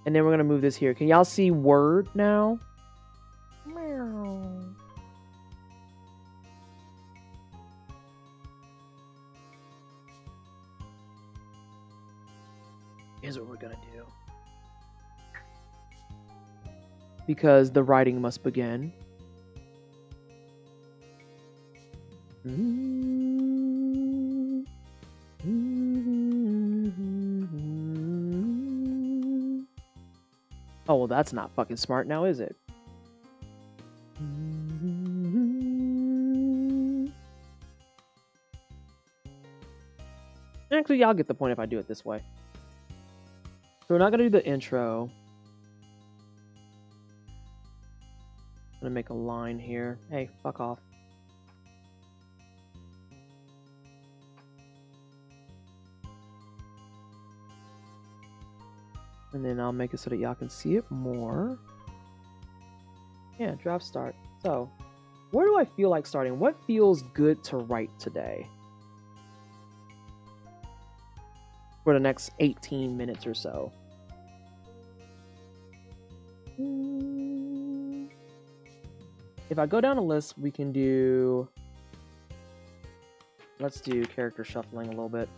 And then we're going to move this here. Can y'all see Word now? Meow. Here's what we're going to do. Because the writing must begin. Oh, well, that's not fucking smart now, is it? Actually, y'all get the point if I do it this way. So we're not going to do the intro. I'm going to make a line here. Hey, fuck off. And then I'll make it so that y'all can see it more. Yeah, draft start. So, where do I feel like starting? What feels good to write today? For the next 18 minutes or so. If I go down a list, we can do let's do character shuffling a little bit.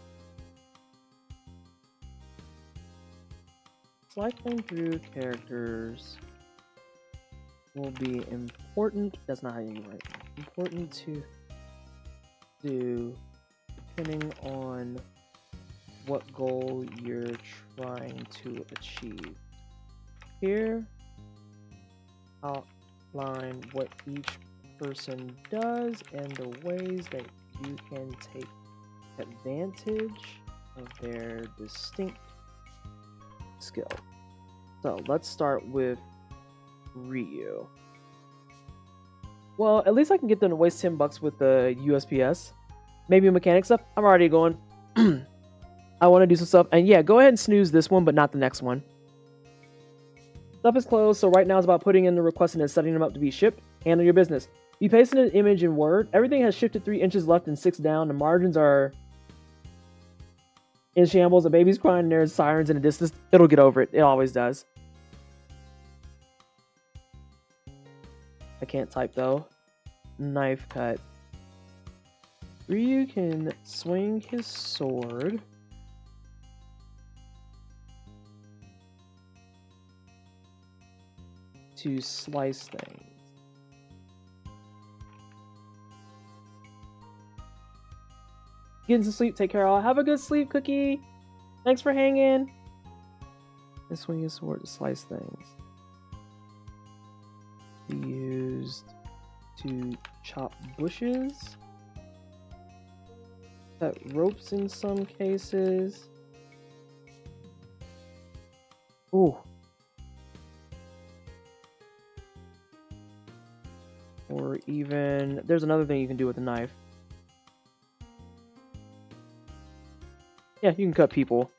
Cycling through characters will be important. That's not how you write. Important to do depending on what goal you're trying to achieve. Here, outline what each person does and the ways that you can take advantage of their distinct skill. So let's start with Ryu. Well, at least I can get them to waste $10 with the USPS. Maybe mechanic stuff. I'm already going. I want to do some stuff. And yeah, go ahead and snooze this one, but not the next one. Stuff is closed, so right now it's about putting in the request and then setting them up to be shipped. Handle your business. You pasted an image in Word. Everything has shifted 3 inches left and 6 down. The margins are in shambles. A baby's crying. There's sirens in the distance. It'll get over it. It always does. I can't type though. Knife cut. Ryu can swing his sword. To slice things. Getting some sleep. Take care, all. Have a good sleep, Cookie. Thanks for hanging. And swing his sword to slice things. Be used to chop bushes. Cut ropes in some cases. Ooh. Or even, there's another thing you can do with a knife. Yeah, you can cut people.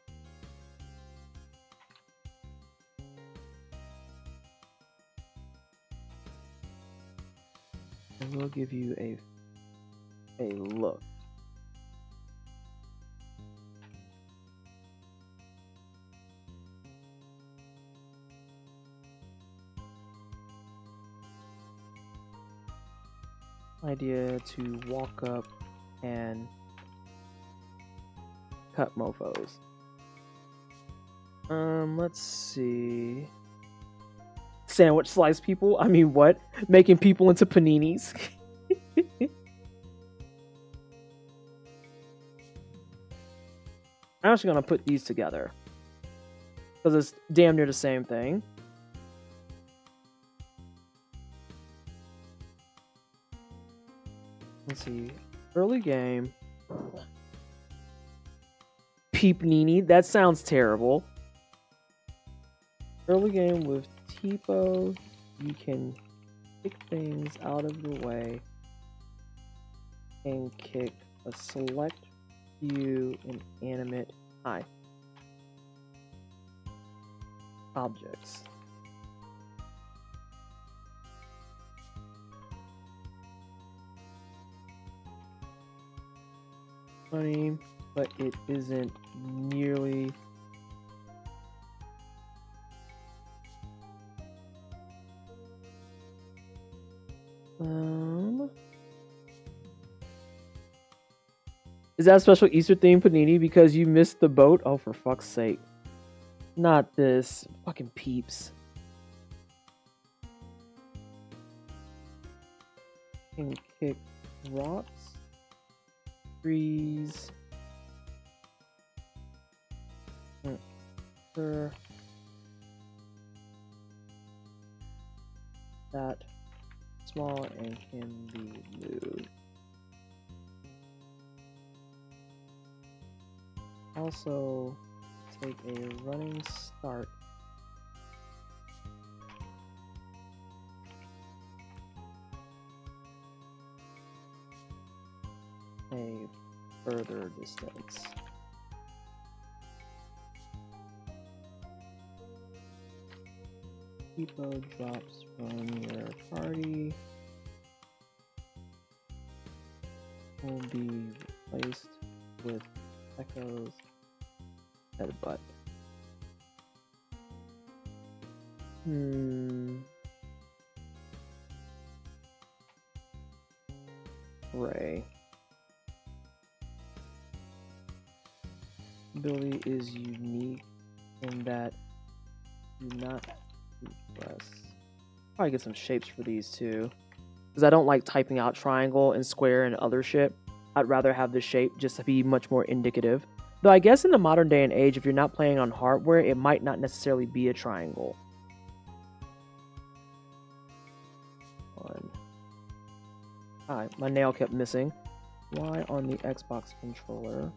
And we'll give you a look. Idea to walk up and cut mofos. Let's see. Sandwich slice people? I mean, what? Making people into paninis? I'm actually gonna put these together because it's damn near the same thing. Let's see. Early game. Peep Nini. That sounds terrible. Early game with Tipo. You can kick things out of the way and kick a select few inanimate objects. Funny, but it isn't nearly Is that a special Easter theme panini because you missed the boat? Oh, for fuck's sake. Not this. Fucking peeps. Can kick rocks. Trees. Sure. That small and can be moved. Also, take a running start. A further distance. People drops from your party will be replaced with echoes headbutt. Ray. ability is unique in that do not press. Probably get some shapes for these too, because I don't like typing out triangle and square and other shit. I'd rather have the shape just to be much more indicative. Though I guess in the modern day and age, if you're not playing on hardware, it might not necessarily be a triangle. Alright, my nail kept missing. Why on the Xbox controller?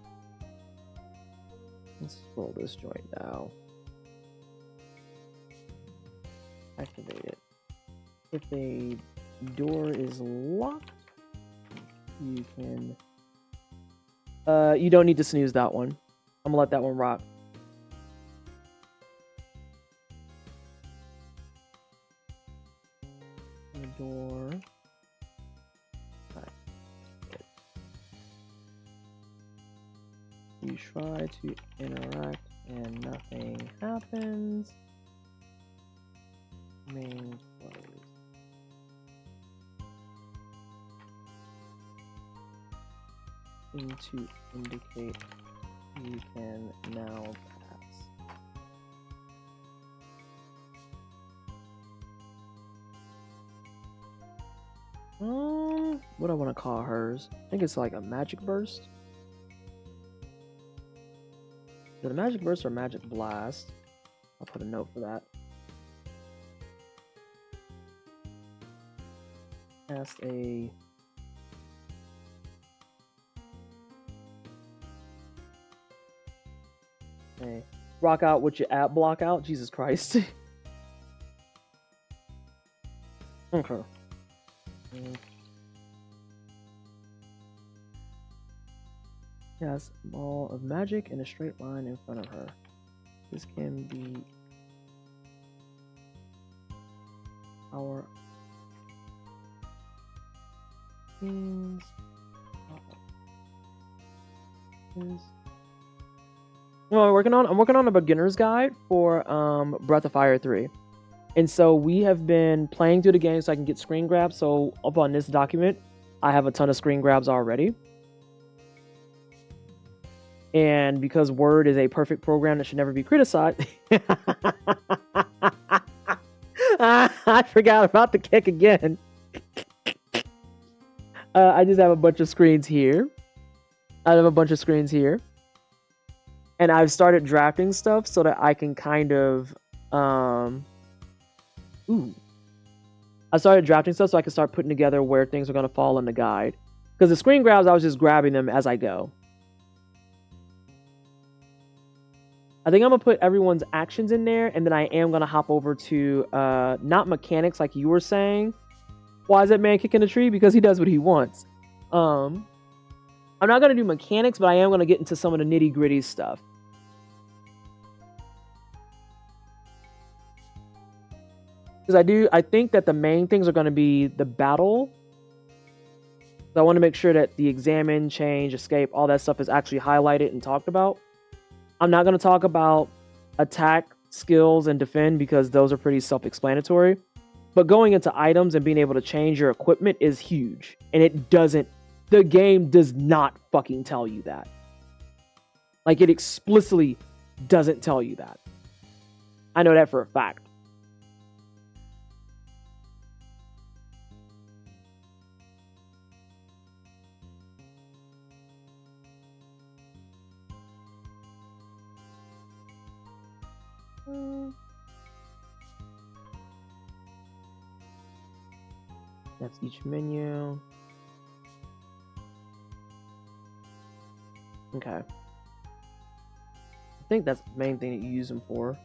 Let's scroll this joint now. Activate it. If a door is locked, you can... you don't need to snooze that one. I'm gonna let that one rock. The door... You try to interact and nothing happens. Main close. To indicate you can now pass. What do I want to call hers? I think it's like a magic burst. Is it a magic burst or magic blast? I'll put a note for that. Cast a... Okay. Rock out with your app block out? Jesus Christ. Okay. Yes, ball of magic in a straight line in front of her. This can be our things. Well, I'm working on a beginner's guide for Breath of Fire 3. And so we have been playing through the game so I can get screen grabs. So up on this document, I have a ton of screen grabs already. And because Word is a perfect program that should never be criticized, I forgot about the kick again. I just have a bunch of screens here. I have a bunch of screens here. And I've started drafting stuff so that I can kind of... I started drafting stuff so I can start putting together where things are going to fall in the guide. Because the screen grabs, I was just grabbing them as I go. I think I'm going to put everyone's actions in there, and then I am going to hop over to, not mechanics like you were saying. Why is that man kicking a tree? Because he does what he wants. I'm not going to do mechanics, but I am going to get into some of the nitty-gritty stuff. Because I think that the main things are going to be the battle. So I want to make sure that the examine, change, escape, all that stuff is actually highlighted and talked about. I'm not going to talk about attack, skills, and defend because those are pretty self-explanatory. But going into items and being able to change your equipment is huge. And the game does not fucking tell you that. Like, it explicitly doesn't tell you that. I know that for a fact. That's each menu. Okay. I think that's the main thing that you use them for.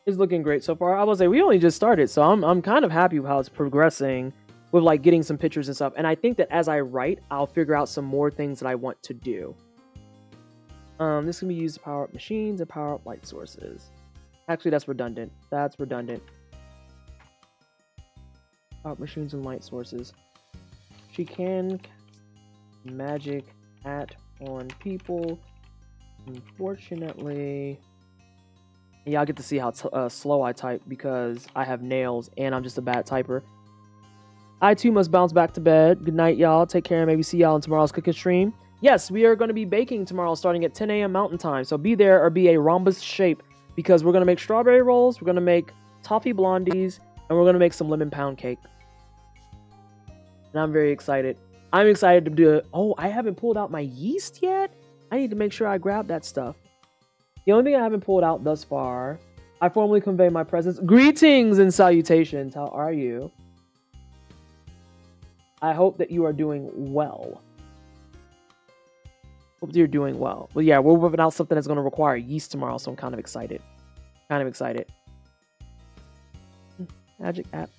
It's looking great so far. I will say we only just started, so I'm kind of happy with how it's progressing with like getting some pictures and stuff. And I think that as I write, I'll figure out some more things that I want to do. This can be used to power up machines and power up light sources. Actually, that's redundant. That's redundant. Power up machines and light sources. She can cast magic on people. Unfortunately, y'all get to see how slow I type because I have nails and I'm just a bad typer. I too must bounce back to bed. Good night, y'all. Take care and maybe see y'all in tomorrow's cooking stream. Yes, we are going to be baking tomorrow starting at 10 a.m. Mountain Time. So be there or be a rhombus shape because we're going to make strawberry rolls, we're going to make toffee blondies, and we're going to make some lemon pound cake. And I'm very excited. I'm excited to do it. Oh, I haven't pulled out my yeast yet? I need to make sure I grab that stuff. The only thing I haven't pulled out thus far, I formally convey my presence. Greetings and salutations. How are you? I hope that you are doing well. Hope you're doing well. Well, yeah, we're whipping out something that's going to require yeast tomorrow, so I'm kind of excited. Kind of excited. Magic app.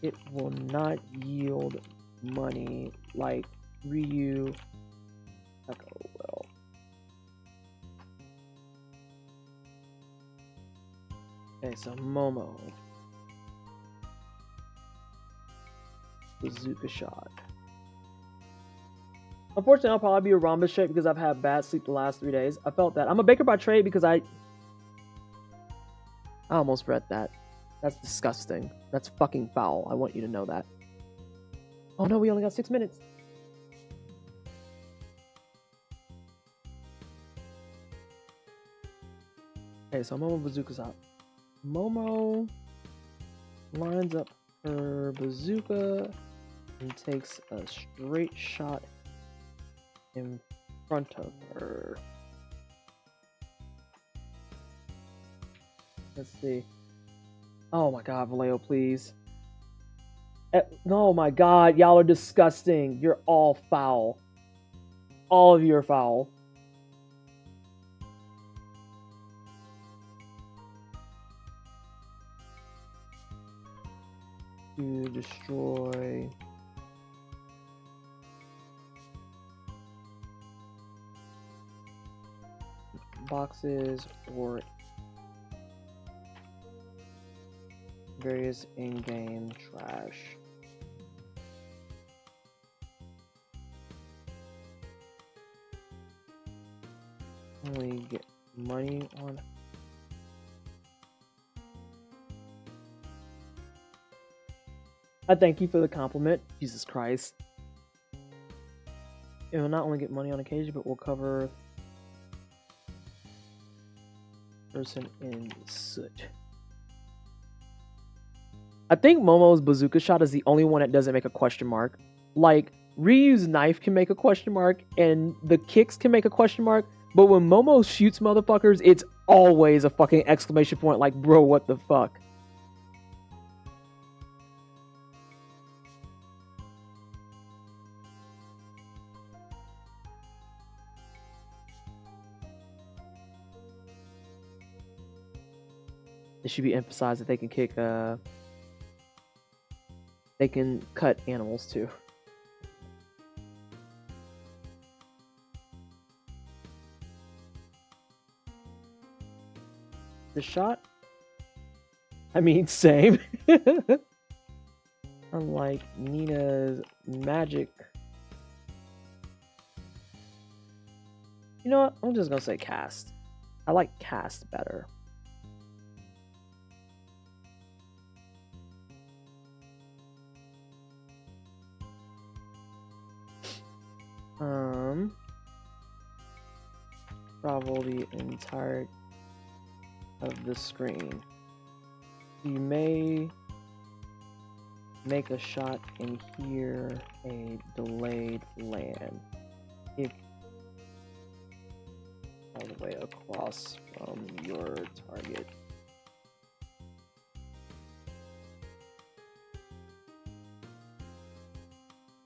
It will not yield money like Ryu Echo will. Okay, so Momo. Bazooka shot. Unfortunately, I'll probably be a rhombus shape because I've had bad sleep the last 3 days. I felt that. I'm a baker by trade because I almost read that. That's disgusting. That's fucking foul. I want you to know that. Oh no, we only got 6 minutes. Okay, so Momo bazooka's out. Momo lines up her bazooka and takes a straight shot in front of her. Let's see. Oh my god, Vallejo, please. Oh my god, y'all are disgusting. You're all foul. All of you are foul. To destroy boxes or various in-game trash. Only get money on. I thank you for the compliment. Jesus Christ. It will not only get money on occasion, but will cover person in soot. I think Momo's bazooka shot is the only one that doesn't make a question mark. Like, Ryu's knife can make a question mark, and the kicks can make a question mark, but when Momo shoots motherfuckers, it's always a fucking exclamation point like, bro, what the fuck? It should be emphasized that they can kick, they can cut animals too. The shot? I mean, same. Unlike Nina's magic. You know what? I'm just gonna say cast. I like cast better. Travel the entire of the screen. You may make a shot and hear a delayed land. If all the way across from your target.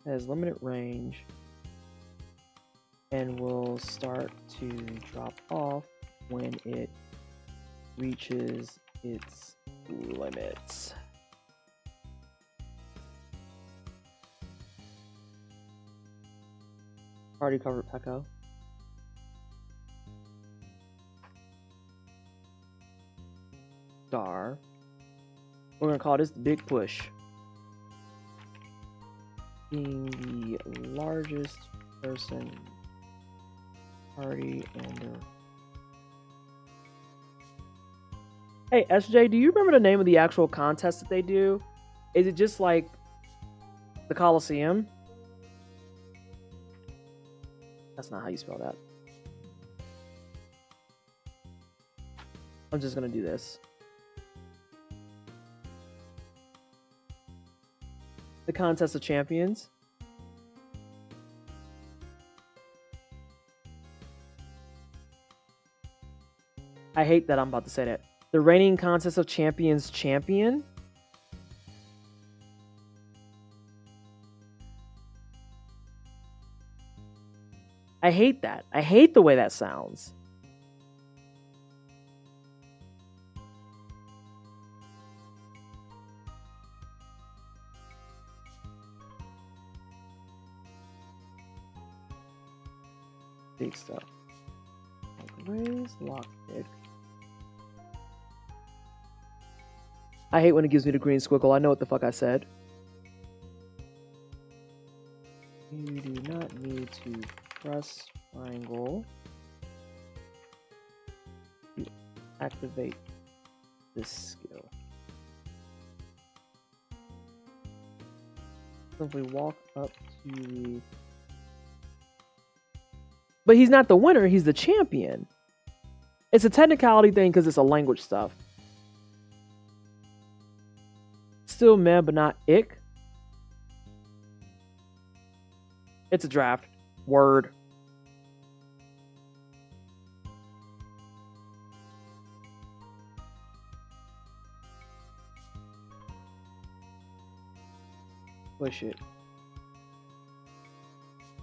It has limited range and will start to drop off when it reaches its limits. Already covered Pecco. Star. We're gonna call this the big push. Being the largest person party and Hey SJ, do you remember the name of the actual contest that they do? Is it just like The Colosseum. That's not how you spell that. I'm just gonna do this. The Contest of Champions. I hate that I'm about to say that. The reigning Contest of Champions champion. I hate that. I hate the way that sounds. Big stuff. Raise lockpick. I hate when it gives me the green squiggle. I know what the fuck I said. You do not need to press triangle to activate this skill. Simply walk up to the... But he's not the winner, he's the champion. It's a technicality thing because it's a language stuff. Still meh, but not ick. It's a draft. Word. Push it.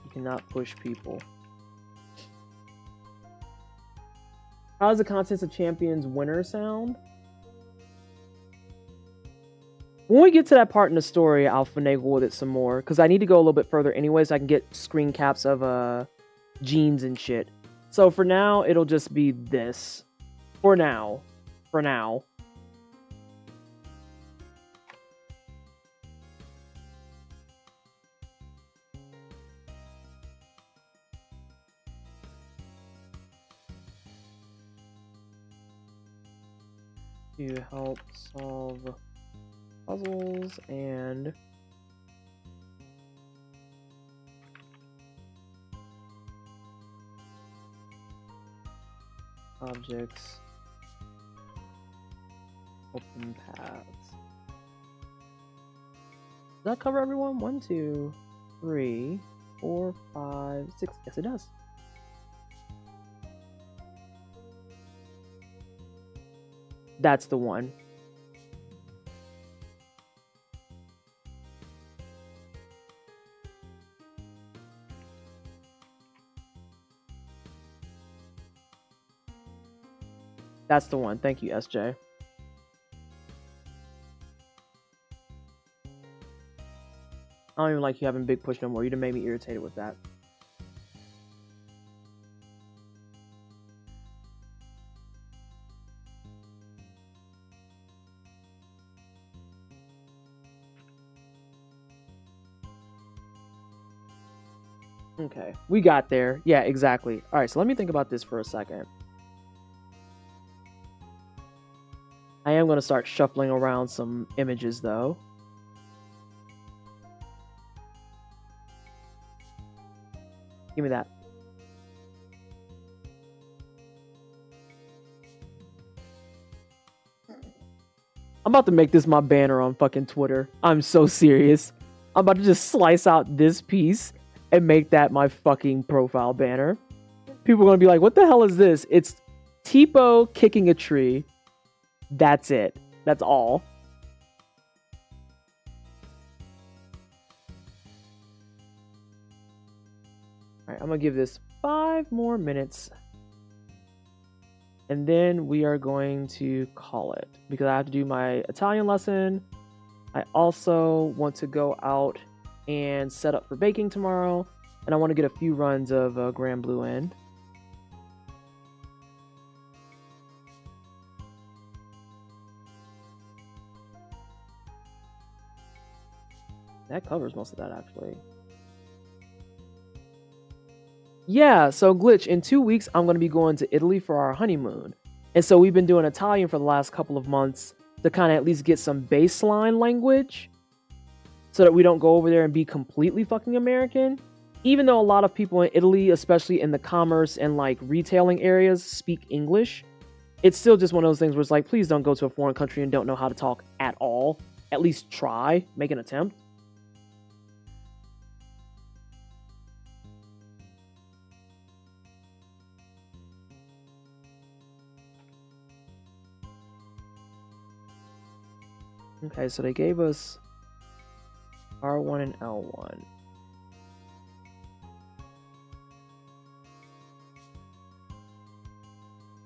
You cannot push people. How does the Contest of Champions winner sound? When we get to that part in the story, I'll finagle with it some more. Because I need to go a little bit further anyway, so I can get screen caps of jeans and shit. So for now, it'll just be this. For now. For now. To help solve puzzles and objects, open paths. Does that cover everyone? 1, 2, 3, 4, 5, 6. Yes, it does. That's the one. That's the one. Thank you, SJ. I don't even like you having big push no more. You done made me irritated with that. Okay, we got there. Yeah, exactly. All right, so let me think about this for a second. I am going to start shuffling around some images, though. Give me that. I'm about to make this my banner on fucking Twitter. I'm so serious. I'm about to just slice out this piece and make that my fucking profile banner. People are going to be like, what the hell is this? It's Tipo kicking a tree. That's it. That's all. Alright, I'm going to give this 5 more minutes. And then we are going to call it. Because I have to do my Italian lesson. I also want to go out and set up for baking tomorrow. And I want to get a few runs of Grand Blue in. That covers most of that, actually. Yeah, so Glitch, in 2 weeks, I'm going to be going to Italy for our honeymoon. And so we've been doing Italian for the last couple of months to kind of at least get some baseline language. so that we don't go over there and be completely fucking American. Even though a lot of people in Italy, especially in the commerce and like retailing areas, speak English, it's still just one of those things where it's like, please don't go to a foreign country and don't know how to talk at all. At least try, make an attempt. Okay, so they gave us R1 and L1.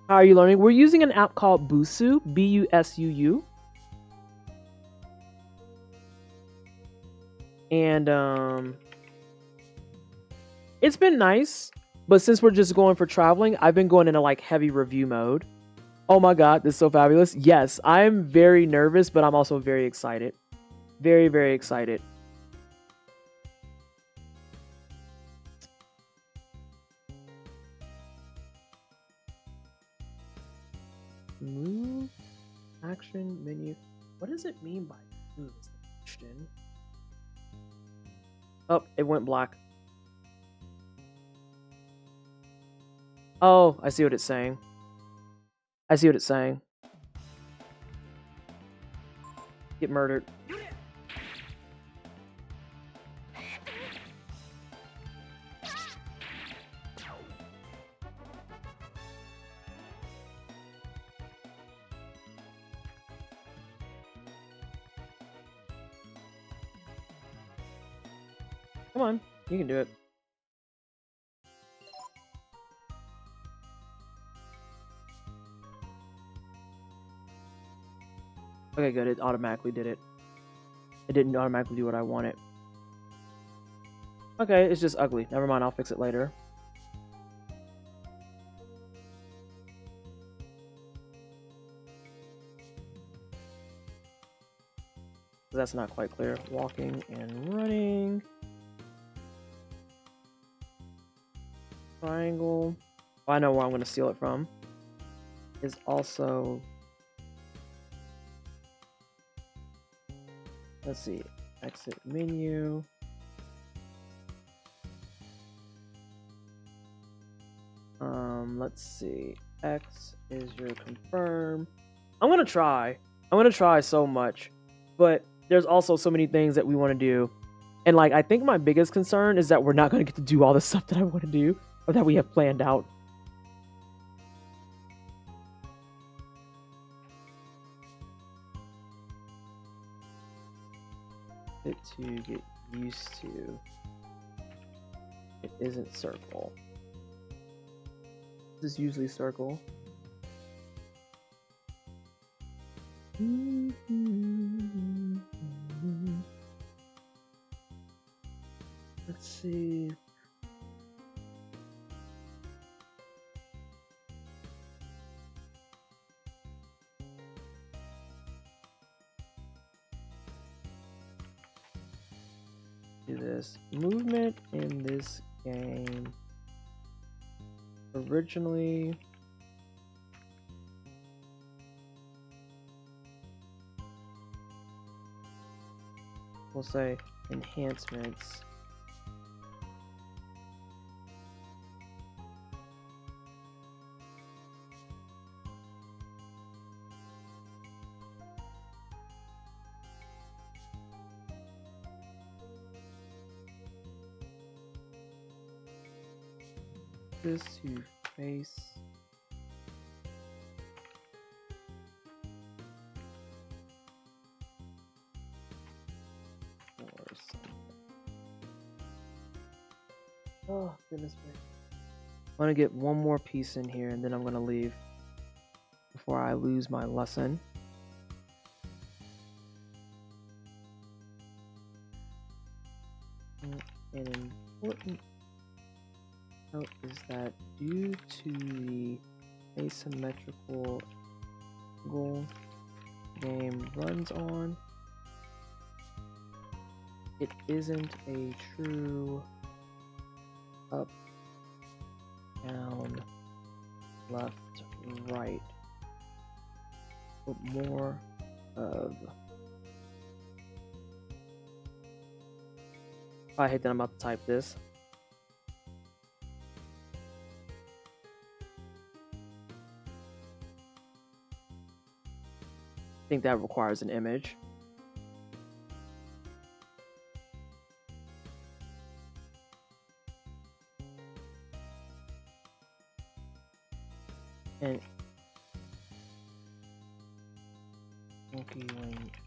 How are you learning? We're using an app called Busuu, B-U-S-U-U. And it's been nice, but since we're just going for traveling, I've been going into like heavy review mode. Oh my god, this is so fabulous. Yes, I'm very nervous, but I'm also very excited. Very, very excited. Move, action, menu. What does it mean by move is the question. Oh, it went black. Oh, I see what it's saying. I see what it's saying. Get murdered. Come on, you can do it. Okay, good. It automatically did it. It didn't automatically do what I wanted. Okay, it's just ugly. Never mind, I'll fix it later. That's not quite clear. Walking and running. Triangle. Oh, I know where I'm going to steal it from. Is also... Let's see. Exit menu. Let's see. X is your confirm. I'm going to try. I'm going to try so much. But there's also so many things that we want to do. And like, I think my biggest concern is that we're not going to get to do all the stuff that I want to do. Or that we have planned out. Bit to get used to. It isn't circle. This is usually circle. Let's see. Do this. Movement in this game originally we'll say enhancements this to face or something. Oh goodness me. I'm gonna get one more piece in here and then I'm gonna leave before I lose my lesson. An important note is that due to the asymmetrical angle game runs on, it isn't a true up, down, left, right, but more of I hate that I'm about to type this. I think that requires an image. And monkey link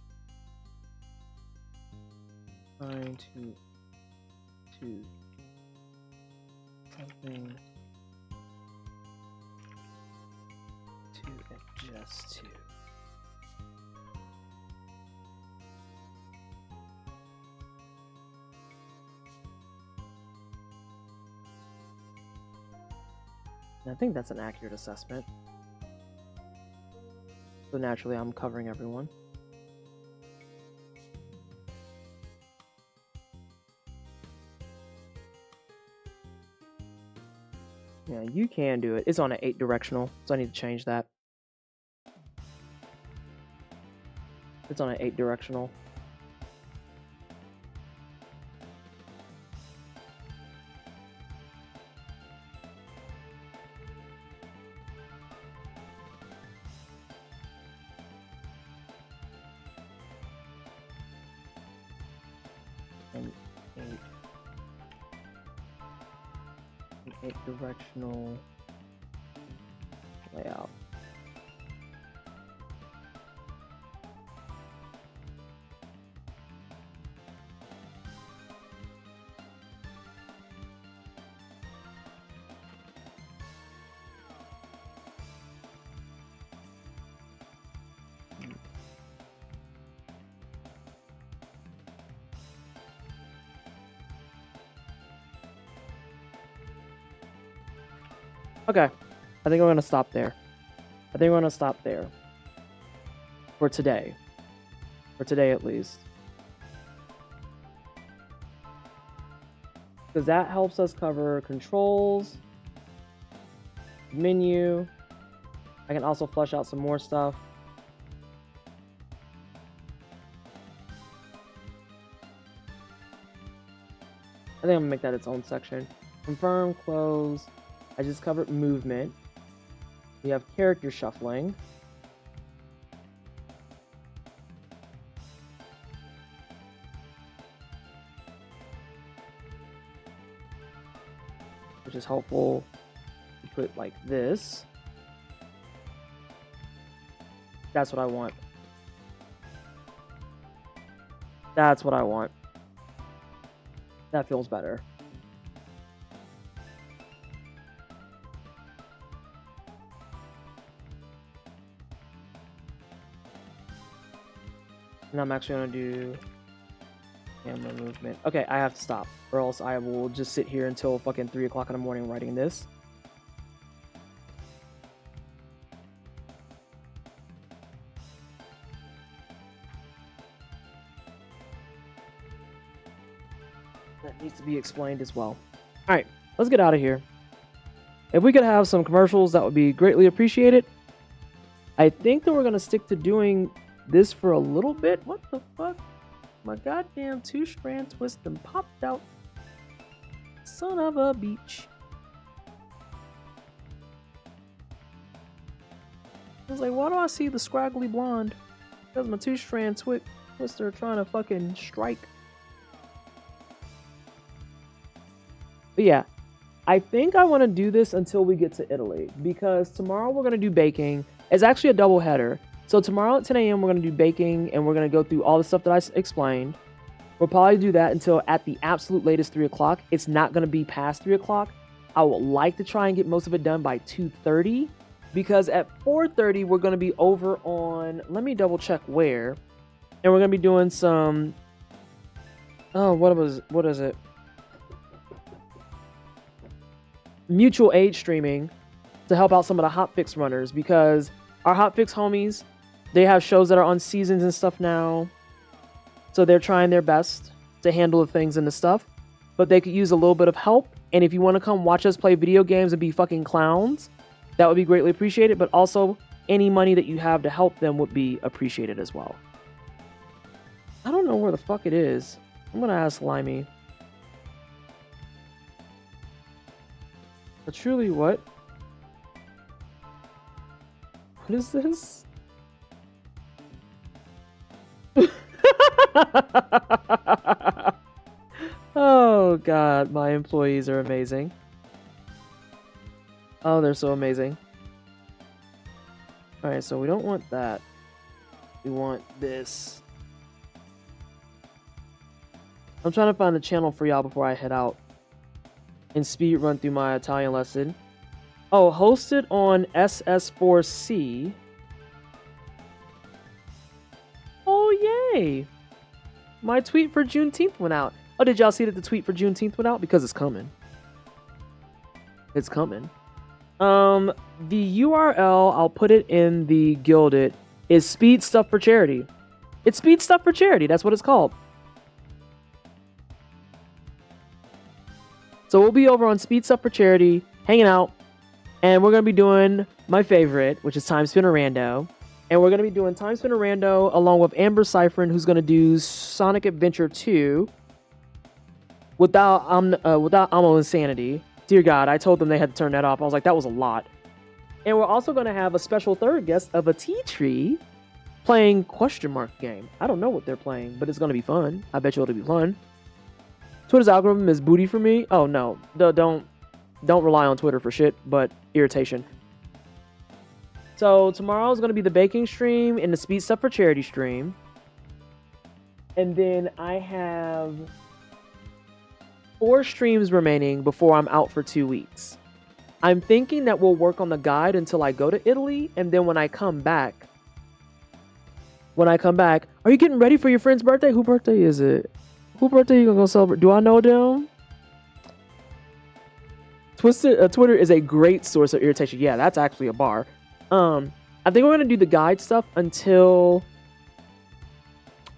trying to something to adjust to. I think that's an accurate assessment. So naturally, I'm covering everyone. Yeah, you can do it. It's on an 8 directional, so I need to change that. It's on an 8 directional. And 8 directional layout. Okay, I think we're gonna stop there. For today. For today at least. Because that helps us cover controls, menu. I can also flesh out some more stuff. I think I'm gonna make that its own section. Confirm, close. I just covered movement. We have character shuffling. Which is helpful to put like this. That's what I want. That's what I want. That feels better. And I'm actually gonna do camera movement. Okay, I have to stop, or else I will just sit here until fucking 3 o'clock in the morning writing this. That needs to be explained as well. Alright, let's get out of here. If we could have some commercials, that would be greatly appreciated. I think that we're gonna stick to doing this for a little bit. What the fuck? My goddamn 2-strand twist and popped out. Son of a beach. I was like, why do I see the scraggly blonde? Because my 2-strand twister trying to fucking strike. But yeah, I think I want to do this until we get to Italy, because tomorrow we're going to do baking. It's actually a double header. So tomorrow at 10 a.m. we're going to do baking, and we're going to go through all the stuff that I explained. We'll probably do that until at the absolute latest 3 o'clock. It's not going to be past 3 o'clock. I would like to try and get most of it done by 2:30, because at 4:30 we're going to be over on, let me double check where, and we're going to be doing some, what is it? Mutual aid streaming to help out some of the hotfix runners, because our hotfix homies, they have shows that are on seasons and stuff now. So they're trying their best to handle the things and the stuff. But they could use a little bit of help. And if you want to come watch us play video games and be fucking clowns, that would be greatly appreciated. But also, any money that you have to help them would be appreciated as well. I don't know where the fuck it is. I'm going to ask Limey. A truly what? What is this? Oh god, my employees are amazing. Oh, they're so amazing. Alright, so we don't want that. We want this. I'm trying to find a channel for y'all before I head out and speed run through my Italian lesson. Oh, hosted on SS4C. Oh, yay! My tweet for Juneteenth went out. Oh, did y'all see that the tweet for Juneteenth went out? Because it's coming. It's coming. The URL, I'll put it in the Gilded, is Speed Stuff for Charity. It's Speed Stuff for Charity. That's what it's called. So we'll be over on Speed Stuff for Charity, hanging out, and we're going to be doing my favorite, which is Time Spinner Rando. And we're going to be doing Time Spinner Rando along with Amber Cyphrin, who's going to do Sonic Adventure 2 without Amo Insanity. Dear God, I told them they had to turn that off. I was like, that was a lot. And we're also going to have a special third guest of a tea tree playing question mark game. I don't know what they're playing, but it's going to be fun. I bet you it'll be fun. Twitter's algorithm is booty for me. Oh, no. Don't rely on Twitter for shit, but irritation. So tomorrow is going to be the baking stream and the Speed Stuff for Charity stream. And then I have 4 streams remaining before I'm out for 2 weeks. I'm thinking that we'll work on the guide until I go to Italy, and then when I come back, are you getting ready for your friend's birthday? Whose birthday is it? Whose birthday are you gonna go celebrate? Do I know them? Twitter is a great source of irritation. Yeah, that's actually a bar. I think we're gonna do the guide stuff until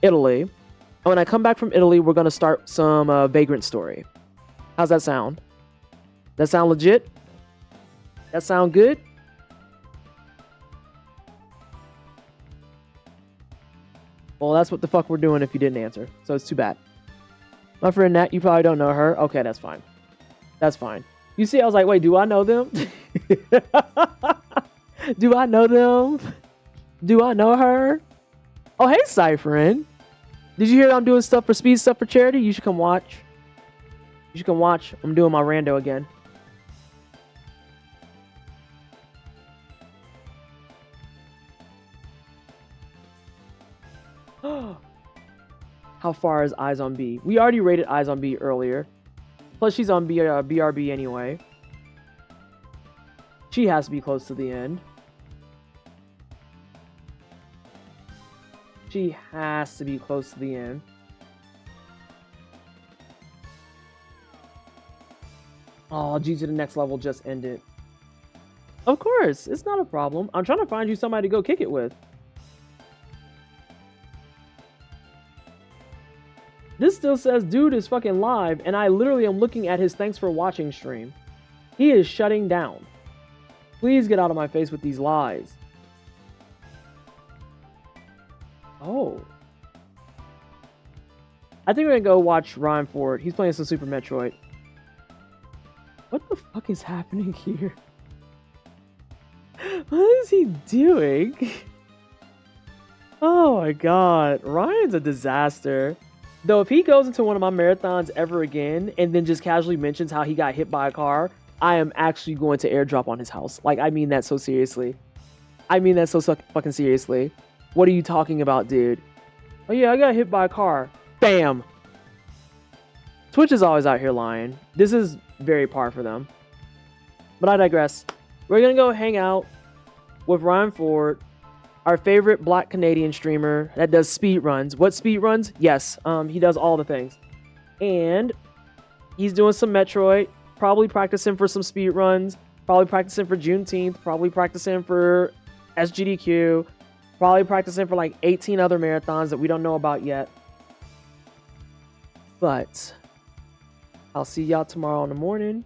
Italy. And when I come back from Italy, we're gonna start some Vagrant Story. How's that sound? That sound legit? That sound good? Well, that's what the fuck we're doing if you didn't answer. So it's too bad. My friend Nat, you probably don't know her. Okay, that's fine. That's fine. You see, I was like, wait, do I know them? Do I know them? Do I know her? Oh, hey, Cypherin. Did you hear that I'm doing stuff for Speed Stuff for Charity? You should come watch. You should come watch. I'm doing my rando again. How far is Eyes on B? We already rated Eyes on B earlier. Plus, she's on BRB anyway. She has to be close to the end. She has to be close to the end. Oh, G to the next level just ended. Of course, it's not a problem. I'm trying to find you somebody to go kick it with. This still says dude is fucking live, and I literally am looking at his thanks for watching stream. He is shutting down. Please get out of my face with these lies. Oh. I think we're gonna go watch Ryan Ford. He's playing some Super Metroid. What the fuck is happening here? What is he doing? Oh my god. Ryan's a disaster. Though if he goes into one of my marathons ever again and then just casually mentions how he got hit by a car, I am actually going to airdrop on his house. Like, I mean that so seriously. I mean that so fucking seriously. What are you talking about, dude? Oh yeah, I got hit by a car. Bam! Twitch is always out here lying. This is very par for them. But I digress. We're gonna go hang out with Ryan Ford, our favorite Black Canadian streamer that does speed runs. What speed runs? Yes, he does all the things. And he's doing some Metroid, probably practicing for some speed runs, probably practicing for Juneteenth, probably practicing for SGDQ, probably practicing for like 18 other marathons that we don't know about yet. But I'll see y'all tomorrow in the morning.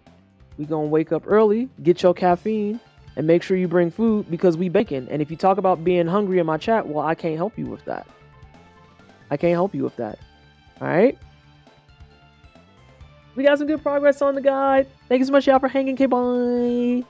We gonna wake up early, get your caffeine, and make sure you bring food because we baking. And if you talk about being hungry in my chat, well, I can't help you with that. I can't help you with that. All right? We got some good progress on the guide. Thank you so much, y'all, for hanging. Okay, bye.